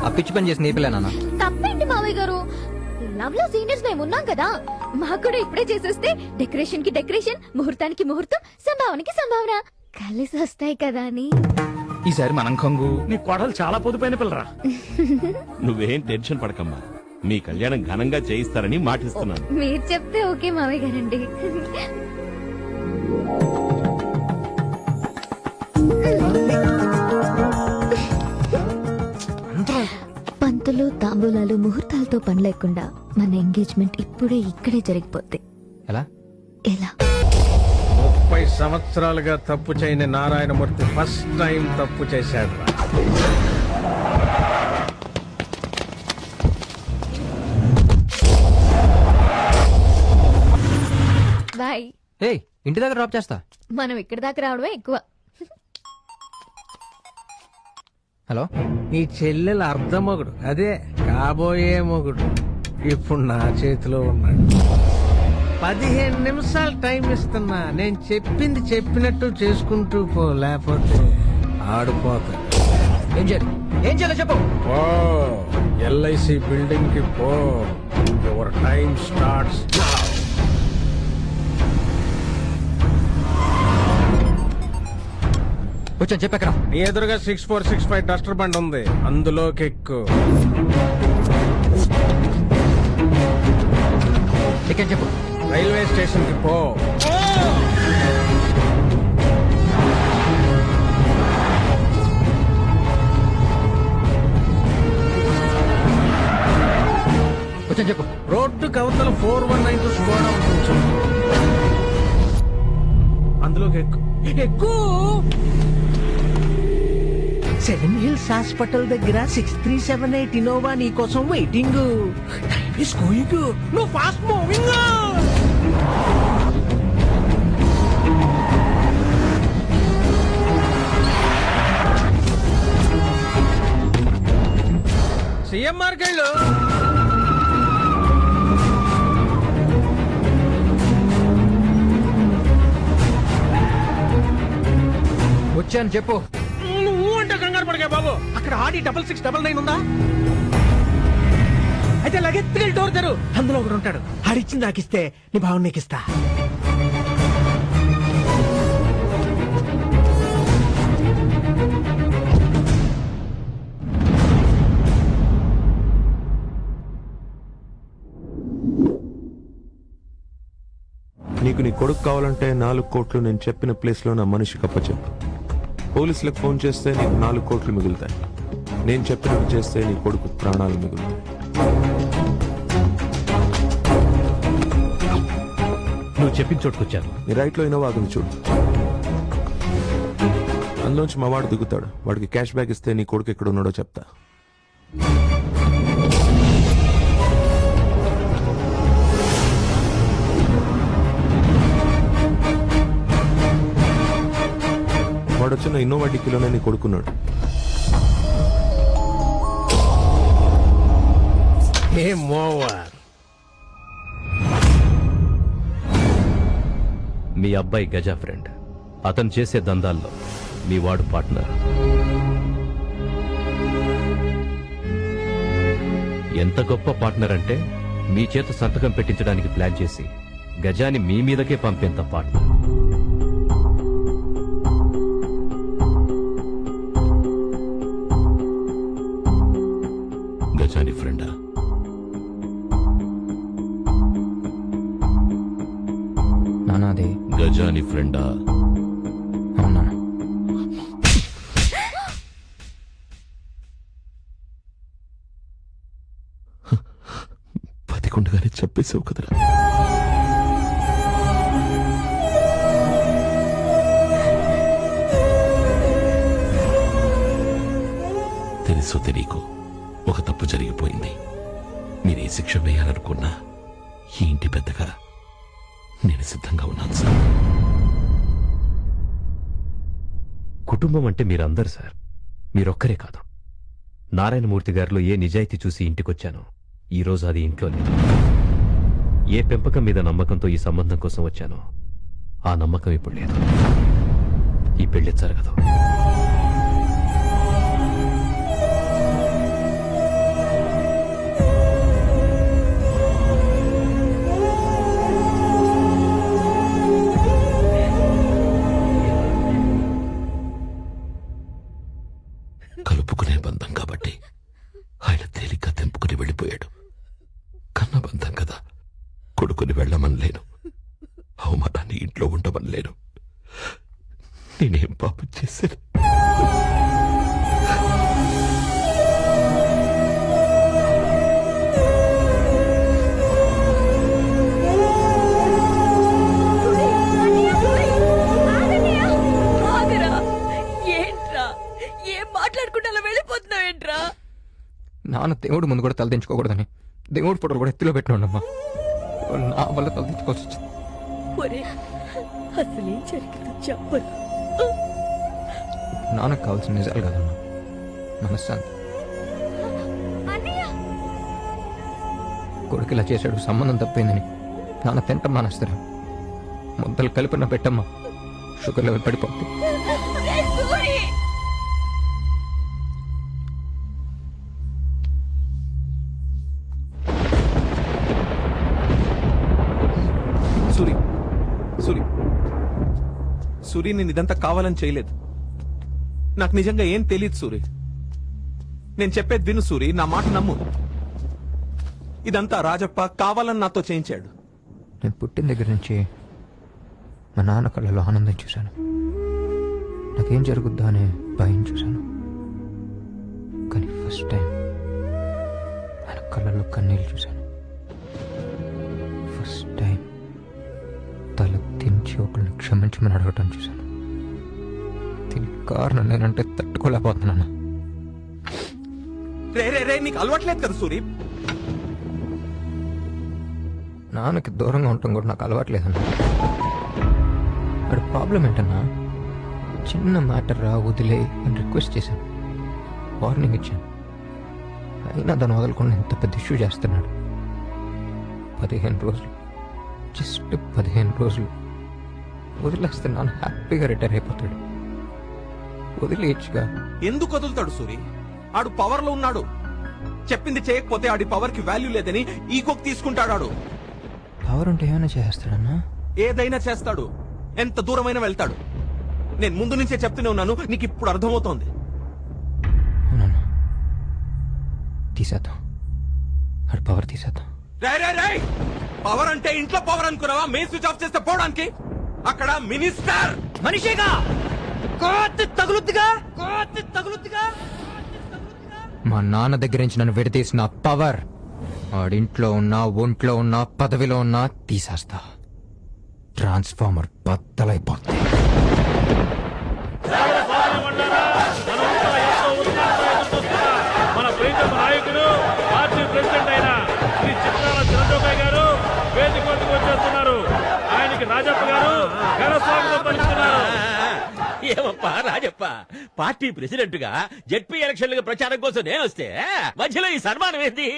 ఆ పిచ్చి పని చేసి నేర్పలేనా? తప్పేంటి మావయ్య గారు? లవ్ లో సీనియర్స్ మేము ఉన్నాం కదా. మాకు కూడా ఇప్పుడే చేసేస్తే డెకరేషన్ కి డెకరేషన్, ముహూర్తానికి ముహూర్తం, సంభావనకి సంభావన కలిసి వస్తాయి కదా అని. ఈసారి మనం కంగు. నీ కోడలు చాలా పొదుపైన పిల్లరా. నువ్వేం టెన్షన్ పడకమ్మా, మీ కళ్యాణం ఘనంగా చేయిస్తారని మాటిస్తున్నాను. మీరు చెప్తే ఓకే మావయ్య గారండి. పంతులు తాంబూలాలు ముహూర్తాలతో పని లేకుండా మన ఎంగేజ్మెంట్ ఇప్పుడే ఇక్కడే జరిగిపోద్ది. ఎలా? ఎలా? 30 సంవత్సరాలుగా తప్పు చేయని నారాయణమూర్తి ఫస్ట్ టైం తప్పు చేశాడు. బాయ్. ఏయ్, ఇంటి దగ్గర డ్రాప్ చేస్తా. మనం ఇక్కడి దాకా రావడమే ఎక్కువ. హలో, నీ చెల్లెలు అర్ధమొగుడు, అదే కాబోయే మొగుడు ఇప్పుడు నా చేతిలో ఉన్నాడు. 15 నిమిషాలు టైం ఇస్తున్నా. నేను చెప్పింది చెప్పినట్టు చేసుకుంటూ పో, లేకపోతే ఆడిపోతా. ఏం చేయాలో చెప్పు. పో, ఎల్ఐసి బిల్డింగ్ కి పో. Your time starts. వచ్చాను చెప్పెక్కడ. నీ ఎదురుగా 6465 డస్టర్ బండి ఉంది, అందులోకి ఎక్కు. ఇక్కడ చెప్పు. రైల్వే స్టేషన్ కి పో. వచ్చాను చెప్పు. రోడ్డు కవతల 419 స్కోడా ఉంటుంది, అందులోకి ఎక్కు. ఎక్కు. 7 హిల్స్ హాస్పిటల్ దగ్గర 6378 ఇన్నోవా నీ కోసం వెయిటింగ్. టైం ఇస్ గోయింగ్, నువ్వు ఫాస్ట్ మూవింగ్. సిఎంఆర్ గళ్ళు. వచ్చాను చెప్పు. నువ్వు అంటే కంగారు పడగా బాబు. అక్కడ ఆడి 6699 ఉందా? అయితే లగెత్తుకెళ్ళి డోర్ తెరు, అందులో ఒకడు ఉంటాడు. ఆడిచ్చింది నాకిస్తే నీ భావం నీకు ఇస్తా. నీకు నీ కొడుకు కావాలంటే 4 కోట్లు నేను చెప్పిన ప్లేస్ లో నా మనిషికి అప్పచెప్పు. పోలీసులకు ఫోన్ చేస్తే నీకు 4 కోట్లు మిగులుతాయి. నేను చెప్పినట్టు చేస్తే నీ కొడుకు ప్రాణాలు మిగులుతాయి. నువ్వు చెప్పిన చోటుకొచ్చాను. నీ రైట్ లో ఇన్నోవా ఆగుంది చూడు, అందులోంచి మా వాడు దిగుతాడు. వాడికి క్యాష్ బ్యాక్ ఇస్తే నీ కొడుకు ఎక్కడ ఉన్నాడో చెప్తా. వాడు వచ్చిన ఇన్నోవా డిక్కీలోనే నీ కొడుకున్నాడు. మీ అబ్బాయి గజా ఫ్రెండ్. అతను చేసే దందాల్లో మీ వాడు పార్ట్నర్. ఎంత గొప్ప పార్ట్నర్ అంటే మీ చేత సంతకం పెట్టించడానికి ప్లాన్ చేసి గజాని మీ మీదకే పంపేంత పార్ట్నర్. గజాని ఫ్రెండా? నానా అది గజాని ఫ్రెండా? అవునా? 11 చెప్పేసావు కదరా. తెలుసో తెలియకో ఒక తప్పు జరిగిపోయింది. మీరే శిక్ష వేయాలనుకున్నా ఈ ఇంటి పెద్దగా నేను సిద్ధంగా ఉన్నాను సార్. కుటుంబం అంటే మీరందరు సార్, మీరొక్కరే కాదు. నారాయణమూర్తి గారిలో ఏ నిజాయితీ చూసి ఇంటికొచ్చానో ఈ రోజు అది ఇంట్లో లేదు. ఏ పెంపకం మీద నమ్మకంతో ఈ సంబంధం కోసం వచ్చానో ఆ నమ్మకం ఇప్పుడు లేదు. ఈ పెళ్లి జరగదు. కలుపుకునే బంధం కాబట్టి ఆయన తేలిగ్గా తెంపుకుని వెళ్ళిపోయాడు. కన్న బంధం కదా, కొడుకుని వెళ్ళమనలేను, అవమానాన్ని ఇంట్లో ఉండమనలేను. నేనేం పాపం చేశాను? ఏంట్రా ఏం మాట్లాడుకుంటా అలా వెళ్ళిపోతున్నావు ఏంట్రా? నాన్న దేవుడు ముందు కూడా తలదించుకోకూడదని దేవుడు ఫోటోలు కూడా ఎత్తులో పెట్టినాడమ్మా. నా వల్ల తలదించుకోవాల్సి వచ్చింది. ఒరే అసలేం జరిగిందో చెప్పరు. నాన్నకు కావాల్సిన నిజాలు కదమ్మా, మనశ్శాంతి. కొడుకు ఇలా చేశాడు, సంబంధం తప్పిందని నాన్న తింటం మానేస్తారా? ముద్దలు కలిపిన పెట్టమ్మా, షుగర్ లెవెల్ పడిపోతుంది. సూరి సూరి సూరి, నేను ఇదంతా కావాలని చేయలేదు. నాకు నిజంగా ఏం తెలియదు సూరి. నేను చెప్పేది విను సూరి, నా మాట నమ్ము. ఇదంతా రాజప్ప కావాలని నాతో చేయించాడు. నేను పుట్టిన దగ్గర నుంచి మా నాన్న కళ్ళలో ఆనందం చూశాను, నాకేం జరుగుద్దా అనే భయం చూశాను. కానీ ఫస్ట్ టైం ఆయన కళ్ళలో కన్నీళ్ళు చూశాను. ఫస్ట్ టైం తల దించి ఒకరిని క్షమించమని అడగటం చూశాను. దీనికి కారణం నేనంటే తట్టుకోలేకపోతున్నాను. రే రే రే, నీకు అలవాట్లేదు కదా సూరి. నాన్నకి దూరంగా ఉండటం కూడా నాకు అలవాట్లేదన్నా. అక్కడ ప్రాబ్లం ఏంటన్నా, చిన్న మ్యాటర్ రా వదిలే అని రిక్వెస్ట్ చేశాను, వార్నింగ్ ఇచ్చాను. అయినా దాన్ని వదలకుండా ఇంత పెద్ద ఇష్యూ చేస్తున్నాడు. 15 రోజులు, జస్ట్ 15 రోజులు వదిలేస్తే నాన్న హ్యాపీగా రిటైర్ అయిపోతాడు. వదిలేయచ్చుగా. ఎందుకు వదులుతాడు సూరి? ఆడు పవర్ లో ఉన్నాడు. చెప్పింది చేయకపోతే ఆడి పవర్ కి వాల్యూ లేదని ఈగోకి తీసుకుంటాడు. ఆడు పవర్ ఉంటే ఏమైనా చేస్తాడన్నా? ఏదైనా చేస్తాడు, ఎంత దూరమైనా వెళ్తాడు. నేను ముందు నుంచే చెప్తూనే ఉన్నాను, నీకు ఇప్పుడు అర్థమవుతోంది. అవునన్నా, తీసేద్దాం, ఆడు పవర్ తీసేద్దాం. పవర్ అంటే ఇంట్లో పవర్ అనుకున్నావా? మెయిన్ స్విచ్ ఆఫ్ చేస్తే పోవడానికి. అక్కడ మినిస్టర్ మనిషిగా తగులుద్దిగా. మా నాన్న దగ్గర నుంచి నన్ను విడదీసిన పవర్ ఆడింట్లో ఉన్నా, ఒంట్లో ఉన్నా, పదవిలో ఉన్నా తీసేస్తా. ట్రాన్స్ఫార్మర్ బద్దలైపోతుంది. మన ప్రీతమ నాయకుడు, పార్టీ ప్రెసిడెంట్ అయిన శ్రీ చిత్రాల చంద్రబాబు గారు వేదిక వద్దకు వచ్చేస్తున్నారు. ఆయనకి రాజప్ప గారు ఘన స్వాగతం పలుకుతున్నారు. ఏమప్పా రాజప్ప, పార్టీ ప్రెసిడెంట్ గా జెడ్పీ ఎలక్షన్ల ప్రచారం కోసం నేను వస్తే మధ్యలో ఈ సన్మానం ఏంది?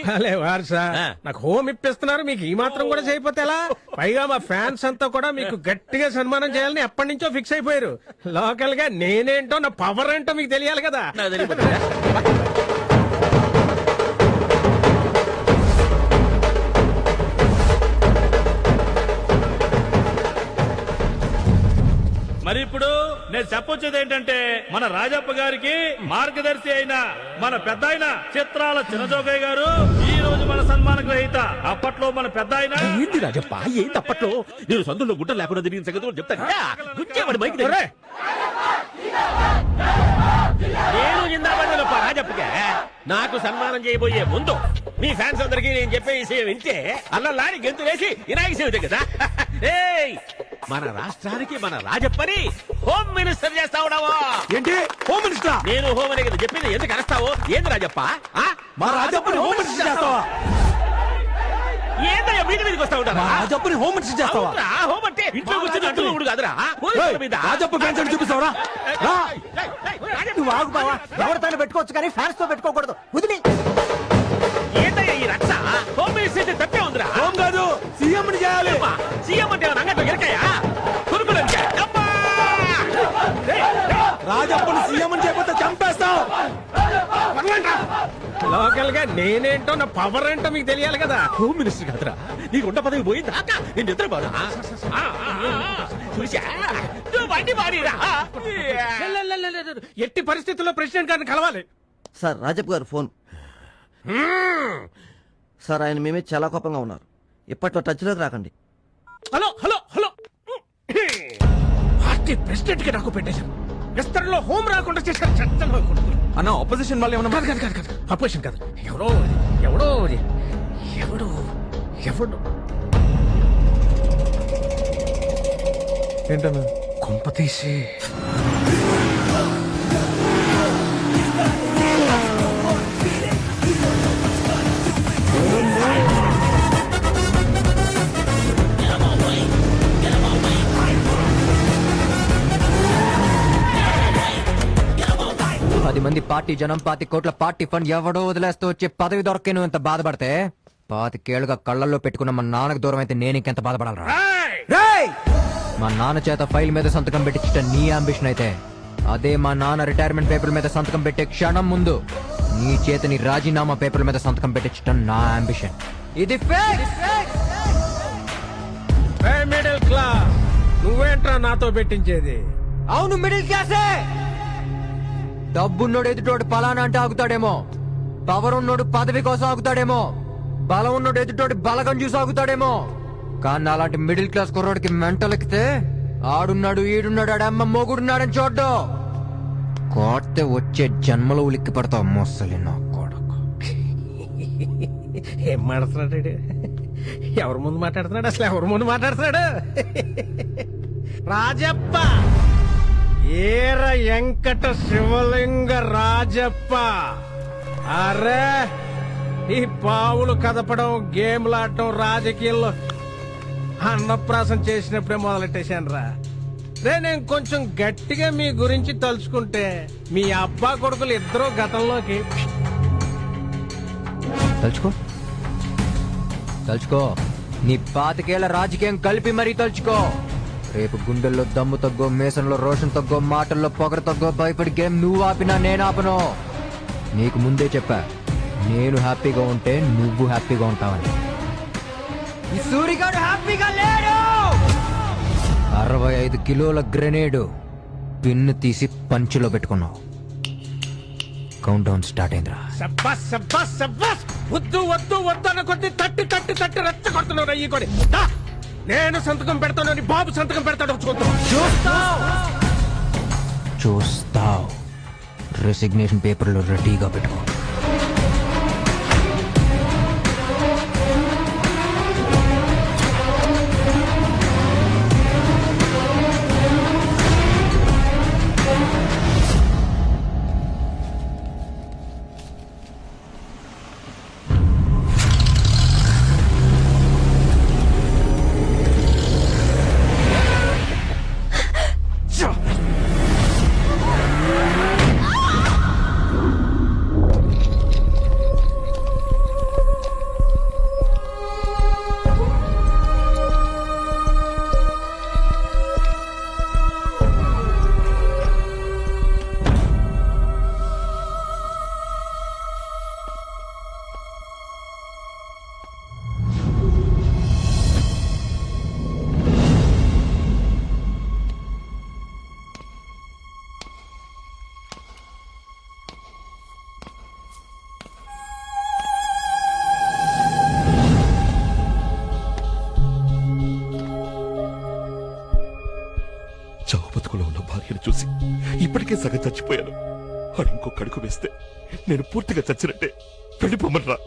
నాకు హోమ్ ఇప్పిస్తున్నారు, మీకు ఈ మాత్రం కూడా చేయకపోతే ఎలా? పైగా మా ఫ్యాన్స్ అంతా కూడా మీకు గట్టిగా సన్మానం చేయాలని ఎప్పటి నుంచో ఫిక్స్ అయిపోయారు. లోకల్ గా నేనేంటో, నా పవర్ ఏంటో మీకు తెలియాలి కదా. నేను చెప్పొచ్చేది ఏంటంటే మన రాజప్ప గారికి మార్గదర్శి అయిన మన పెద్ద ఆయన చిత్రాల చిన్నజోగయ్య గారు ఈ రోజు మన సన్మాన గ్రహీత. అప్పట్లో మన పెద్ద ఆయన ఏంది రాజప్ప ఏంటి అప్పట్లో నేను సందులో గుట్ట లేకుండా తిరిగిన సంగతి కూడా చెప్తాను. గుచ్చేవాడు మైక్ దగ్గర. నేను ఇందాక రాజప్పకే నాకు సన్మానం చేయబోయే ముందు మీ ఫ్యాన్స్ అందరికీ నేను చెప్పే విషయం వింటే అల్లలాని గెంతులేసి వినాయక చవితి కదా. ఏయ్ మన రాష్ట్రానికి మన రాజప్పని హోమ్ మినిస్టర్ చేస్తా ఉన్నావా? ఏంటి హోమ్ మినిస్టర్? నేను హోమ్ అనే కదా చెప్పింది. ఎందుకు అరుస్తావు? ఏంది రాజప్ప? మా రాజప్పని హోమ్ మినిస్టర్ చేస్తావా? ఏందయ్యా వీటి మీదకి వస్తా ఉంటారా? రాజప్పని హోమ్ మినిస్టర్ చేస్తావా? అవునురా, హోమ్ అంటే ఇంట్లో కూర్చొని అంటులు కూడా కాదురా. పోలీసుల మీద రాజప్ప ఫ్యాన్స్ అని చూపిస్తావరా? నువ్వు ఆగు బావా, ఎవరితో పెట్టుకోవచ్చు కానీ ఫ్యాన్స్ తో పెట్టుకోకూడదు. వదిలి ఏంటయ్యా ఈ రచ్చ? హోమ్ మినిస్టర్ అయితే తప్పే ఉందిరా. హోమ్ కాదు సీఎం ని చేయాలి. సీఎం అంటే రంగంలో ఎరకాయా తురుకులు రాజప్పని సీఎం అని చెప్పితే చంపేస్తాం. లోకల్ గా నేనేంటో నా పవర్ ఏంటో మీకు తెలియాలి కదా. హోమ్ మినిస్టర్ కాదురా, నీకు ఉండ పదవి పోయిందా? నేను నిద్ర పోనా? చూసా నువ్వు బండి మారిరా. ఎట్టి పరిస్థితుల్లో ప్రెసిడెంట్ గారిని కలవాలి. సార్ రాజప్ప గారు ఫోన్. సార్ ఆయన మేమే చాలా కోపంగా ఉన్నారు. ఇప్పట్లో టచ్లోకి రాకండి. Hello hello hello, party president కి నాకు పెట్టేశారు. విస్తరణలో హోం రాకుండా చేశారు. చట్టంలో అన్న ఆపోజిషన్ వాళ్ళు ఏమన్నా? కాదు అపోజిషన్ కాదు, ఎవడో ఎవడో ఎవడో ఎవడో ఏంటన్నా కొంప తీసి 10 మంది పార్టీ జనం 5 కోట్ల పార్టీ ఫండ్ ఎవడో వదిలేస్తూ వచ్చే పదవి దొరకే నువ్వు ఎంత బాధపడితే 5 ఏళ్లుగా కళ్ళల్లో పెట్టుకున్న మా నాన్నకు దూరం అయితే నేను ఇంకెంత బాధపడాలరా? మా నాన్న చేత ఫైల్ మీద సంతకం పెట్టించట నీ అంబిషన్ అయితే అదే మా నాన్న రిటైర్మెంట్ పేపర్ మీద సంతకం పెట్టే క్షణం ముందు నీ చేతని రాజీనామా పేపర్ మీద సంతకం పెట్టించటం నా అంబిషన్. ఇది మిడిల్ క్లాస్. నువ్వేంట్రా నాతో పెట్టించేది? అవును మిడిల్ క్లాసే. డబ్బున్నోడు ఎదుటోడు పలానా అంటే ఆగుతాడేమో, పవర్ ఉన్నోడు పదవి కోసం ఆగుతాడేమో, బలం ఉన్నోడు ఎదుటోడు బలగం చూసి ఆగుతాడేమో, కానీ అలాంటి మిడిల్ క్లాస్ కుర్రోడికి మెంటల్ ఎక్కితే ఆడున్నాడు ఈడున్నాడు ఆడమ్మ మొగుడున్నాడని చూడ్డు కోస్తే వచ్చే జన్మలో ఉలిక్కి పడతావు మొసలి నా కొడుకు. ఏం మాట్లాడుతున్నాడు? ఎవరి ముందు మాట్లాడుతున్నాడు? అసలు ఎవరి ముందు మాట్లాడుతున్నాడు? రాజప్ప, ఏర వెంకట శివలింగ రాజప్ప. అరే ఈ పావులు కదపడం, గేమ్లాడటం రాజకీయాల్లో అన్నప్రాసం చేసినప్పుడే మొదలెట్టేశాను రా. నేను కొంచెం గట్టిగా మీ గురించి తలుచుకుంటే మీ అబ్బా కొడుకులు ఇద్దరు గతంలోకి తలుచుకో నీ 5 ఏళ్ల రాజకీయం కలిపి మరీ తలుచుకో. రేపు గుండెల్లో దమ్ము తగ్గో, మేసంలో రోషన్ తగ్గో, మాటల్లో పొగరు తగ్గో, భయపడి గేమ్ నువ్వు ఆపినా నేను ఆపను. నీకు ముందే చెప్పా, నేను హ్యాపీగా ఉంటే నువ్వు హ్యాపీగా ఉంటావని. ఈ సూరిగాడు హ్యాపీగా లేడు. 65 కిలోల గ్రెనేడ్ పిన్ను తీసి పంచులో పెట్టుకున్నావు. కౌంట్ డౌన్ స్టార్ట్ అయిందిరా. సబ్బాస్ సబ్బాస్ సబ్బాస్. వద్దు వద్దు వద్దు అన్న కొద్ది తట్టి తట్టి తట్టి రచ్చ కొడుతున్నావు ఈ కొడి. నేను సంతకం పెడతాను, బాబు సంతకం పెడతాడు. చూస్తావు. రెసిగ్నేషన్ పేపర్లు రెడీగా పెట్టుకో. అప్పటికే సగం చచ్చిపోయాను. వాడు ఇంకొక అడుగు వేస్తే నేను పూర్తిగా చచ్చినట్టే. వెళ్ళిపోమనరా.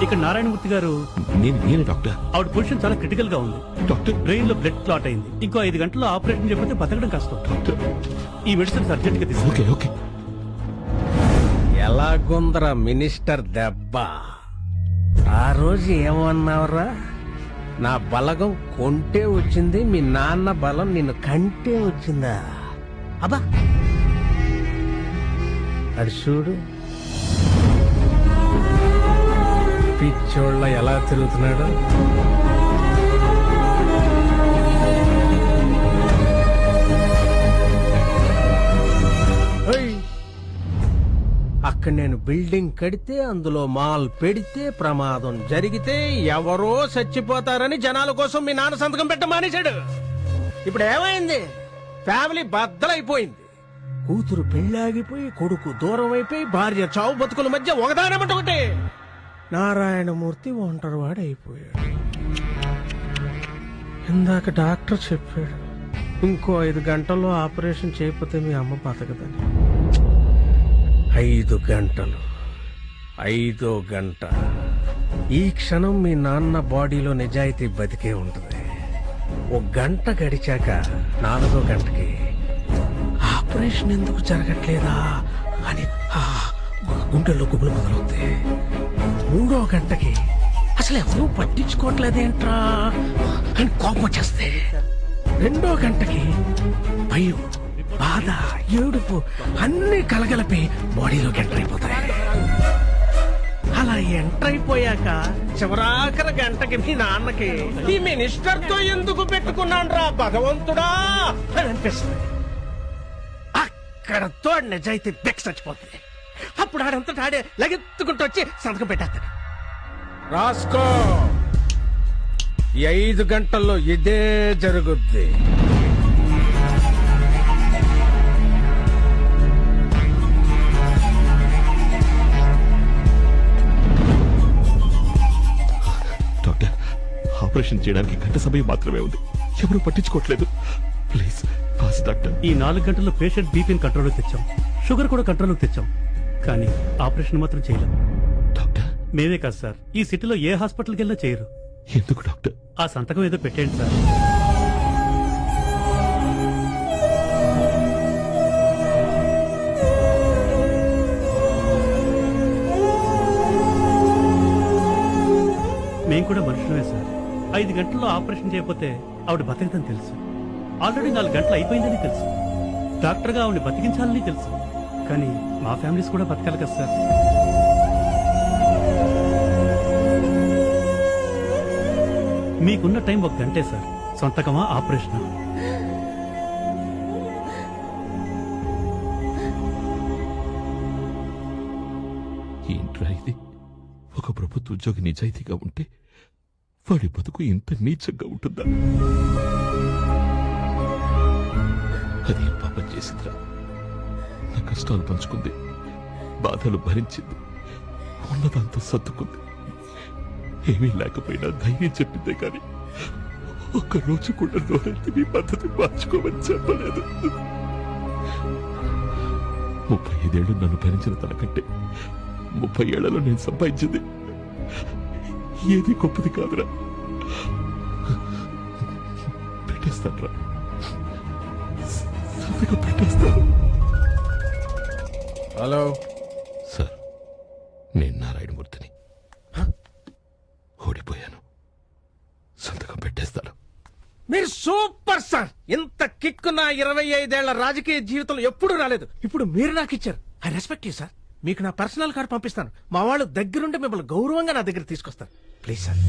ఇక్కడ నారాయణమూర్తి గారు నేను డాక్టర్. ఆవిడ పొజిషన్ చాలా క్రిటికల్ గా ఉంది డాక్టర్. బ్రెయిన్ లో బ్లడ్ క్లాట్ అయింది. ఇంకో 5 గంటల్లో ఆపరేషన్ చేయకపోతే బతకడం కష్టం. ఈ మెడిసిన్స్ అర్జెంట్ గా తీసుకో. ఓకే. ఎలాగుందరా మినిస్టర్ దెబ్బ? ఆ రోజు ఏమన్నావురా? నా బలగం కొంటే వచ్చింది, మీ నాన్న బలం నిన్ను కంటే వచ్చిందా? అబ్బా అడు చూడు, పిచ్చోళ్ళ ఎలా తిరుగుతున్నాడు. అక్కడ నేను బిల్డింగ్ కడితే, అందులో మాల్ పెడితే, ప్రమాదం జరిగితే ఎవరో చచ్చిపోతారని జనాల కోసం మీ నాన్న సంతకం పెట్ట మానేశాడు. ఇప్పుడు ఏమైంది? ఫ్యామిలీ బద్దలైపోయింది. కూతురు పెళ్ళాగిపోయి, కొడుకు దూరం అయిపోయి, భార్య చావు బతుకుల మధ్య ఒకదానమంట ఒకటి. నారాయణమూర్తి ఒంటరివాడు అయిపోయాడు. ఇందాక డాక్టర్ చెప్పాడు, ఇంకో 5 గంటల్లో ఆపరేషన్ చేయకపోతే మీ అమ్మ బతకదని. 5 గంటలు, 5వ గంట. ఈ క్షణం మీ నాన్న బాడీలో నిజాయితీ బతికే ఉంటుంది. 1 గంట గడిచాక 4వ గంటకి ఆపరేషన్ ఎందుకు జరగట్లేదా అని గుండెల్లో గుబులు మొదలవుతాయి. 3వ గంటకి అసలు ఎవరూ పట్టించుకోవట్లేదేంట్రా అని కోపం వచ్చేస్తే, 2వ గంటకి భయం, బాధ, ఏడుపు అన్ని కలగలిపి బాడీలోకి ఎంటర్ అయిపోతాయి. అలా ఎంటర్ అయిపోయాక చివరాఖరి గంటకి మీ నాన్నకి ఈ మినిస్టర్ తో ఎందుకు పెట్టుకున్నాను రా భగవంతుడా అని అనిపిస్తుంది. అక్కడతో నిజాయితీ బెక్స్ చచ్చిపోతుంది. అప్పుడు ఆడంతటా ఆడే లగెత్తుకుంటూ వచ్చి సంతకం పెట్టేస్తాడు. రాసుకో, ఈ 5 గంటల్లో ఇదే జరుగుద్ది. డాక్టర్, ఆపరేషన్ చేయడానికి గంట సమయం మాత్రమే ఉంది. ఎవరు పట్టించుకోవట్లేదు. Please fast doctor. ఈ 4 గంటల్లో పేషెంట్ బీపీని కంట్రోల్లో తెచ్చాం, షుగర్ కూడా కంట్రోల్లోకి తెచ్చాం, కానీ ఆపరేషన్ మాత్రం చేయలేం. డాక్టర్, మేమే కాదు సార్, ఈ సిటీలో ఏ హాస్పిటల్కి వెళ్ళినా చేయరు. ఎందుకు డాక్టర్? ఆ సంతకం ఏదో పెట్టేయండి సార్. మేం కూడా మనుషులమే సార్. 5 గంటల్లో ఆపరేషన్ చేయకపోతే ఆవిడ బతకదని తెలుసు. ఆల్రెడీ 4 గంటలు అయిపోయిందని తెలుసు. డాక్టర్గా ఆవిడ బతికించాలని తెలుసు. కానీ మా ఫ్యామిలీస్ కూడా బతకాలి కదా సార్. మీకున్న టైం 1 గంటే సార్. సొంతకమా ఆపరేషనా? ఏంట్రా ఇది? ఒక ప్రభుత్వ ఉద్యోగి నిజాయితీగా ఉంటే వాడి బతుకు ఇంత నీచంగా ఉంటుందా? అదేం పాపం చేసిందిరా? నా కష్టాలు పంచుకుంది, బాధలు భరించింది, ఉన్నదంతా సర్దుకుంది. ఏమీ లేకపోయినా ధైర్యం చెప్పిందే కానీ ఒక్కరోజు కూడా నోరెత్తి మీ పద్ధతి మార్చుకోమని చెప్పలేదు. 35 ఏళ్ళు నన్ను భరించిన తనకంటే 30 ఏళ్లలో నేను సంపాదించింది ఏది గొప్పది కాదురా. పెట్టేస్తాను, పెట్టేస్తాను. హలో సార్, నేను నారాయణమూర్తిని. ఓడిపోయాను, సంతకం పెట్టేస్తాను. మీరు సూపర్ సార్. ఇంత కిక్కు నా 25 ఏళ్ల రాజకీయ జీవితంలో ఎప్పుడూ రాలేదు. ఇప్పుడు మీరు నాకు ఇచ్చారు. I respect you sir. మీకు నా పర్సనల్ కార్డు పంపిస్తాను. మా వాళ్ళు దగ్గరుండి మిమ్మల్ని గౌరవంగా నా దగ్గర తీసుకొస్తారు. Please sir.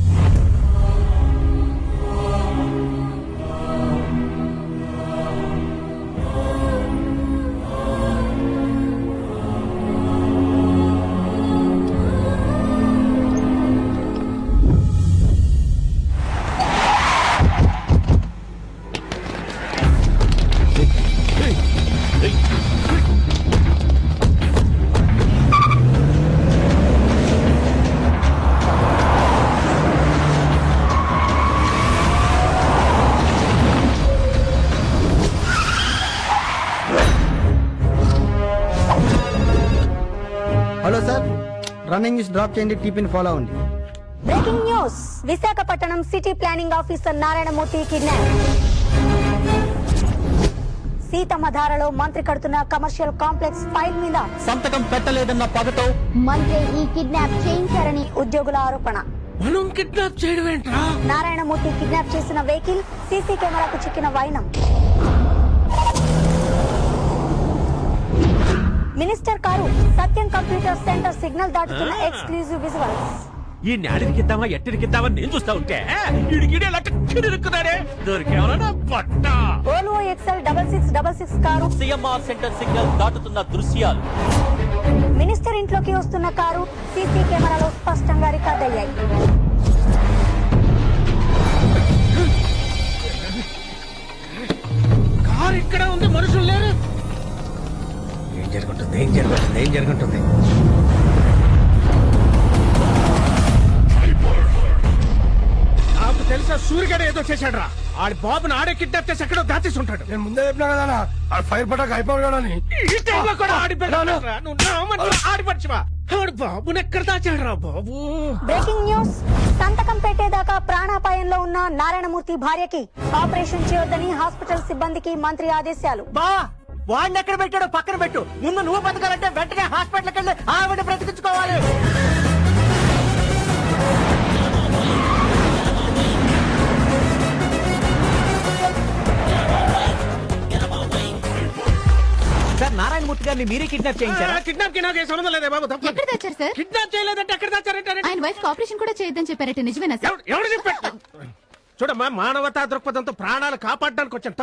Running news drop చేయండి, టీపీని ఫాలో అవ్వండి. Breaking news, Visakhapatnam city planning officer Narayanamurthy kidnap. సీతమ్మధారలో మంత్రి కడుతున్న కమర్షియల్ కాంప్లెక్స్ ఫైల్ మీద సంతకం పెట్టలేదన్న పగతో మంత్రి ఈ కిడ్నాప్ చేయించారని ఉద్యోగుల ఆరోపణ. మనం కిడ్నాప్ చేయడం ఏంట్రా? నారాయణమూర్తి కిడ్నాప్ చేసిన వెహికల్ సీసీ కెమెరాకు చిక్కిన వైనం. Minister car Satyam computer centre signal దాటుతున్న ఎక్స్క్లూజివ్ విజువల్స్. ఈ నాడికిద్దామా ఎట్టిరికిద్దామా నేను చూస్తా ఉంటే ఇడికిడే లట్టుకున్నాడే దొరికేవరా పట్ట. Volvo Excel 6666 car CMR centre signal దాటుతున్న దృశ్యాలు. మినిస్టర్ ఇంట్లోకి వస్తున్న కారు సీసీ కెమెరాలో స్పష్టంగా రికార్డ్ అయ్యాయి. కారు ఇక్కడ ఉంది, మనుషులు లేరు. ఏం జరుగుతుంది? నాకు తెలుసా, సూర్యగడ ఏదో చేశాడు రా. ఆడి బాబుని ఆడే కిడ్నాప్ చేసి ఎక్కడో దాచేసి ఉంటాడు. నేను ముందే చెప్పినా కదా, ఫైర్ పటాక అయిపోయాడని. ఈ టైంలో కూడా ఆడిపడిచివా ఆడి బాబుని ఎక్కడ దాచాడు రా బాబు. బ్రేకింగ్ న్యూస్, సంతకం పెట్టేదాకా ప్రాణాపాయంలో ఉన్న నారాయణమూర్తి భార్యకి ఆపరేషన్ చేయొద్దని హాస్పిటల్ సిబ్బందికి మంత్రి ఆదేశాలు. బా వాడిని ఎక్కడ పెట్టాడో పక్కన పెట్టు. ముందు నువ్వు బతకాలంటే వెంటనే హాస్పిటల్కి వెళ్ళి ఆవిడ బ్రతికించుకోవాలి. సార్, నారాయణమూర్తి గారిని మీరే కిడ్నాప్ చేయించారా? కిడ్నాప్ కి నాకు ఏ సంబంధం లేదే బాబు. తప్పు. ఎక్కడ దాచారు సార్? కిడ్నాప్ చేయలేదంటే ఎక్కడ దాచారంటే ఆయన వైఫ్ ఆపరేషన్ కూడా చేయొద్దని చెప్పారట, నిజమేనా సార్? ఎవరు చెప్పారు? చూడమ్మా, మానవతా దృక్పథంతో ప్రాణాలు కాపాడడానికి వచ్చాను.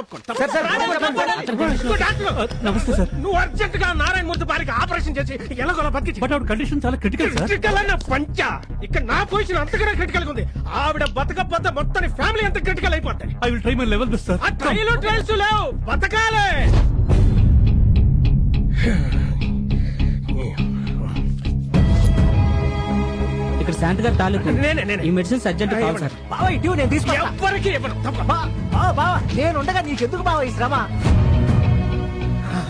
నమస్తే సార్. నువ్వు అర్జెంట్ గా నారాయణమూర్తి భార్యకి ఆపరేషన్ చేసి ఎలాగోలా బతికి. బట్ ఆవిడ కండిషన్ చాలా క్రిటికల్ సార్. క్రిటికల్ అన్న పంచ ఇక్కడ నా పొజిషన్ అంతకన్నా క్రిటికల్ ఉంది. ఆవిడ బతకపోతే మొత్తం ఫ్యామిలీ అంత క్రిటికల్ అయిపోతాయి. I will try my level best sir. ఆ ట్రైలు ట్రైల్స్ లేవు, బతకాలే. ఇక్కడ శాంతి గారు తాలూకు ఈ మెడిసిన్స్ అర్జెంట్ కావాలి సార్. బావా ఇటు నేను తీసుకుంటా. ఎవ్వరికి ఇవ్వను. బావా నేను ఉండగా నీకెందుకు బావా ఈ శ్రమ?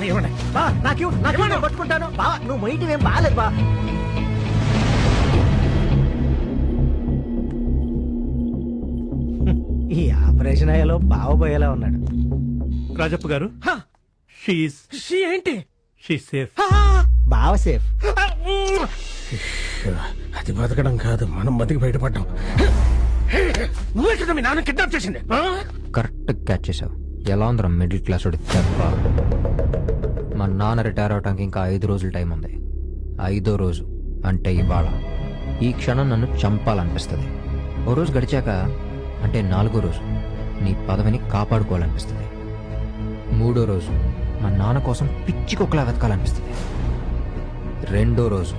ఇవ్వండి. నాకు పట్టుకుంటాను. బావా నువ్వు మొయిటి ఏం బాగాలేదు బా. ఈ ఆపరేషన్ అయ్యలో బావ పోయేలా ఉన్నాడు. రాజప్ప గారు, షీ ఏంటి? She safe. బావ సేఫ్. అది బతకడం కాదు, మనం బతికి బయటపడ్డాం. నువ్వే కదా మీ నాన్న కిడ్నాప్ చేసింది. కరెక్ట్ క్యాచ్ చేసావు. ఎలా ఉందిరా మిడిల్ క్లాస్ దెబ్బ. మా నాన్న రిటైర్ అవడానికి ఇంకా 5 రోజులు టైం ఉంది. 5వ రోజు అంటే ఇవాళ. ఈ క్షణం నన్ను చంపాలనిపిస్తుంది. ఓ రోజు గడిచాక అంటే 4వ రోజు నీ పదవిని కాపాడుకోవాలనిపిస్తుంది. 3వ రోజు మా నాన్న కోసం పిచ్చి కుక్కలా వెతకాలనిపిస్తుంది. 2వ రోజు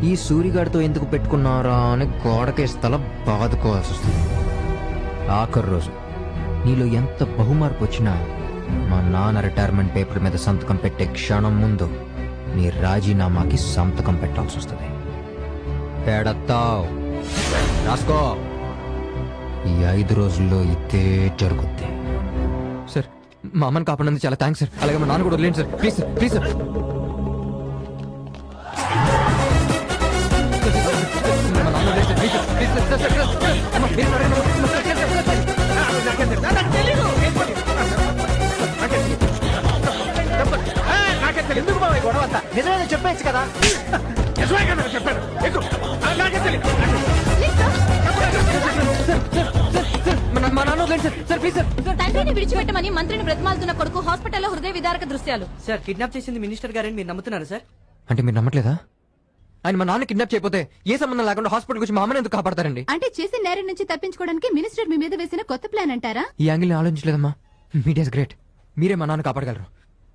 ఈ సూరిగాడితో ఎందుకు పెట్టుకున్నారా అని గోడకేస్తల బాదుకోవాల్సి వస్తుంది. ఆఖరి రోజు నీలో ఎంత బహుమార్పు వచ్చినా మా నాన్న రిటైర్మెంట్ పేపర్ మీద సంతకం పెట్టే క్షణం ముందు నీ రాజీనామాకి సంతకం పెట్టాల్సి వస్తుంది. పెడతావ్, రాసుకో. ఈ 5 రోజుల్లో ఇదే జరుగుద్ది. సార్, మా అమ్మని కాపాడినందుకు చాలా థ్యాంక్స్ సార్. అలాగే మా నాన్న కూడా వదిలేండి sir. Please sir, please sir. ఎందుకు బావ ఈ గొడవ అంతా? నిజమేదో చెప్పేచ్చు కదా. చెప్పాను. తండ్రిని విడిచిపెట్టమని మంత్రిని బ్రతిమాలుతున్న కొడుకు హాస్పిటల్లో హృదయ విదారక దృశ్యాలు. సార్, కిడ్నాప్ చేసింది మినిస్టర్ గారని మీరు నమ్ముతున్నారు సార్? అంటే మీరు నమ్మట్లేదా? ఆయన మా నాన్న కిడ్నాప్ చేయకపోతే ఏ సంబంధం లేకుండా హాస్పిటల్ వచ్చి మా అమ్మని ఎందుకు కాపాడతారండి? అంటే చేసిన నేరం నుంచి తప్పించుకోవడానికి మినిస్టర్ మీ మీద వేసిన కొత్త ప్లాన్ అంటారా? ఈ యాంగిల్ ఆలోచించలేదమ్మా. Medias great. మీరే మా నాన్న కాపాడగలరు.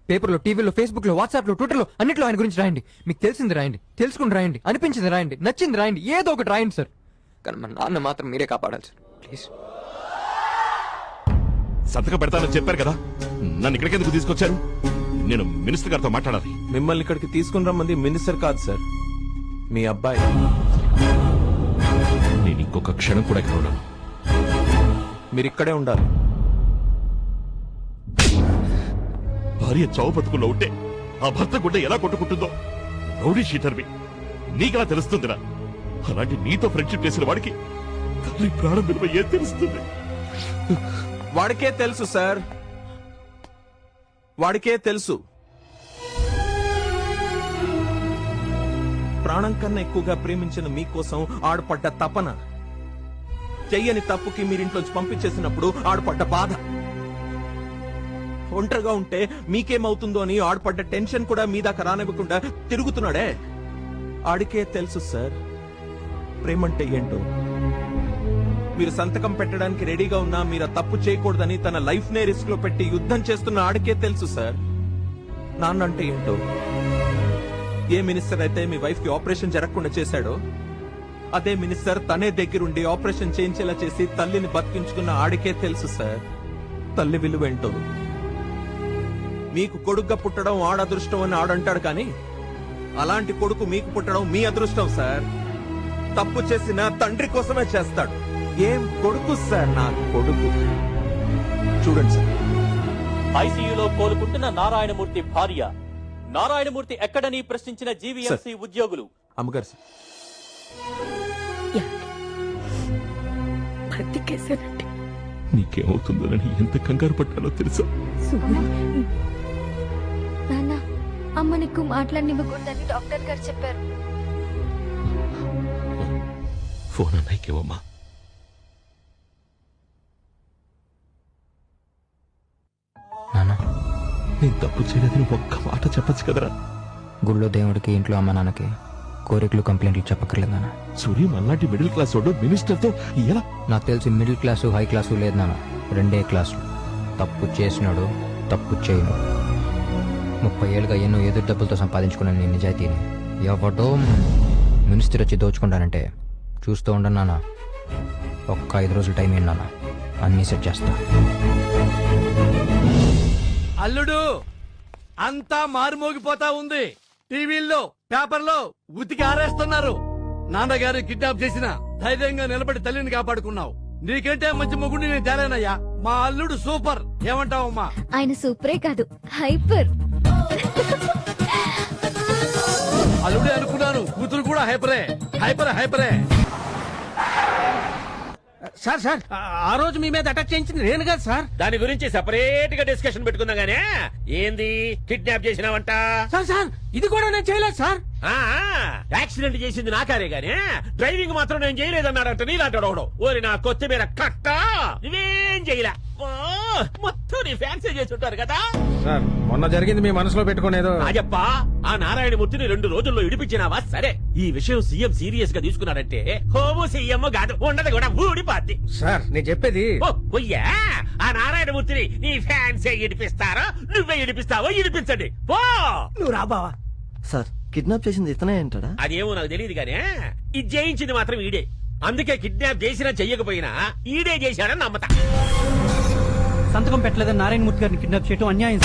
పేపర్లో, టీవీలో, ఫేస్బుక్ లో, వాట్సాప్ లో, ట్విట్టర్ లో అన్నిట్లో ఆయన గురించి రాయండి. మీకు తెలిసింది రాయండి, తెలుసుకుని రాయండి, అనిపించింది రాయండి, నచ్చింది రాయండి, ఏదో ఒకటి రాయండి సార్. కానీ మా నాన్న మాత్రం మీరే కాపాడాలి సార్, ప్లీజ్. సంతకం పెడతానని చెప్పారు కదా, నన్ను ఇక్కడికి ఎందుకు తీసుకొచ్చారు? నేను మినిస్టర్ గారితో మాట్లాడాలి. మిమ్మల్ని ఇక్కడికి తీసుకుని రమ్మంది మినిస్టర్ కాదు సార్, మీ అబ్బాయి. నేను ఇంకొక క్షణం కూడా ఇక్కడ ఉన్నాను. మీరు ఇక్కడే ఉండాలి. భార్య చావు బతుకుల్లో ఉంటే ఆ భర్త గుడ్డ ఎలా కొట్టుకుంటుందో రౌడీ షీటర్వి. నీకెలా తెలుస్తుందిరా? అలాంటి నీతో ఫ్రెండ్షిప్ చేసిన వాడికి తల్లి ప్రాణం విలువ ఏం తెలుస్తుంది? వాడికే తెలుసు సార్, వాడికే తెలుసు. ప్రాణం కన్నా ఎక్కువగా ప్రేమించిన మీకోసం ఆడపడ్డ తపన, చెయ్యని తప్పుకి మీరింట్లోంచి పంపించేసినప్పుడు ఆడపడ్డ బాధ, ఒంటరిగా ఉంటే మీకేమవుతుందో అని ఆడపడ్డ టెన్షన్ కూడా మీ దాకా రానివ్వకుండా తిరుగుతున్నాడే. ఆడికే తెలుసు సార్ ప్రేమంటే ఏంటో. మీరు సంతకం పెట్టడానికి రెడీగా ఉన్నా మీరు తప్పు చేయకూడదని తన లైఫ్ నే రిస్క్ లో పెట్టి యుద్ధం చేస్తున్న ఆడికే తెలుసు సార్ నాన్న అంటే ఏంటో. ఏ మినిస్టర్ అయితే మీ వైఫ్ కి ఆపరేషన్ జరగకుండా చేశాడో అదే మినిస్టర్ తనే దగ్గరుండి ఆపరేషన్ చేయించేలా చేసి తల్లిని బతికించుకున్న ఆడికే తెలుసు సార్ తల్లి విలువేంటో. మీకు కొడుగ్గా పుట్టడం ఆడదృష్టం అని ఆడంటాడు కానీ అలాంటి కొడుకు మీకు పుట్టడం మీ అదృష్టం సార్. తప్పు చేసిన తండ్రి కోసమే చేస్తాడు. ఏం కొడుకు సార్ నా కొడుకు. చూడండి సార్, ఐసీయూలో కోలుకుంటున్న నారాయణమూర్తి భార్య. నారాయణమూర్తి ఎక్కడని ప్రశ్నించిన జీవీఎంసీ ఉద్యోగులు. అమ్మగారు సార్, నీకేమవుతుందోనని ఎంత కంగారు పట్టాలో తెలుసా? నాన్న, అమ్మ నీకు మాట్లాడనివ్వకూడదని డాక్టర్ గారు చెప్పారు. ఫోన్ అన్నయ్యకేవమ్మా. నేను తప్పు చేయలేదని ఒక్క మాట చెప్పచ్చు కదరా? గుళ్ళో దేవుడికి, ఇంట్లో అమ్మ నాన్నకి కోరికలు కంప్లైంట్లు చెప్పక్కర్లేదు నాన్న. సూర్యం అలాంటి మిడిల్ క్లాస్ వాడు మినిస్టర్ తో ఎలా? నాకు తెలిసి మిడిల్ క్లాసు హై క్లాసు లేదు నాన్న, రెండే క్లాసులు. తప్పు చేసినాడు, తప్పు చేయను. 30 ఏళ్ళుగా ఎన్నో ఎదురు డబ్బులతో సంపాదించుకున్నాను నేను నిజాయితీని. ఎవడో మినిస్టర్ వచ్చి దోచుకుంటానంటే చూస్తూ ఉండను నాన్న. ఒక్క 5 రోజులు టైం ఏంటి నాన్న, అన్నీ సెట్ చేస్తా. అల్లుడు, అంతా మారుమోగిపోతా ఉంది. టీవీల్లో పేపర్లో ఉతికి ఆరేస్తున్నారు. నాన్నగారు కిడ్నాప్ చేసిన ధైర్యంగా నిలబడి తల్లిని కాపాడుకున్నావు. నీకంటే మంచి మొగుడిని నేను తేలేనయ్యా. మా అల్లుడు సూపర్. ఏమంటావమ్మా? ఆయన సూపరే కాదు, హైపర్. అల్లుడే అనుకున్నాను, కూతురు కూడా హైపరే. హైపరే. సార్ సార్, ఆ రోజు మీ మీద అటాక్ చేయించింది నేను కదా సార్. దాని గురించి సెపరేట్ గా డిస్కషన్ పెట్టుకుందాం గానే. ఏంది కిడ్నాప్ చేసినావంట? సార్ సార్, ఇది కూడా నేను చేయలేదు సార్. యాక్సిడెంట్ చేసింది నా కారే గానీ డ్రైవింగ్ మాత్రం నేను చేయలేదన్నాడంట నీలాంటాడు. ఓరి నా కొత్తిమీర కట్ట, నువ్వేం చేయలే. మొత్తం నీ ఫ్యాన్సీ చేసి ఉంటారు కదా సార్. మొన్న జరిగింది మీ మనసులో పెట్టుకునేదో. రాజప్ప, ఆ నారాయణమూర్తిని 2 రోజుల్లో ఇడిపించినావా? సరే, ఈ విషయం సీఎం సీరియస్ గా తీసుకున్నాడంటే హోము సీఎం కాదు, ఉండదు కూడా ఊడిపోద్ది. సార్ నేను చెప్పేది. పోయ్యా, ఆ నారాయణమూర్తిని నీ ఫ్యాన్సే ఇడిపిస్తారో నువ్వే ఇడిపిస్తావో ఇడిపించండి పో. నువ్వు రా బావా. సార్, కిడ్నాప్ చేసింది ఇతనే అంటాడా? అదేమో నాకు తెలియదు గానే, ఇది జయించింది మాత్రం ఈడే. అందుకే కిడ్నాప్ చేసినా చెయ్యకపోయినా ఈడే చేశాడని నమ్మతా. సంతకం పెట్టలేదని నారాయణమూర్తి గారిని కిడ్నాప్ చేయడం అన్యాయం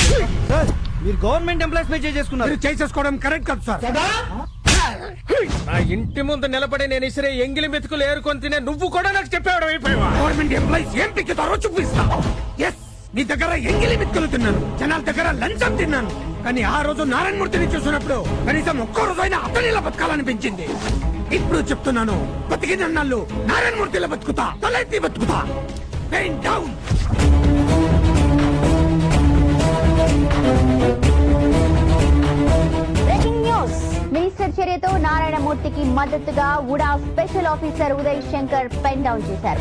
సార్. మీరు గవర్నమెంట్ ఎంప్లాయీస్ పే చేసుకున్నారు. చేసేసుకోవడం కరెక్ట్ కాదు సార్. నా ఇంటి ముందు నిలబడి నేను ఇసిరే ఎంగిలి మెతుకులు ఏరుకొని తినే నువ్వు కూడా నాకు చెప్పేవాడు అయిపోయావా? గవర్నమెంట్ ఎంప్లాయీస్ ఏం పిక్కుతారో చూపిస్తా. ఎస్, నీ దగ్గర ఎంగిలి మెతుకులు తిన్నాను, జనాల దగ్గర లంచం తిన్నాను. కానీ ఆ రోజు నారాయణమూర్తిని చూసినప్పుడు కనీసం ఒక్కో రోజైనా అతనిలా బతకాలనిపించింది. ఇప్పుడు చెప్తున్నాను, బతికిన నాళ్ళు నారాయణమూర్తిలా బతుకుతా, తలెత్తి బతుకుతా. Pen down. Breaking news. Minister చర్యతో నారాయణమూర్తికి మద్దతుగా UDA special officer Uday Shankar pen down చేశారు.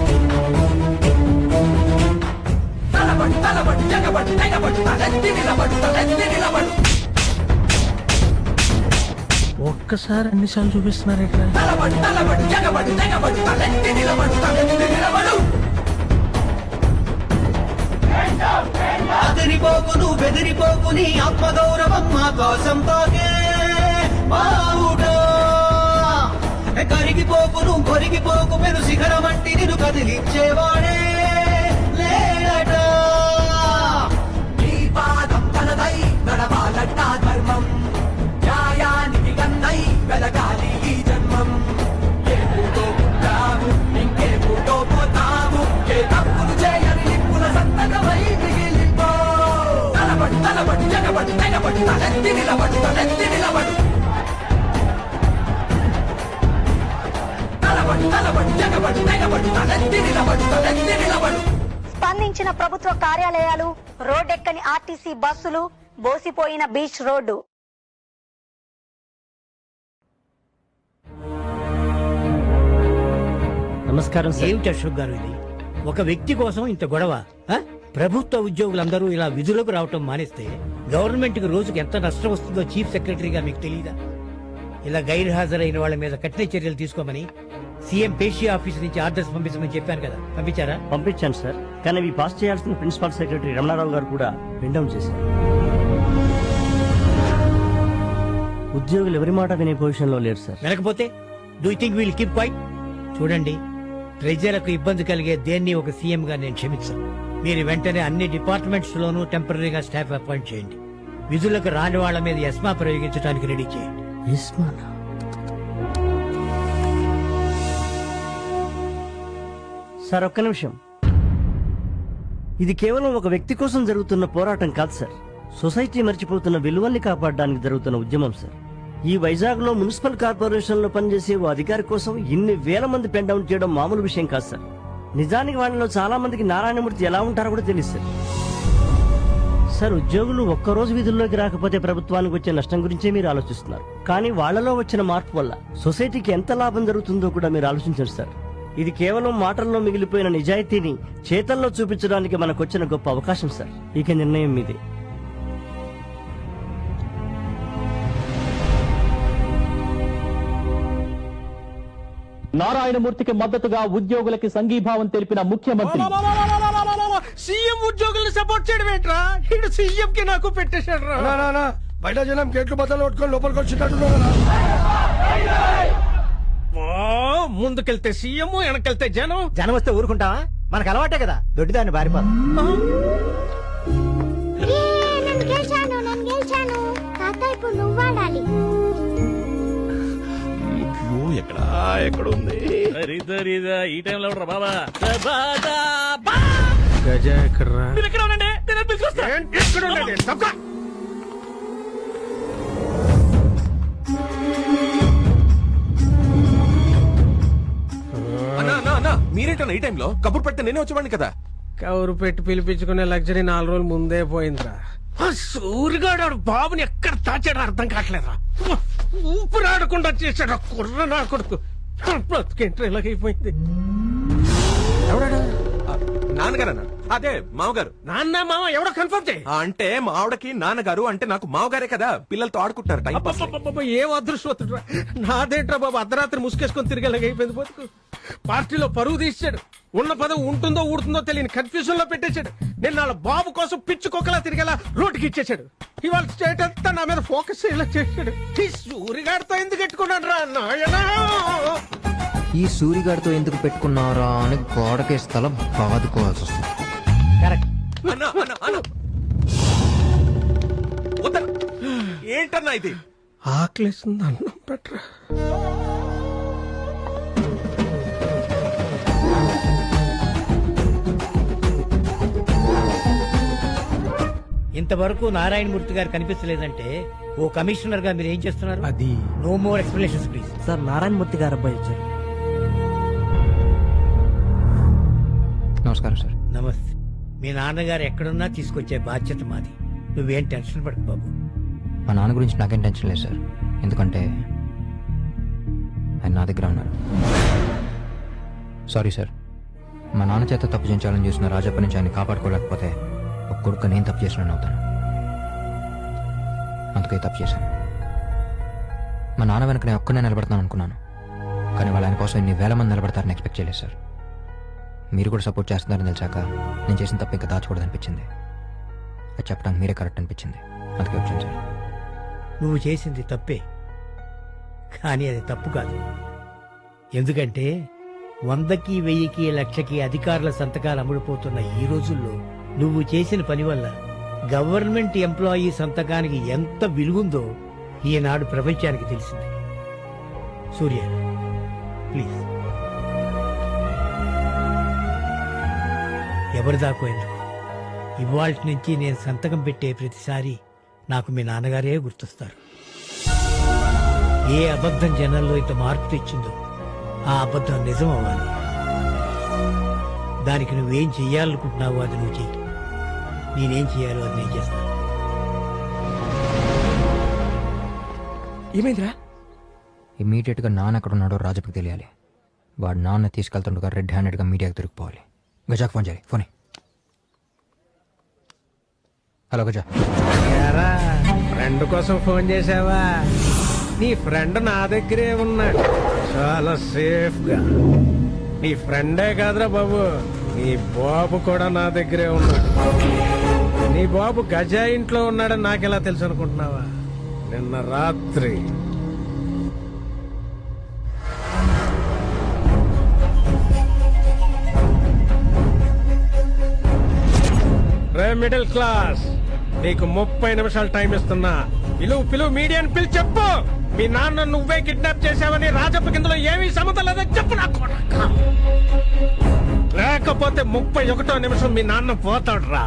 ఒక్కసారి అన్నిసార్లు చూపిస్తున్నారు ఇక్కడ. అదిరిపోకును బెదిరిపోకు నీ ఆత్మగౌరవం మా కోసం తాగే మావుడా. కరిగిపోకును కొరిగిపోకు పెను శిఖరం వంటి నిన్ను కదిలించేవాడే లేడట. నీ పాదం తనదై నడవాలట ధర్మం, న్యాయానికి కన్నై వెలగాలి ఈ జన్మం. ఏ పూటో పుట్టాము, ఇంకే పూటో పోతాము, ఏ తప్పులు చేయని నిప్పుల సంతకమై మిగిలిపో. తలబడి ఎగబడి తెగబడి తలెత్తి నిలబడి. స్పందించిన ప్రభుత్వ కార్యాలయాలు, రోడ్డెక్కని ఆర్టీసీ బస్సులు, బోసిపోయిన బీచ్ రోడ్డు. నమస్కారం. ఏమిటి అశోక్ గారు ఇది? ఒక వ్యక్తి కోసం ఇంత గొడవ? ప్రభుత్వ ఉద్యోగులందరూ ఇలా విధులకు రావటం మానేస్తే గవర్నమెంట్ కి రోజుకి ఎంత నష్టం వస్తుందో చీఫ్ సెక్రటరీగా మీకు తెలియదా? ఇలా గైర్ హాజరైన వాళ్ళ మీద కఠిన చర్యలు తీసుకోమని సీఎం పేషీ ఆఫీస్ నుంచి ఆర్డర్స్ పంపించమని చెప్పాను కదా, పంపించారా? పంపించాను సార్, కానీ అవి పాస్ చేయాల్సిన ప్రిన్సిపల్ సెక్రటరీ రమణారావు గారు కూడా ప్రింట్ డౌన్ చేశారు. ఉద్యోగులు ఎవరి మాట వినే పొజిషన్ లో లేరు సార్. లేకపోతే do you think will keep quiet? చూడండి, ప్రజలకు ఇబ్బంది కలిగే దేన్ని ఒక సీఎం గా నేను క్షమించను. మీరు వెంటనే అన్ని డిపార్ట్మెంట్స్ లోనూ టెంపరీగా స్టాఫ్ అపాయింట్ చేయండి. విధులకు రాని వాళ్ళ మీద ఎస్మా ప్రయోగించడానికి రెడీ చేయండి. సార్ ఒక్క నిమిషం. ఇది కేవలం ఒక వ్యక్తి కోసం జరుగుతున్న పోరాటం కాదు సార్. సొసైటీ మర్చిపోతున్న విలువల్ని కాపాడడానికి జరుగుతున్న ఉద్యమం సార్. ఈ వైజాగ్ లో మున్సిపల్ కార్పొరేషన్ లో పనిచేసే ఓ అధికారి కోసం ఇన్ని వేల మంది పెన్ డౌన్ చేయడం మామూలు విషయం కాదు సార్. నిజానికి వాళ్ళలో చాలా మందికి నారాయణమూర్తి ఎలా ఉంటారో కూడా తెలియదు సార్. సార్, ఉద్యోగులు ఒక్కరోజు విధుల్లోకి రాకపోతే ప్రభుత్వానికి వచ్చే నష్టం గురించే మీరు ఆలోచిస్తున్నారు. కానీ వాళ్లలో వచ్చిన మార్పు వల్ల సొసైటీకి ఎంత లాభం జరుగుతుందో కూడా మీరు ఆలోచించండి సార్. ఇది కేవలం మాటల్లో మిగిలిపోయిన నిజాయితీని చేతల్లో చూపించడానికి మనకొచ్చిన గొప్ప అవకాశం సార్. ఇక నిర్ణయం మీదే. నారాయణమూర్తికి మద్దతుగా ఉద్యోగులకి సంఘీభావం తెలిపిన ముఖ్యమంత్రి. సీఎం ఉద్యోగుల్ని సపోర్ట్ చేయడం ఏంట్రా? ఇడు సీఎం కి నాకు పెట్టేశాడు రా. బయట జనం గేట్లు బద్దలు కొట్టుకొని లోపలికి వచ్చినట్టు. ముందుకెళ్తే సీఎం, వెనకెళ్తే జనం. జనం వస్తే ఊరుకుంటావా? మనకు అలవాటే కదా, దొడ్డిదాన్ని బారిపోదు. ఎక్కడుంది ఈ టైంలో బాబా గజ ఎక్కడ్రా? ఇక్కడ ఉండండి, నేను పిలుచుకొస్తా. ఎక్కడ ఉండండి? తప్ప. మీరేంటన్నా ఈ టైంలో? కబుర్ పెడితే నేనే వచ్చేవాడిని కదా. కౌరు పెట్టి పిలిపించుకునే లగ్జరీ 4 రోజులు ముందే పోయిందిరా. సూరిగాడు బాబుని ఎక్కడ తాచాడో అర్థం కావట్లేదురా. ఊపిరాడకుండా చేశాడు కుర్ర నా కొడుకు. బ్రతికేంట్రా ఇలాగైపోయింది. నాన్నగారన్నా? అదే మామగారు. నాన్న మామ ఎవడో కన్ఫర్మ్ చేయి. అంటే మా ఆవిడకి నాన్నగారు అంటే నాకు మామగారే కదా. పిల్లలతో ఆడుకుంటారు. Time pass. ఏం అదృష్టవంతుడురా. నాదేంట్రా బాబు, అర్ధరాత్రి ముసుకేసుకొని తిరిగేలాగైపోయింది బతుకు. పార్టీలో పరువు తీసాడు. ఉన్న పదవి ఉంటుందో ఊడుతుందో తెలియని కన్ఫ్యూజన్ లో పెట్టేశాడు. నేను వాళ్ళ బాబు కోసం పిచ్చుకోకలా తిరిగేలా రోడ్డుకి ఇచ్చేశాడు. ఇవాళ స్టేట్ అంతా నా మీద ఫోకస్ ఇలా చేశాడు. ఈ సూరిగాడితో ఎందుకు పెట్టుకున్నాడు రా నాయనా? ఈ సూరిగాడితో ఎందుకు పెట్టుకున్నారా అని గోడకేసి తల బాదుకోవాల్సి వస్తుంది. ఏంటన్నా ఇది? ఆకలిస్తుంది, అన్నం పెట్టరా. ఇంతవరకు నారాయణమూర్తి గారు కనిపించలేదంటే ఓ కమిషనర్ గా మీరు ఏం చేస్తున్నారు? అది no more explanations please. Sir, Narayanamurthy గారు అబ్బాయి వచ్చారు. నమస్కారం సార్. నమస్తే. మీ నాన్నగారు ఎక్కడున్నా తీసుకొచ్చే బాధ్యత మాది. నువ్వేం టెన్షన్ పడకు బాబు. మా నాన్న గురించి నాకేం టెన్షన్ లేదు సార్. ఎందుకంటే ఆయన నా దగ్గర ఉన్నారు. సారీ సార్, మా నాన్న చేత తప్పు చేయించాలని చూసిన రాజప్ప నుంచి ఆయన కాపాడుకోలేకపోతే ఒక కొడుకు నేను తప్పు చేసినాను అవుతాను. అందుకే తప్పు చేశాను. మా నాన్న వెనక నేను ఒక్కనే నిలబడతాను అనుకున్నాను. కానీ వాళ్ళు ఆయన కోసం ఇన్ని వేల మంది నిలబడతారని ఎక్స్పెక్ట్ చేయలేదు సార్. మీరు కూడా సపోర్ట్ చేస్తున్నారని తెలిసాక నేను చేసిన తప్పు ఇంకా దాచకూడదు అనిపించింది. అది చెప్పడానికి మీరే కరెక్ట్ అనిపించింది. అందుకే వచ్చాను సార్. నువ్వు చేసింది తప్పే, కానీ అది తప్పు కాదు. ఎందుకంటే 100కి 1000కి 1,00,000కి అధికారుల సంతకాలు అమ్ముడుపోతున్న ఈ రోజుల్లో నువ్వు చేసిన పని వల్ల గవర్నమెంట్ ఎంప్లాయీ సంతకానికి ఎంత విలువుందో ఈనాడు ప్రపంచానికి తెలిసింది. సూర్య, ప్లీజ్. ఎవరి దాకో ఎందుకు, ఇవాల్టి నుంచి నేను సంతకం పెట్టే ప్రతిసారి నాకు మీ నాన్నగారే గుర్తొస్తారు. ఏ అబద్ధం జనంలో ఇంత మార్పు తెచ్చిందో ఆ అబద్ధం నిజం అవ్వాలి. దానికి నువ్వేం చెయ్యాలనుకుంటున్నావో అది నువ్వు చెయ్యి. నేనేం చేయాలో అది నేను చేస్తాను. ఏమైందిరా? ఇమీడియట్ గా నాన్న ఎక్కడ ఉన్నాడో రాజుకి తెలియాలి. వాడు నాన్న తీసుకెళ్తుండగా రెడ్ హ్యాండెడ్ గా మీడియాకి దొరికిపోవాలి. గజాకి ఫోన్ చేయాలి. ఫోన్. Hello Gaza. ఫ్రెండ్ కోసం ఫోన్ చేసావా? నీ ఫ్రెండ్ నా దగ్గరే ఉన్నాడు, చాలా సేఫ్ గా. నీ ఫ్రెండే కాదురా బాబు, నీ బాబు కూడా నా దగ్గరే ఉన్నాడు. నీ బాబు గజా ఇంట్లో ఉన్నాడని నాకెలా తెలుసు అనుకుంటున్నావా? నిన్న రాత్రి మిడిల్ క్లాస్, నీకు 30 నిమిషాలు టైం ఇస్తున్నా. పిలువు మీడియాని పిలిచి చెప్పు, మీ నాన్న నువ్వే కిడ్నాప్ చేశావని. రాజప్ప కిందలో ఏమీ సమత లేదని చెప్పు నాకు. లేకపోతే 31వ నిమిషం మీ నాన్న పోతాడు రా.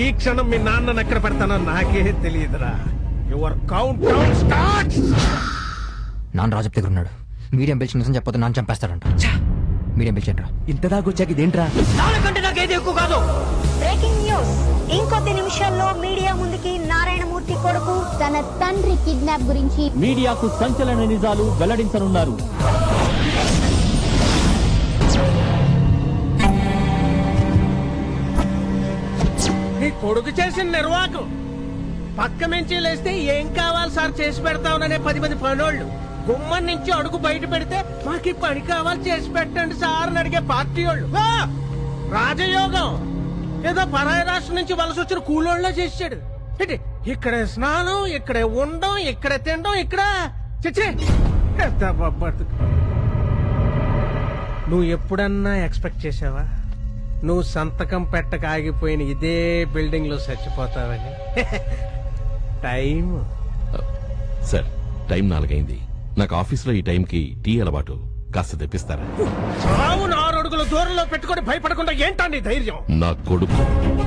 ఈ క్షణం మీ నాన్నను ఎక్కడ పెడతానో నాకే తెలియదురా. Your count down starts. నాన్న రాజప్ప దగ్గర ఉన్నాడు. మీడియం పిలిచి నిజం చెప్పొద్దు, నాన్న చంపేస్తాడంట. మీడియం పిలిచండి రా. ఇంత దాకా వచ్చాక ఇదేంట్రా? నాకంటే నాకేది ఎక్కువ కాదు. Breaking news. ఇంకొద్ది నిమిషాల్లో మీడియా ముందుకి నారాయణమూర్తి కొడుకు తన తండ్రి కిడ్నాప్ గురించి మీడియాకు సంచలన నిజాలు వెల్లడించనున్నారు. నీ కొడుకు చేసిన నిర్వాహకం. పక్క నుంచి లేస్తే ఏం కావాలి సార్ చేసి పెడతామనే 10 పనోళ్ళు గుమ్మం నుంచి అడుగు బయట పెడితే మాకు పని కావాలి చేసి పెట్టండి సార్ అని అడిగే పార్టీ వాళ్ళు. రాజయోగం ఏదో పరాయి రాష్ట్రం నుంచి వలస వచ్చిన కూలోళ్ళ చేసాడు. ఇక్కడే స్నానం, ఇక్కడే ఉండడం, ఇక్కడే తినడం, ఇక్కడ చచ్చే. నువ్వు ఎప్పుడన్నా ఎక్స్పెక్ట్ చేసావా నువ్వు సంతకం పెట్టక ఆగిపోయిన ఇదే బిల్డింగ్ లో చచ్చిపోతావని? టైం సార్, టైం 4 అయింది. నాకు ఆఫీసులో ఈ టైంకి టీ అలవాటు, కాస్త తెప్పిస్తారా? చావు 6 అడుగుల దూరంలో పెట్టుకొని భయపడకుండా ఏంటా నీ ధైర్యం? నా కొడుకు,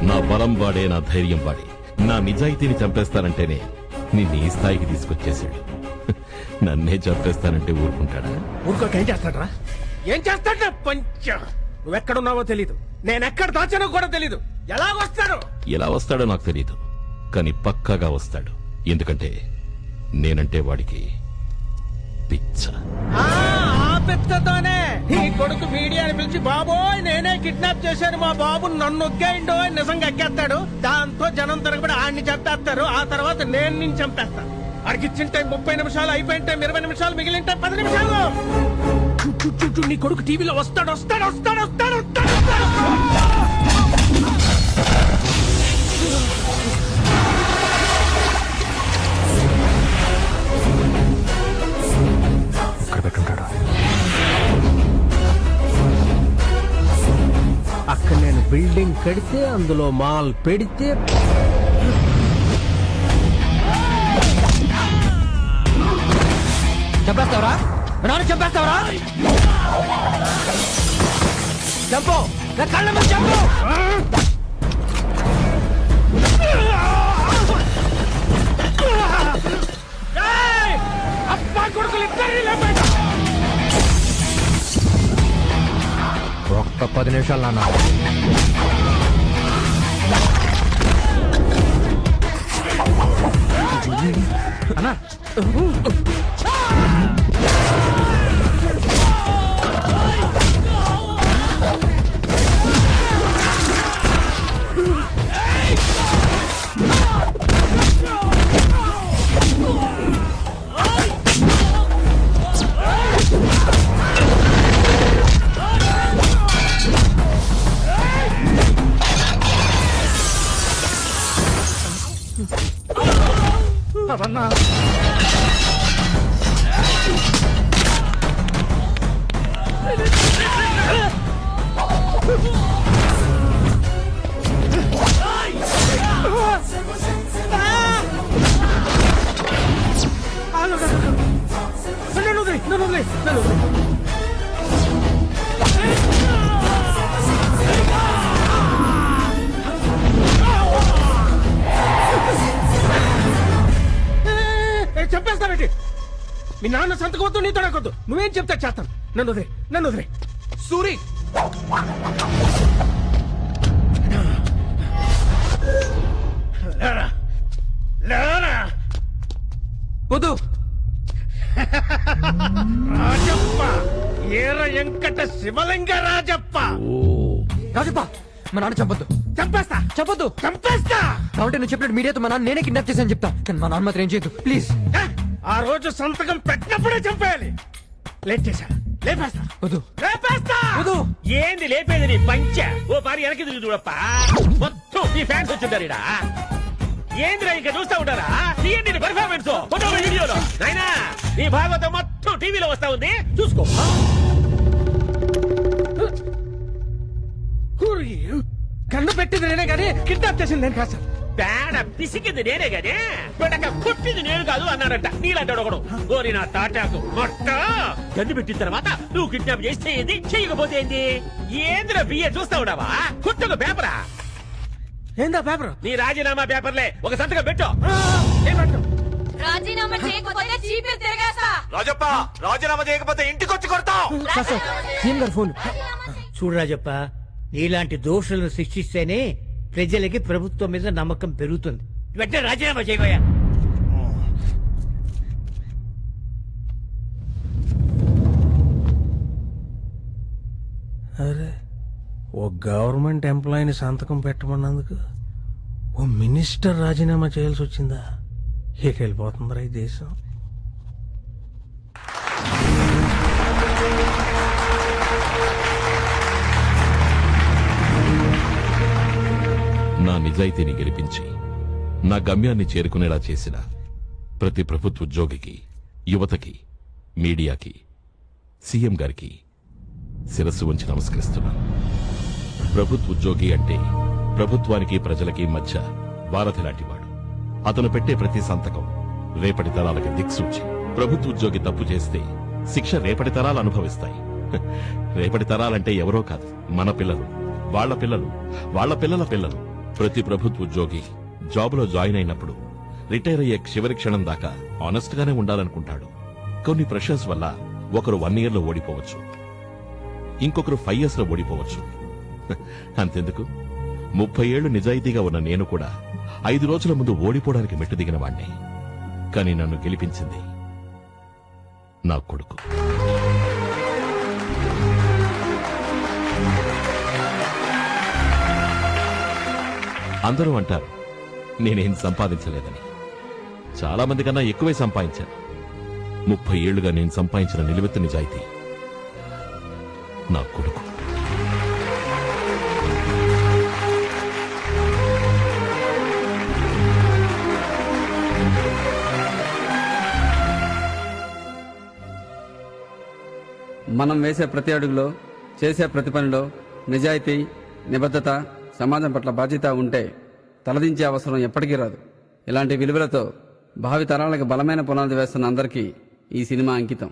నా బలం వాడే, నా ధైర్యం వాడే, నా నిజాయితీని చంపేస్తానంటేనే నిన్ను ఈ స్థాయికి తీసుకొచ్చేసాడు. నన్నే చంపేస్తానంటే ఊరుకుంటాడా? ఊరుకోక ఏం చేస్తాడరా? ఏం చేస్తాడా? పంచ నువ్వెక్కడున్నావో తెలీదు, నేనెక్కడ దాచానో కూడా తెలీదు. ఎలా వస్తాడు? ఎలా వస్తాడో నాకు తెలీదు, కానీ పక్కాగా వస్తాడు. ఎందుకంటే నేనంటే వాడికి పిచ్చ. ఆ పిచ్చతోనే ఈ కొడుకు మీడియాని పిలిచి బాబోయ్ నేనే కిడ్నాప్ చేశాను, మా బాబు నన్ను ఒగ్గేయండో అని నిజంగా ఎక్కేస్తాడు. దాంతో జనం తరగబడి ఆడిని చంపేస్తారు. ఆ తర్వాత నేను నిన్ను చంపేస్తాను. ఆడికి ఇచ్చిన టైం 30 నిమిషాలు, అయిపోయిన టైం 20 నిమిషాలు, మిగిలిన టైం 10 నిమిషాలు. నీ కొడుకు టీవీలో వస్తాడు వస్తాడు వస్తాడు వస్తాడు వస్తాడు. అక్కడ నేను బిల్డింగ్ కడితే అందులో మాల్ పెడితే చంపేస్తావరా? నాన్న చంపేస్తావరా? చంపు, నా కళ్ళ మీద చంపు. అబ్బా కొడుకులు ఇద్దరు ఒక్క 10 నిమిషాలు నాన్న. అన్నా అవన్నా చంపేస్తానండి. మీ నాన్న సంతకొద్దు, నీతో నాకొద్దు. నువ్వేం చెప్తా చేస్తాను. నన్ను వదిలే సూరి వద్దు రాజప్ప ఏర వెంకట శివలింగ రాజప్ప రాజప్ప మా నాన్న చంపొద్దు చంపేస్తా కాబట్టి నువ్వు చెప్పినట్టు మీడియాతో మా నాన్న నేనే కిడ్నాప్ చేశాను చెప్తా కానీ మా నాన్న మాత్రం ఏం చేయొద్దు ప్లీజ్. ఆ రోజు సంతకం పెట్టినప్పుడే చంపేయాలి. లేట్ చేశా లేపేస్తా. వద్దు వద్దు. ఏంది లేపేది నీ పంచ ఓ పారి వెనక్కి తిరిగి చూడప్ప మొత్తం నీ ఫ్యాన్స్ వచ్చింటారు ఇడా ఏందిరా ఇంకా చూస్తా ఉంటారా తీయండి పర్ఫార్మెన్స్ ఫోటో వీడియోలో నాయనా నీ భాగవతం మొత్తం టీవీలో వస్తా ఉంది చూసుకో. కన్ను పెట్టింది నేనే కానీ కిడ్నాప్ చేసింది నేను కాదు సార్. పేడ పిసికింది నేనే గానీ బిడ్డక కుట్టింది నేను కాదు అన్నాడంట నీలంటాడు ఒకడు. ఓరి నా తాటాకు మొట్ట గన్ను పెట్టిన తర్వాత నువ్వు కిడ్నాప్ చేస్తే ఏంది చేయకపోతే ఏంది ఏందిరా బియ్య చూస్తా ఉండవా కుట్టుకు పేపరా ఏందా పేపర్ నీ రాజీనామా పేపర్లే ఒక సంతకం పెట్టు. రాజీనామా చేయకపోతే చీపే తిరగేస్తా. రాజప్ప రాజీనామా చేయకపోతే ఇంటికొచ్చి కొడతాం. చూడు రాజప్ప నీలాంటి దోషులను శిక్షిస్తేనే ప్రజలకి ప్రభుత్వం మీద నమ్మకం పెరుగుతుంది. వెంటనే రాజీనామా చేయబోయా. అరే ఓ గవర్నమెంట్ ఎంప్లాయీని సంతకం పెట్టమన్నందుకు ఓ మినిస్టర్ రాజీనామా చేయాల్సి వచ్చిందా? ఎటు వెళ్ళిపోతుందిరా ఈ దేశం? నా నిజాయితీని గెలిపించి నా గమ్యాన్ని చేరుకునేలా చేసిన ప్రతి ప్రభుత్వ ఉద్యోగికి, యువతకి, మీడియాకి, సీఎం గారికి శిరస్సు వంచి నమస్కరిస్తున్నాను. ప్రభుత్వ ఉద్యోగి అంటే ప్రభుత్వానికి ప్రజలకి మధ్య వారధి లాంటివాడు. అతను పెట్టే ప్రతి సంతకం రేపటి తరాలకి దిక్సూచి. ప్రభుత్వ ఉద్యోగి తప్పు చేస్తే శిక్ష రేపటి తరాలు అనుభవిస్తాయి. రేపటి తరాలంటే ఎవరో కాదు, మన పిల్లలు, వాళ్ల పిల్లలు, వాళ్ల పిల్లల పిల్లలు. ప్రతి ప్రభుత్వ ఉద్యోగి జాబులో జాయిన్ అయినప్పుడు రిటైర్ అయ్యే చివరి క్షణం దాకా ఆనెస్ట్ గానే ఉండాలనుకుంటాడు. కొన్ని ప్రెషర్స్ వల్ల ఒకరు 1 year లో ఓడిపోవచ్చు, ఇంకొకరు 5 years లో ఓడిపోవచ్చు. అంతెందుకు 30 ఏళ్లు నిజాయితీగా ఉన్న నేను కూడా 5 రోజుల ముందు ఓడిపోవడానికి మెట్టు దిగిన వాణ్ణి. కానీ నన్ను గెలిపించింది నా కొడుకు. అందరూ అంటారు నేనేం సంపాదించలేదని. చాలా మంది కన్నా ఎక్కువే సంపాదించాను. 30 ఏళ్లుగా నేను సంపాదించిన నిలువెత్తు నిజాయితీ నా కొడుకు. మనం వేసే ప్రతి అడుగులో, చేసే ప్రతి పనిలో నిజాయితీ, నిబద్ధత, సమాజం పట్ల బాధ్యత ఉంటే తలదించే అవసరం ఎప్పటికీ రాదు. ఇలాంటి విలువలతో భావి తరాలకు బలమైన పునాది వేస్తున్న అందరికీ ఈ సినిమా అంకితం.